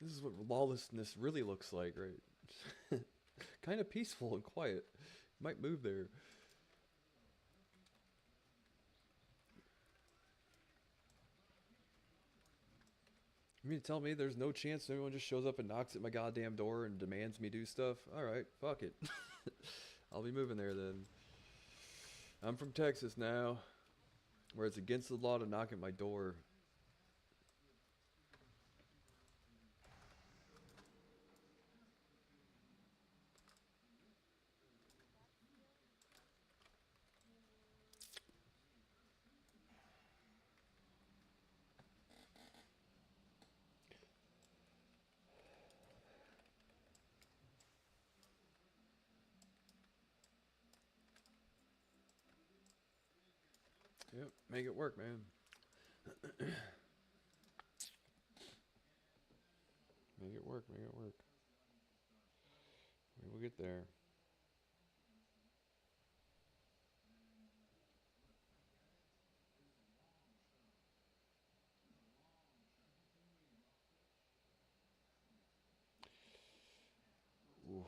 This is what lawlessness really looks like, right? Kind of peaceful and quiet. Might move there. You mean to tell me there's no chance anyone just shows up and knocks at my goddamn door and demands me do stuff? Alright, fuck it. I'll be moving there then. I'm from Texas now, where it's against the law to knock at my door. Yep, make it work, man. Make it work, make it work. We'll get there. Ooh.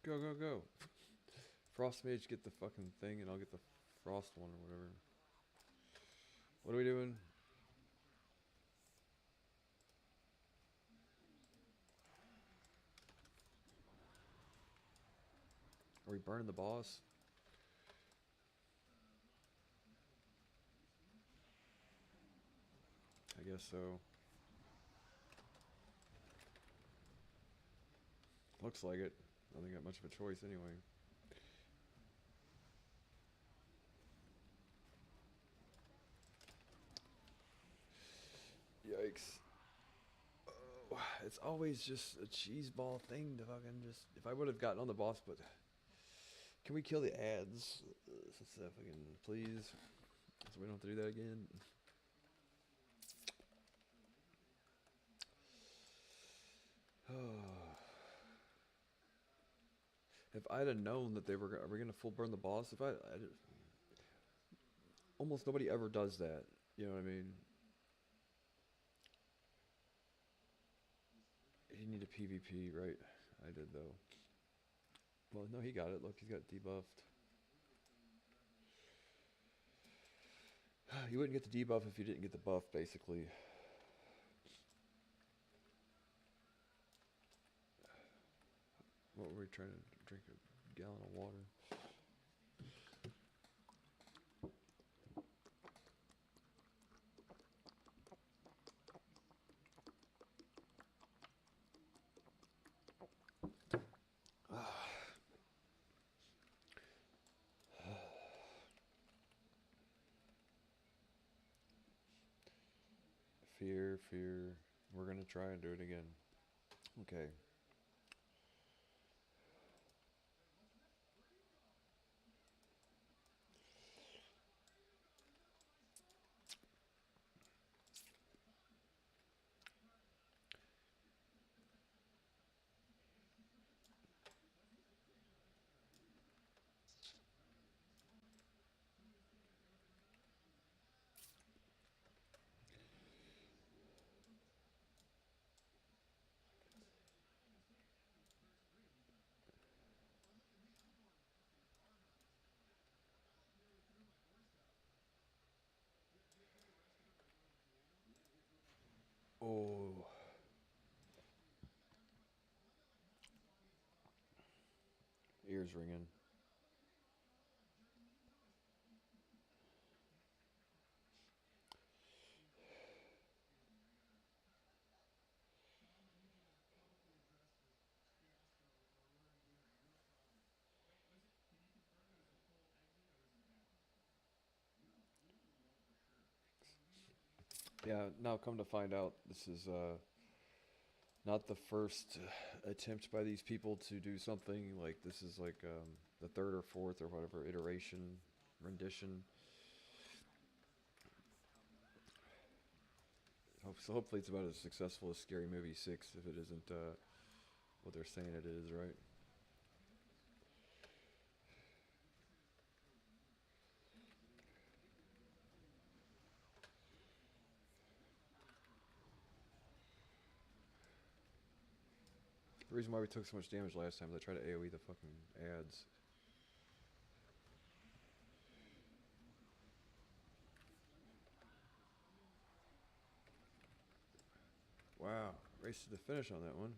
Go, go, go. Frost Mage, get the fucking thing, and I'll get the Frost one or whatever. What are we doing? Are we burning the boss? I guess so. Looks like it. I don't think I got much of a choice anyway. Yikes. Oh, it's always just a cheeseball thing to fucking just... If I would have gotten on the boss, but... Can we kill the ads? Fucking please. So we don't have to do that again. If I'd have known that they were going to full burn the boss, almost nobody ever does that. You know what I mean? You need a PvP, right? I did though. Well, no, he got it. Look, he's got debuffed. You wouldn't get the debuff if you didn't get the buff, basically. What were we trying to drink? A gallon of water. Fear, fear. We're gonna try and do it again. Okay. Oh. Ears ringing. Yeah, now come to find out, this is not the first attempt by these people to do something. Like, this is like the third or fourth or whatever iteration, rendition. So hopefully it's about as successful as Scary Movie 6, if it isn't what they're saying it is, right? The reason why we took so much damage last time is I tried to AoE the fucking ads. Wow, race to the finish on that one.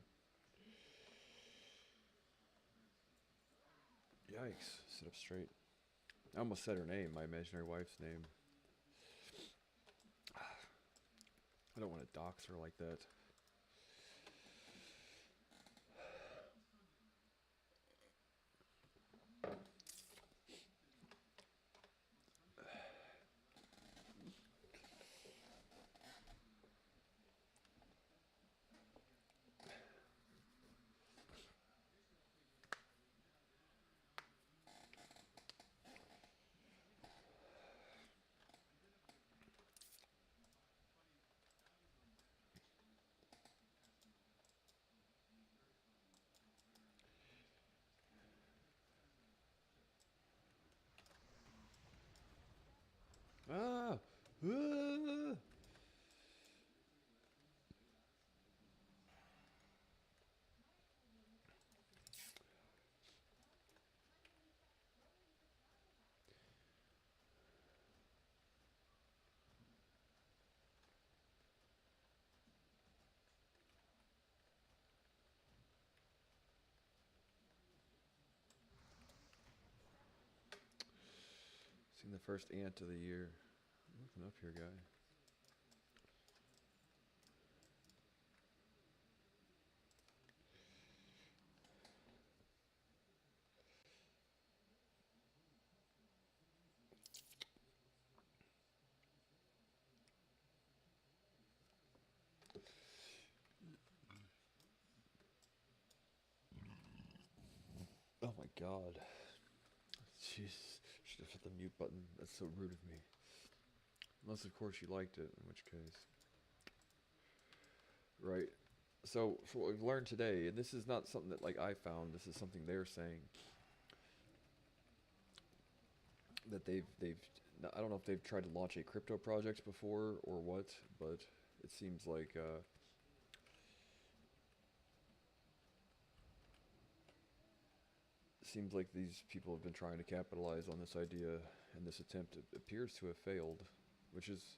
Yikes, sit up straight. I almost said her name, my imaginary wife's name. I don't want to dox her like that. Ah! Ah! Seen the first ant of the year. Looking up here, guy. Oh my god. Jeez. Should have hit the mute button. That's so rude of me. Unless, of course, you liked it, in which case. Right. So, for what we've learned today, and this is not something that, like, I found, this is something they're saying. That I don't know if they've tried to launch a crypto project before or what, but it seems like, these people have been trying to capitalize on this idea, and this attempt appears to have failed, which is,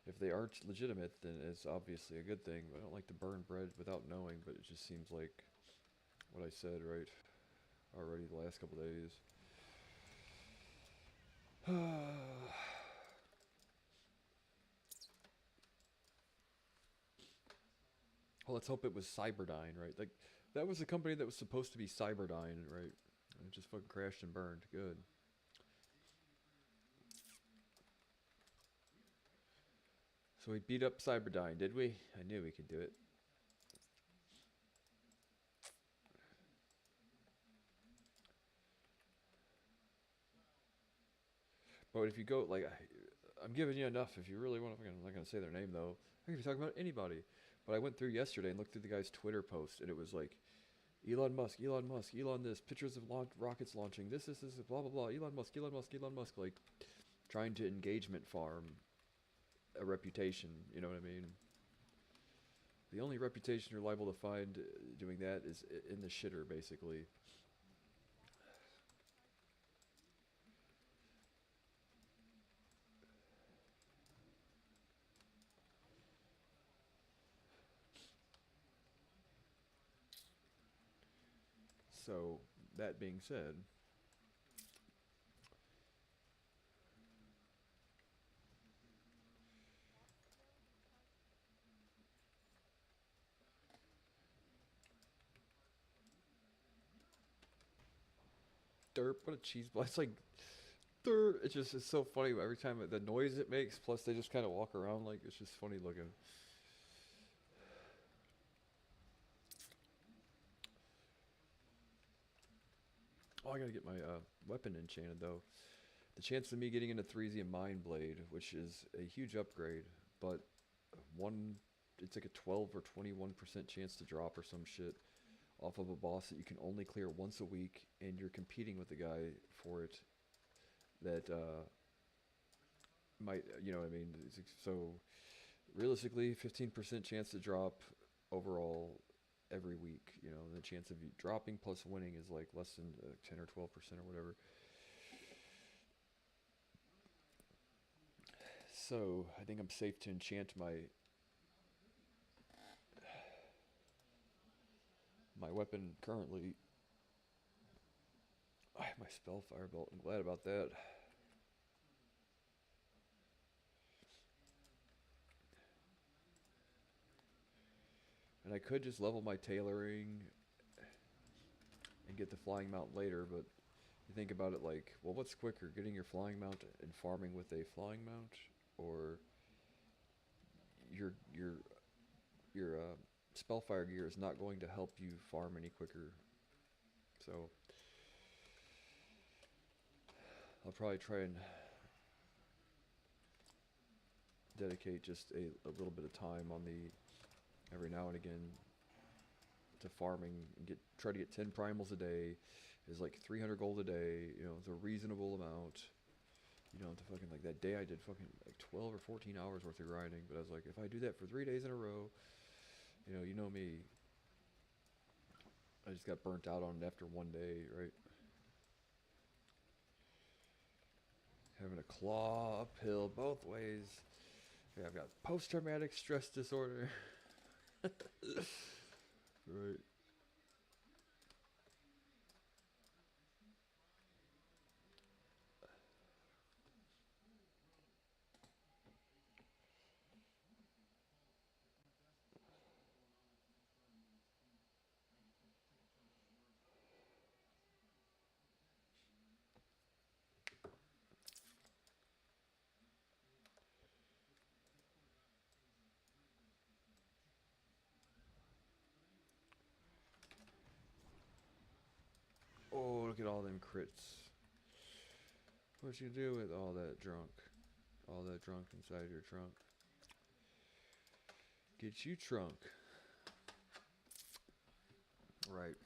if they aren't legitimate, then it's obviously a good thing. I don't like to burn bread without knowing, but it just seems like what I said, right? already the last couple days. Well, let's hope it was Cyberdyne, right? Like, that was the company that was supposed to be Cyberdyne, right? And it just fucking crashed and burned. Good. So we beat up Cyberdyne, did we? I knew we could do it. But if you go, like, I'm giving you enough if you really want to. I'm not going to say their name, though. I can be talking about anybody. But I went through yesterday and looked through the guy's Twitter post, and it was like, Elon Musk, Elon this, pictures of rockets launching, this, blah, blah, blah, Elon Musk, like, trying to engagement farm a reputation, you know what I mean? The only reputation you're liable to find doing that is in the shitter, basically. So, that being said, derp, what a cheese ball. It's like, derp. It's so funny every time the noise it makes, plus they just kind of walk around like, it's just funny looking. Oh, I gotta get my weapon enchanted though. The chance of me getting into Theresian Mind Blade, which is a huge upgrade, but it's like a 12 or 21% chance to drop or some shit off of a boss that you can only clear once a week, and you're competing with the guy for it that might, you know what I mean? So realistically, 15% chance to drop overall every week. You know, the chance of you dropping plus winning is like less than 10 or 12% or whatever. So I think I'm safe to enchant my weapon currently. My spell firebolt. I'm glad about that. And I could just level my tailoring and get the flying mount later, but you think about it like, well, what's quicker, getting your flying mount and farming with a flying mount, or your spellfire gear is not going to help you farm any quicker. So I'll probably try and dedicate just a little bit of time on the every now and again to farming and try to get 10 primals a day is like 300 gold a day. You know, it's a reasonable amount. You know, to fucking, like, that day I did fucking like 12 or 14 hours worth of grinding, but I was like, if I do that for 3 days in a row, you know me, I just got burnt out on it after one day, right? Having to claw uphill both ways. Yeah, I've got post-traumatic stress disorder. Right. Oh, look at all them crits. What you do with all that drunk? All that drunk inside your trunk. Get you trunk. Right.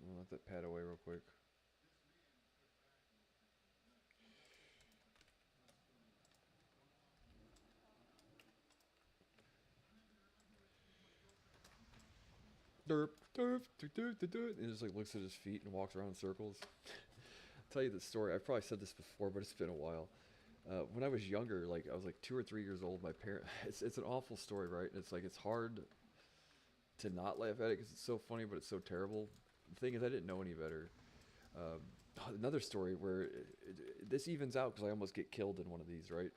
I'll let that pad away real quick. derp, derp, derp, derp, derp, derp, and he just like looks at his feet and walks around in circles. I'll tell you the story. I've probably said this before, but it's been a while. When I was younger, like I was like 2 or 3 years old, my parent. It's an awful story, right? And it's like it's hard to not laugh at it because it's so funny, but it's so terrible. The thing is, I didn't know any better. Um, Another story where this evens out because I almost get killed in one of these, right?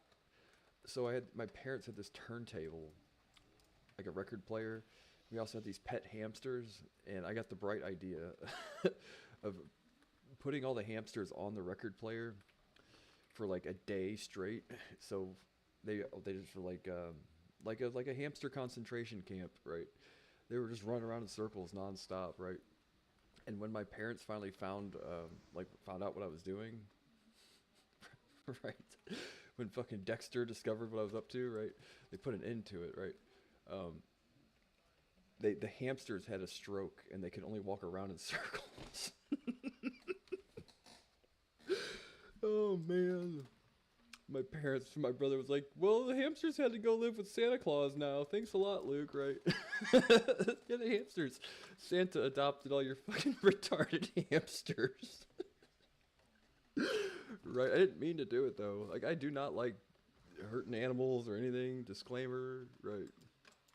So I had my parents had this turntable, like a record player. We also had these pet hamsters, and I got the bright idea of putting all the hamsters on the record player for like a day straight. So they just were like a hamster concentration camp, right? They were just running around in circles nonstop, right? And when my parents finally found out what I was doing, right? When fucking Dexter discovered what I was up to, right? They put an end to it, right? Um, the hamsters had a stroke and they could only walk around in circles. Oh man. My brother was like, well, the hamsters had to go live with Santa Claus now. Thanks a lot, Luke, right? Yeah, the hamsters. Santa adopted all your fucking retarded hamsters. Right, I didn't mean to do it, though. Like, I do not like hurting animals or anything. Disclaimer, right.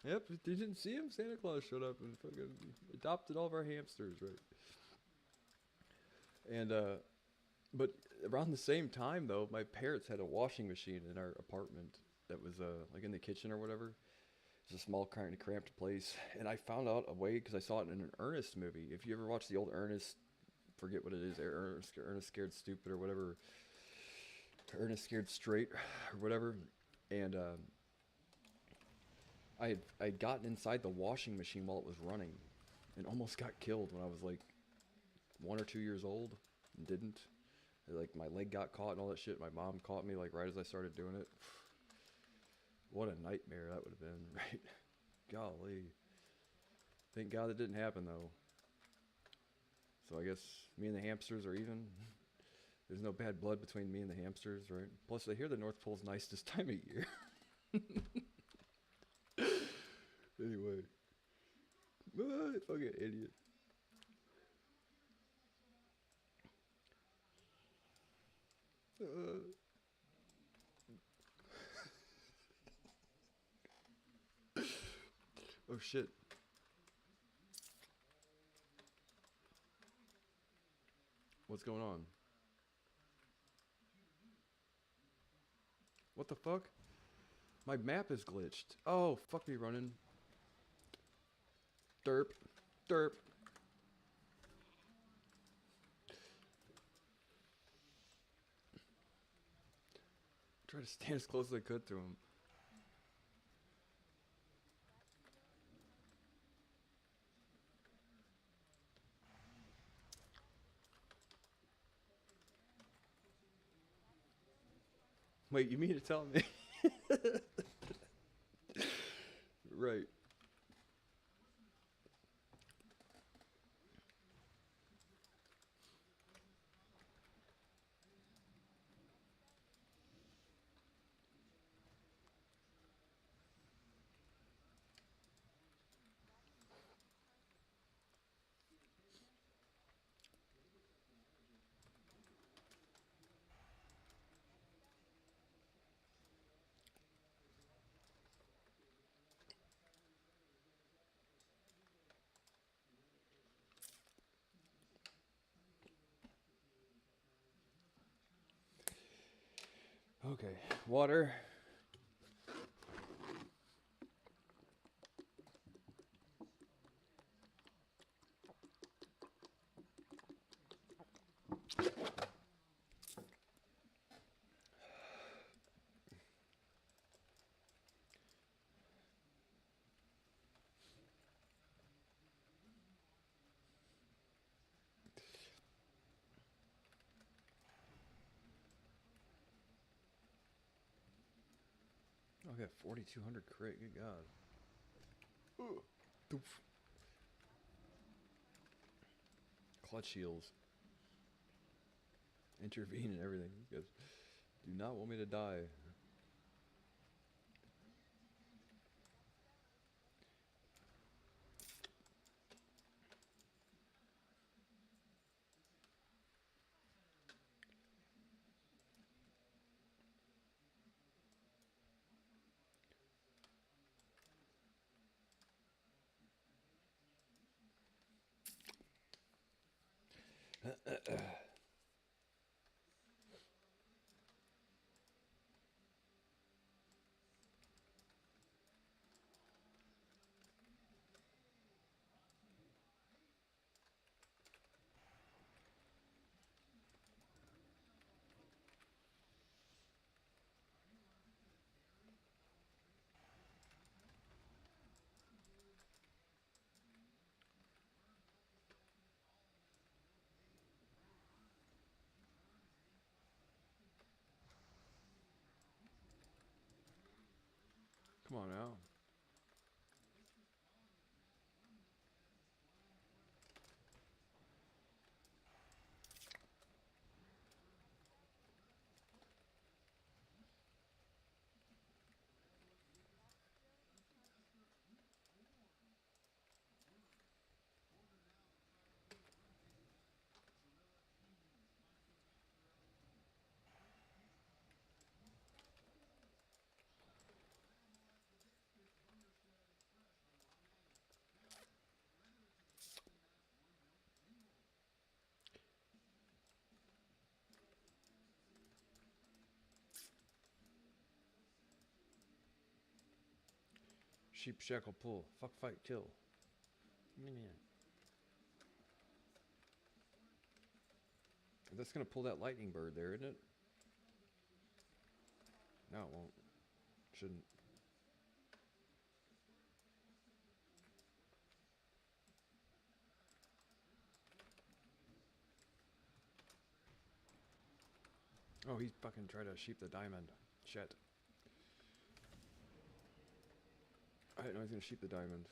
Yep, you didn't see him? Santa Claus showed up and fucking adopted all of our hamsters, right? And, but around the same time, though, my parents had a washing machine in our apartment that was like in the kitchen or whatever. It's a small, kind of cramped place, and I found out a way because I saw it in an Ernest movie. If you ever watched the old Ernest, forget what it is, Ernest Scared Stupid or whatever, Ernest Scared Straight or whatever, and I'd gotten inside the washing machine while it was running, and almost got killed when I was like 1 or 2 years old, and didn't. Like my leg got caught and all that shit. My mom caught me like right as I started doing it. What a nightmare that would have been, right? Golly. Thank God it didn't happen though. So I guess me and the hamsters are even. There's no bad blood between me and the hamsters, right? Plus I hear the North Pole's nice this time of year. Anyway. Fucking idiot. Oh shit. What's going on? What the fuck? My map is glitched. Oh, fuck me running. Derp. Derp. Try to stand as close as I could to him. Wait, you mean to tell me? Right. Okay, water. Oh, I got 4,200 crit. Good God. Ugh. Doof. Clutch heals. Intervene and everything. You guys do not want me to die. Come on now. Sheep shackle pull. Fuck fight kill. Man. That's gonna pull that lightning bird there, isn't it? No, it won't. Shouldn't. Oh, he fucking tried to sheep the diamond. Shit. I didn't know he was gonna sheep the diamond.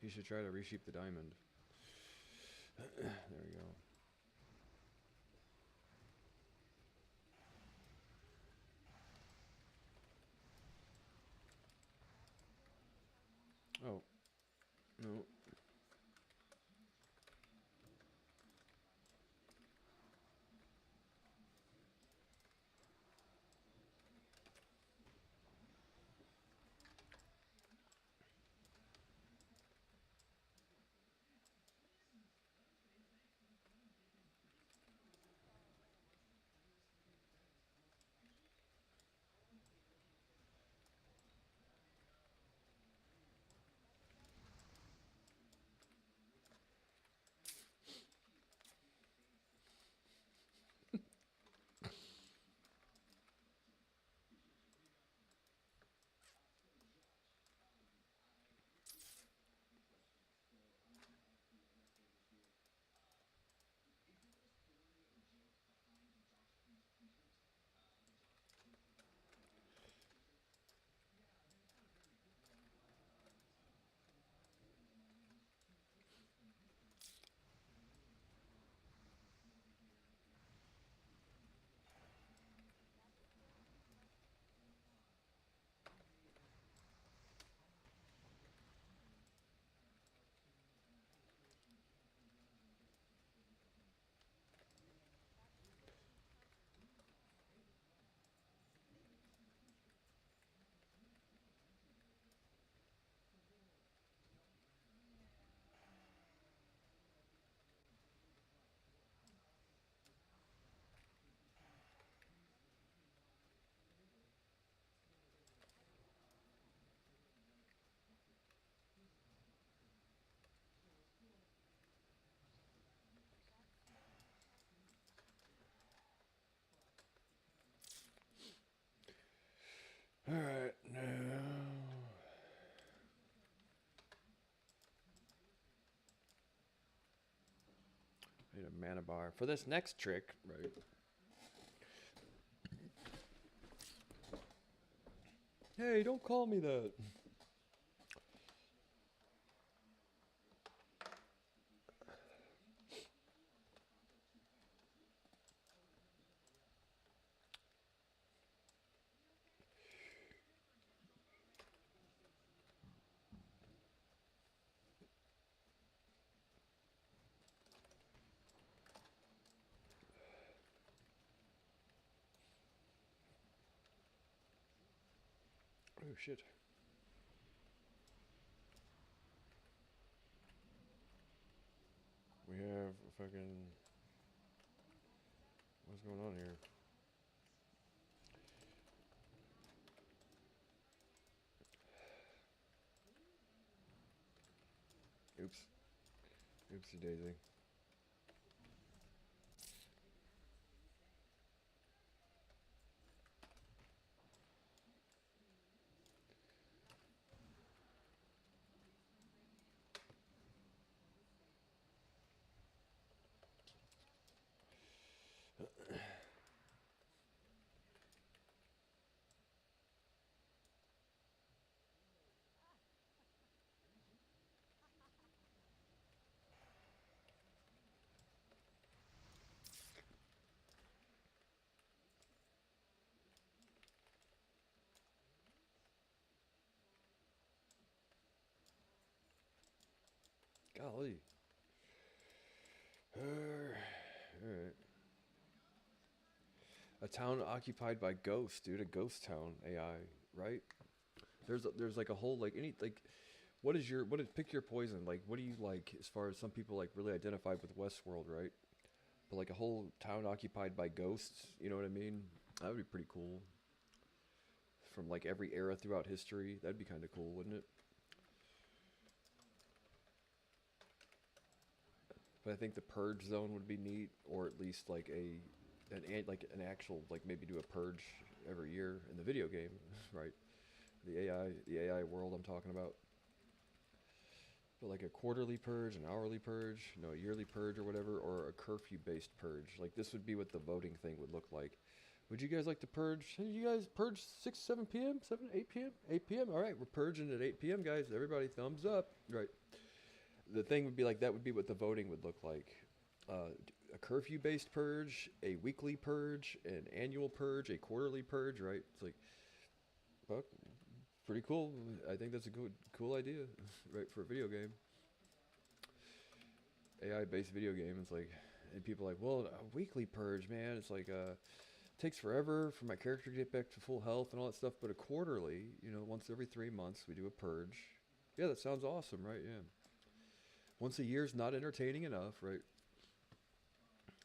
He should try to resheep the diamond. There we go. Oh. No. Alright, now. I need a mana bar. For this next trick, right? Hey, don't call me that. Oh shit. We have fucking What's going on here? Oops. Oopsie daisy. Golly. Alright. A town occupied by ghosts, dude. A ghost town AI, right? There's like a whole like any like what is pick your poison, like what do you like as far as some people like really identified with Westworld, right? But like a whole town occupied by ghosts, you know what I mean? That would be pretty cool. From like every era throughout history, that'd be kind of cool, wouldn't it? But I think the purge zone would be neat, or at least like like an actual like maybe do a purge every year in the video game, right? The AI world I'm talking about. But like a quarterly purge, an hourly purge, a yearly purge or whatever, or a curfew-based purge. Like this would be what the voting thing would look like. Would you guys like to purge? Hey, you guys purge 6, 7 p.m., 7, 8 p.m., 8 p.m. All right, we're purging at 8 p.m., guys. Everybody, thumbs up. Right. The thing would be like that would be what the voting would look like. A curfew-based purge, a weekly purge, an annual purge, a quarterly purge. Right. It's like, fuck, pretty cool. I think that's a cool idea, right, for a video game. AI-based video game. It's like, and people are like, well, a weekly purge, man. It's like, takes forever for my character to get back to full health and all that stuff. But a quarterly, once every 3 months, we do a purge. Yeah, that sounds awesome, right? Yeah. Once a year's not entertaining enough, right?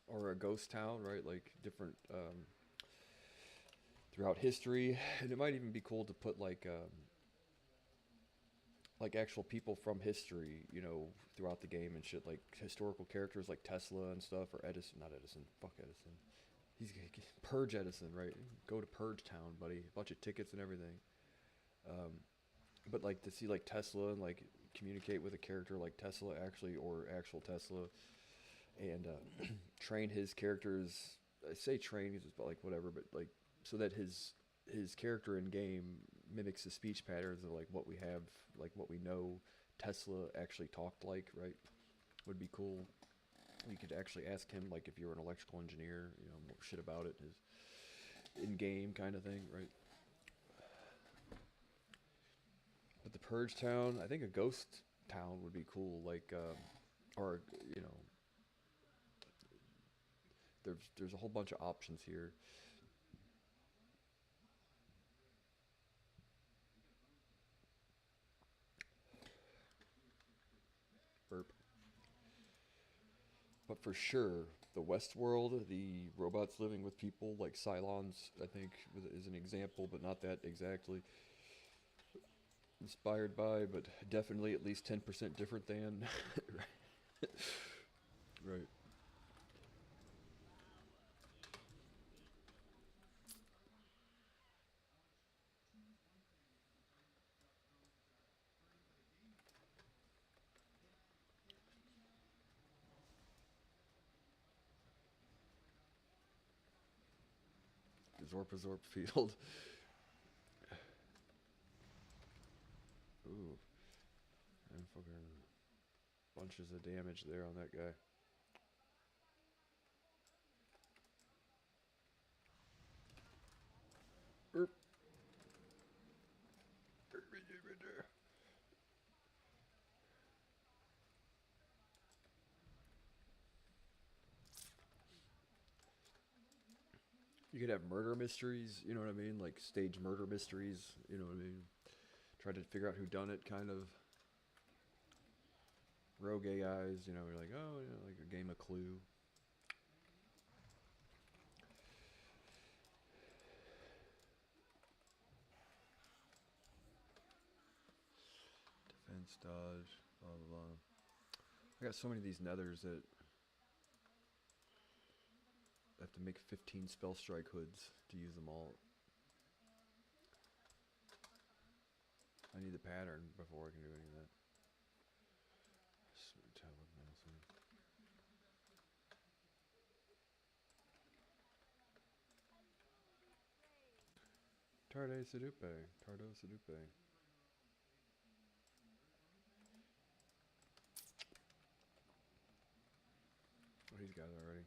Or a ghost town, right? Like different throughout history, and it might even be cool to put like actual people from history, throughout the game and shit, like historical characters like Tesla and stuff, or Edison, not Edison, fuck Edison. He's Purge Edison, right? Go to Purge Town, buddy. A bunch of tickets and everything. But like to see like Tesla and like communicate with a character like Tesla actually, or actual Tesla, and train his characters. I say train because it's like whatever, but like so that his character in game mimics the speech patterns of like what we have, like what we know Tesla actually talked like, right? Would be cool. You could actually ask him like if you're an electrical engineer, more shit about it, his in game kind of thing, right? But the Purge Town, I think a ghost town would be cool, like or there's a whole bunch of options here. Burp. But for sure, the Westworld, the robots living with people, like Cylons, I think is an example, but not that exactly inspired by, but definitely at least 10% different than. Right. Zorp field. Ooh, and fucking bunches of damage there on that guy. Burp. You could have murder mysteries, you know what I mean? Like stage murder mysteries, you know what I mean? Try to figure out who done it, kind of. Rogue AIs, you're like, oh, like a game of Clue. defense, dodge, blah blah blah. I got so many of these nethers that I have to make 15 spell strike hoods to use them all. I need the pattern before I can do any of that. Sweet tablet medicine. Tarde Sedupe. Tardo Sedupe. Oh, he's got it already.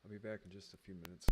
I'll be back in just a few minutes.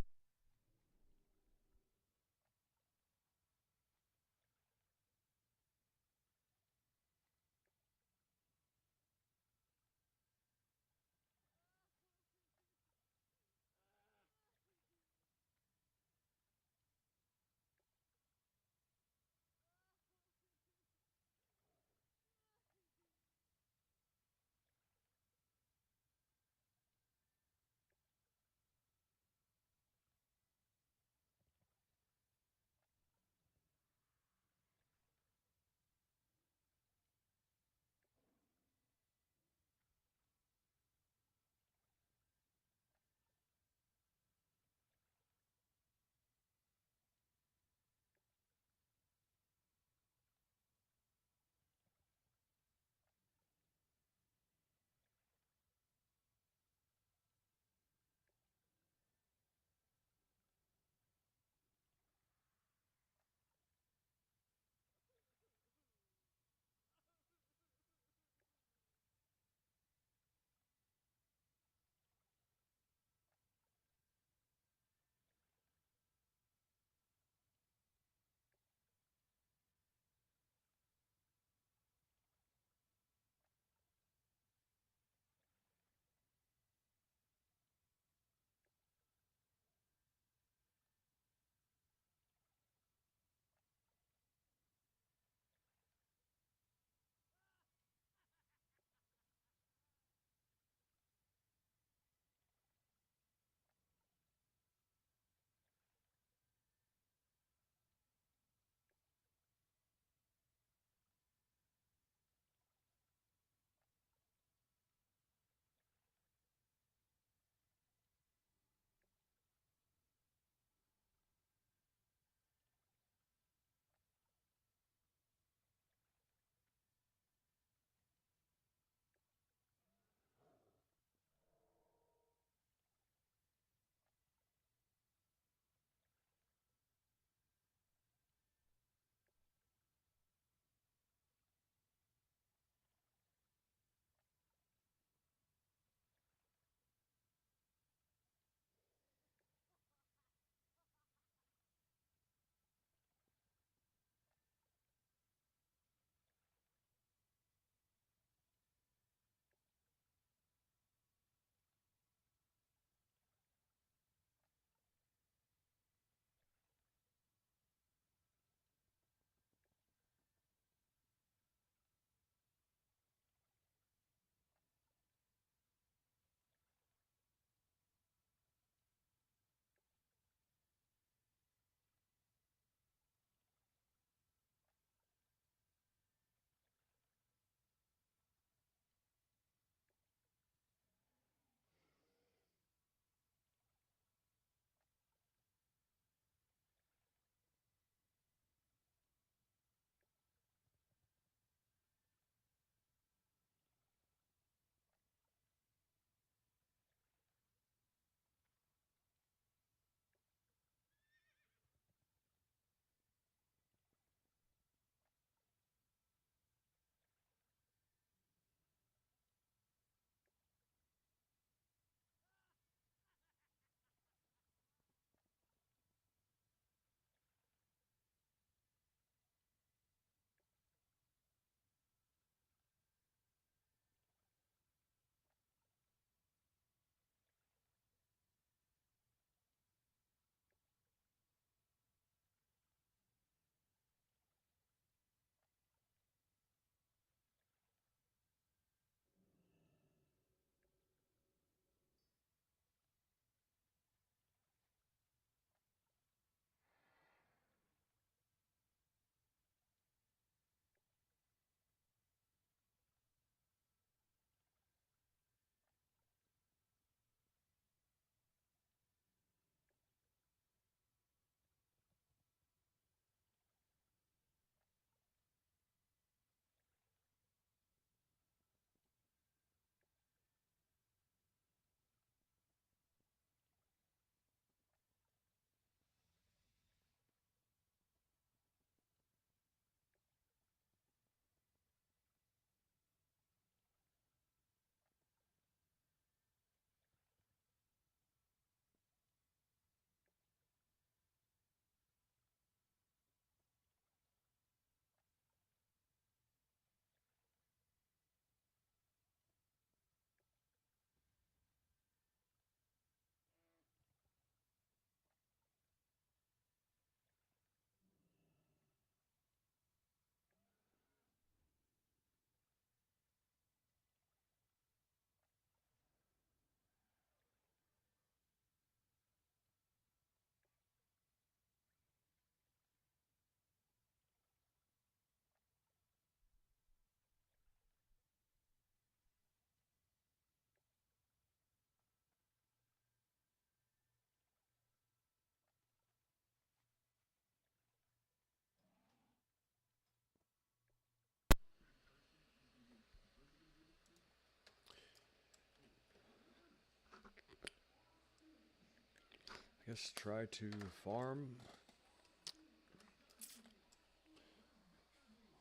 guess try to farm.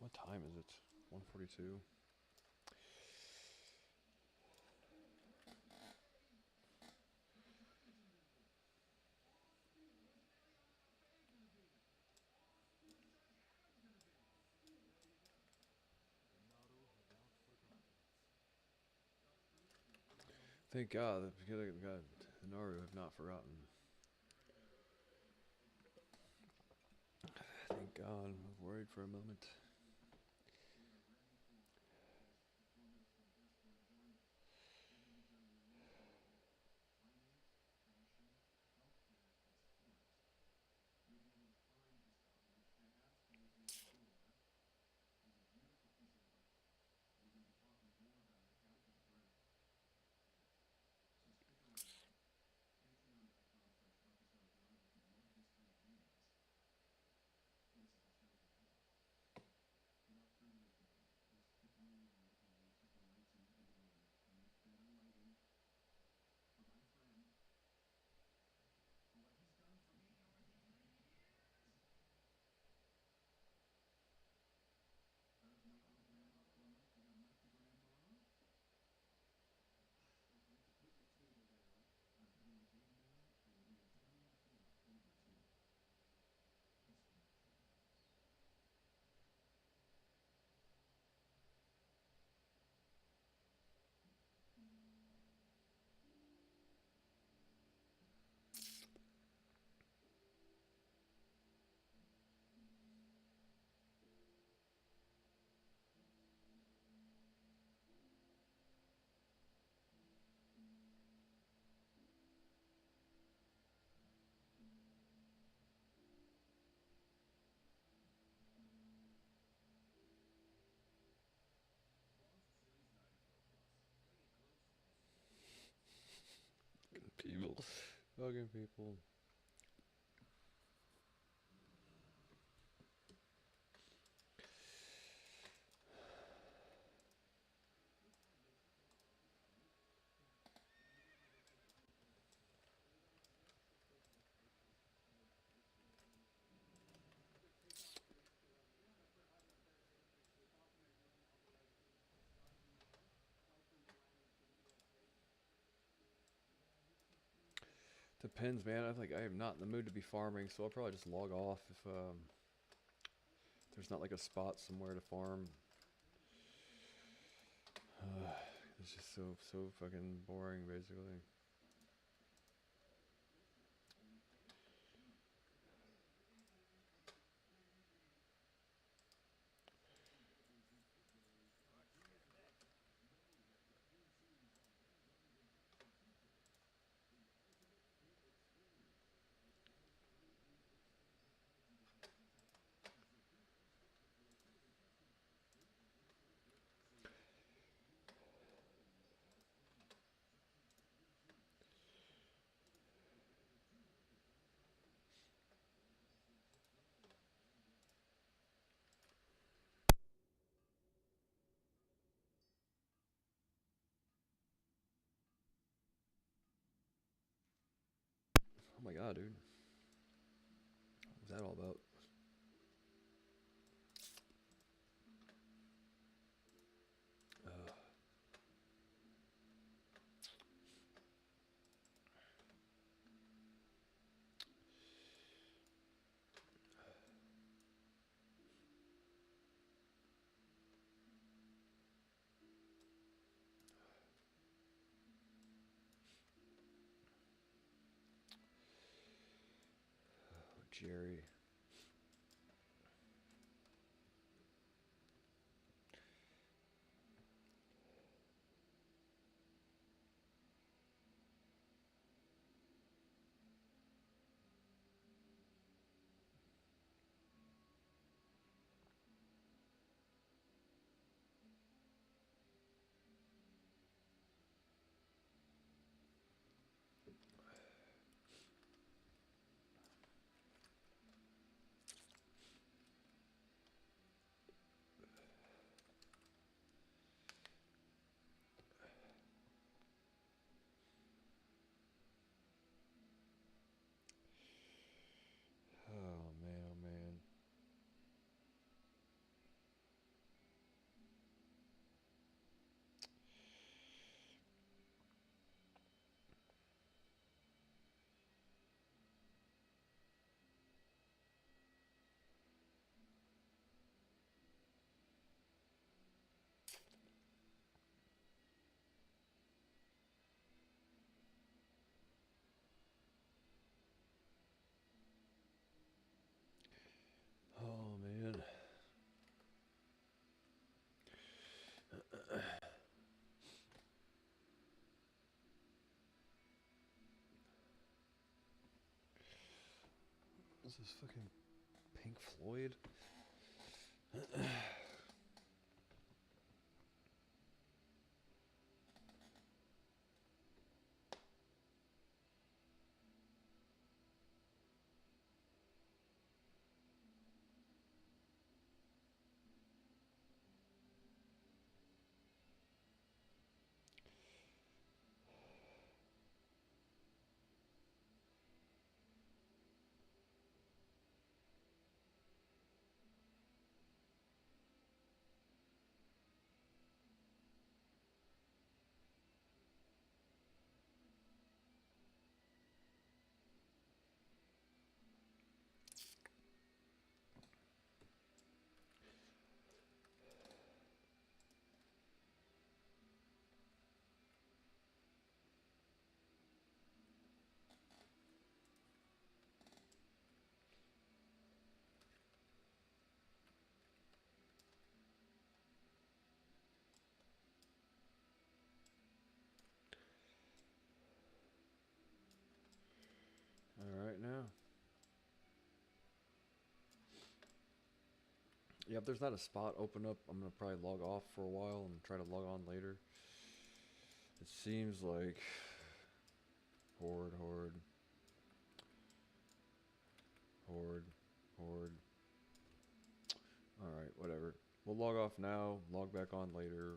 What time is it? 1:42. Thank God that God, the Naru have not forgotten. Thank God. I was worried for a moment. People. Fucking people. Depends, man. I am not in the mood to be farming, so I'll probably just log off if there's not like a spot somewhere to farm. It's just so fucking boring, basically. Oh my god, dude. What was that all about? Jerry. This is fucking Pink Floyd. All right now. Yeah, if there's not a spot open up, I'm gonna probably log off for a while and try to log on later. It seems like horde, horde, horde, horde. All right, whatever. We'll log off now, log back on later.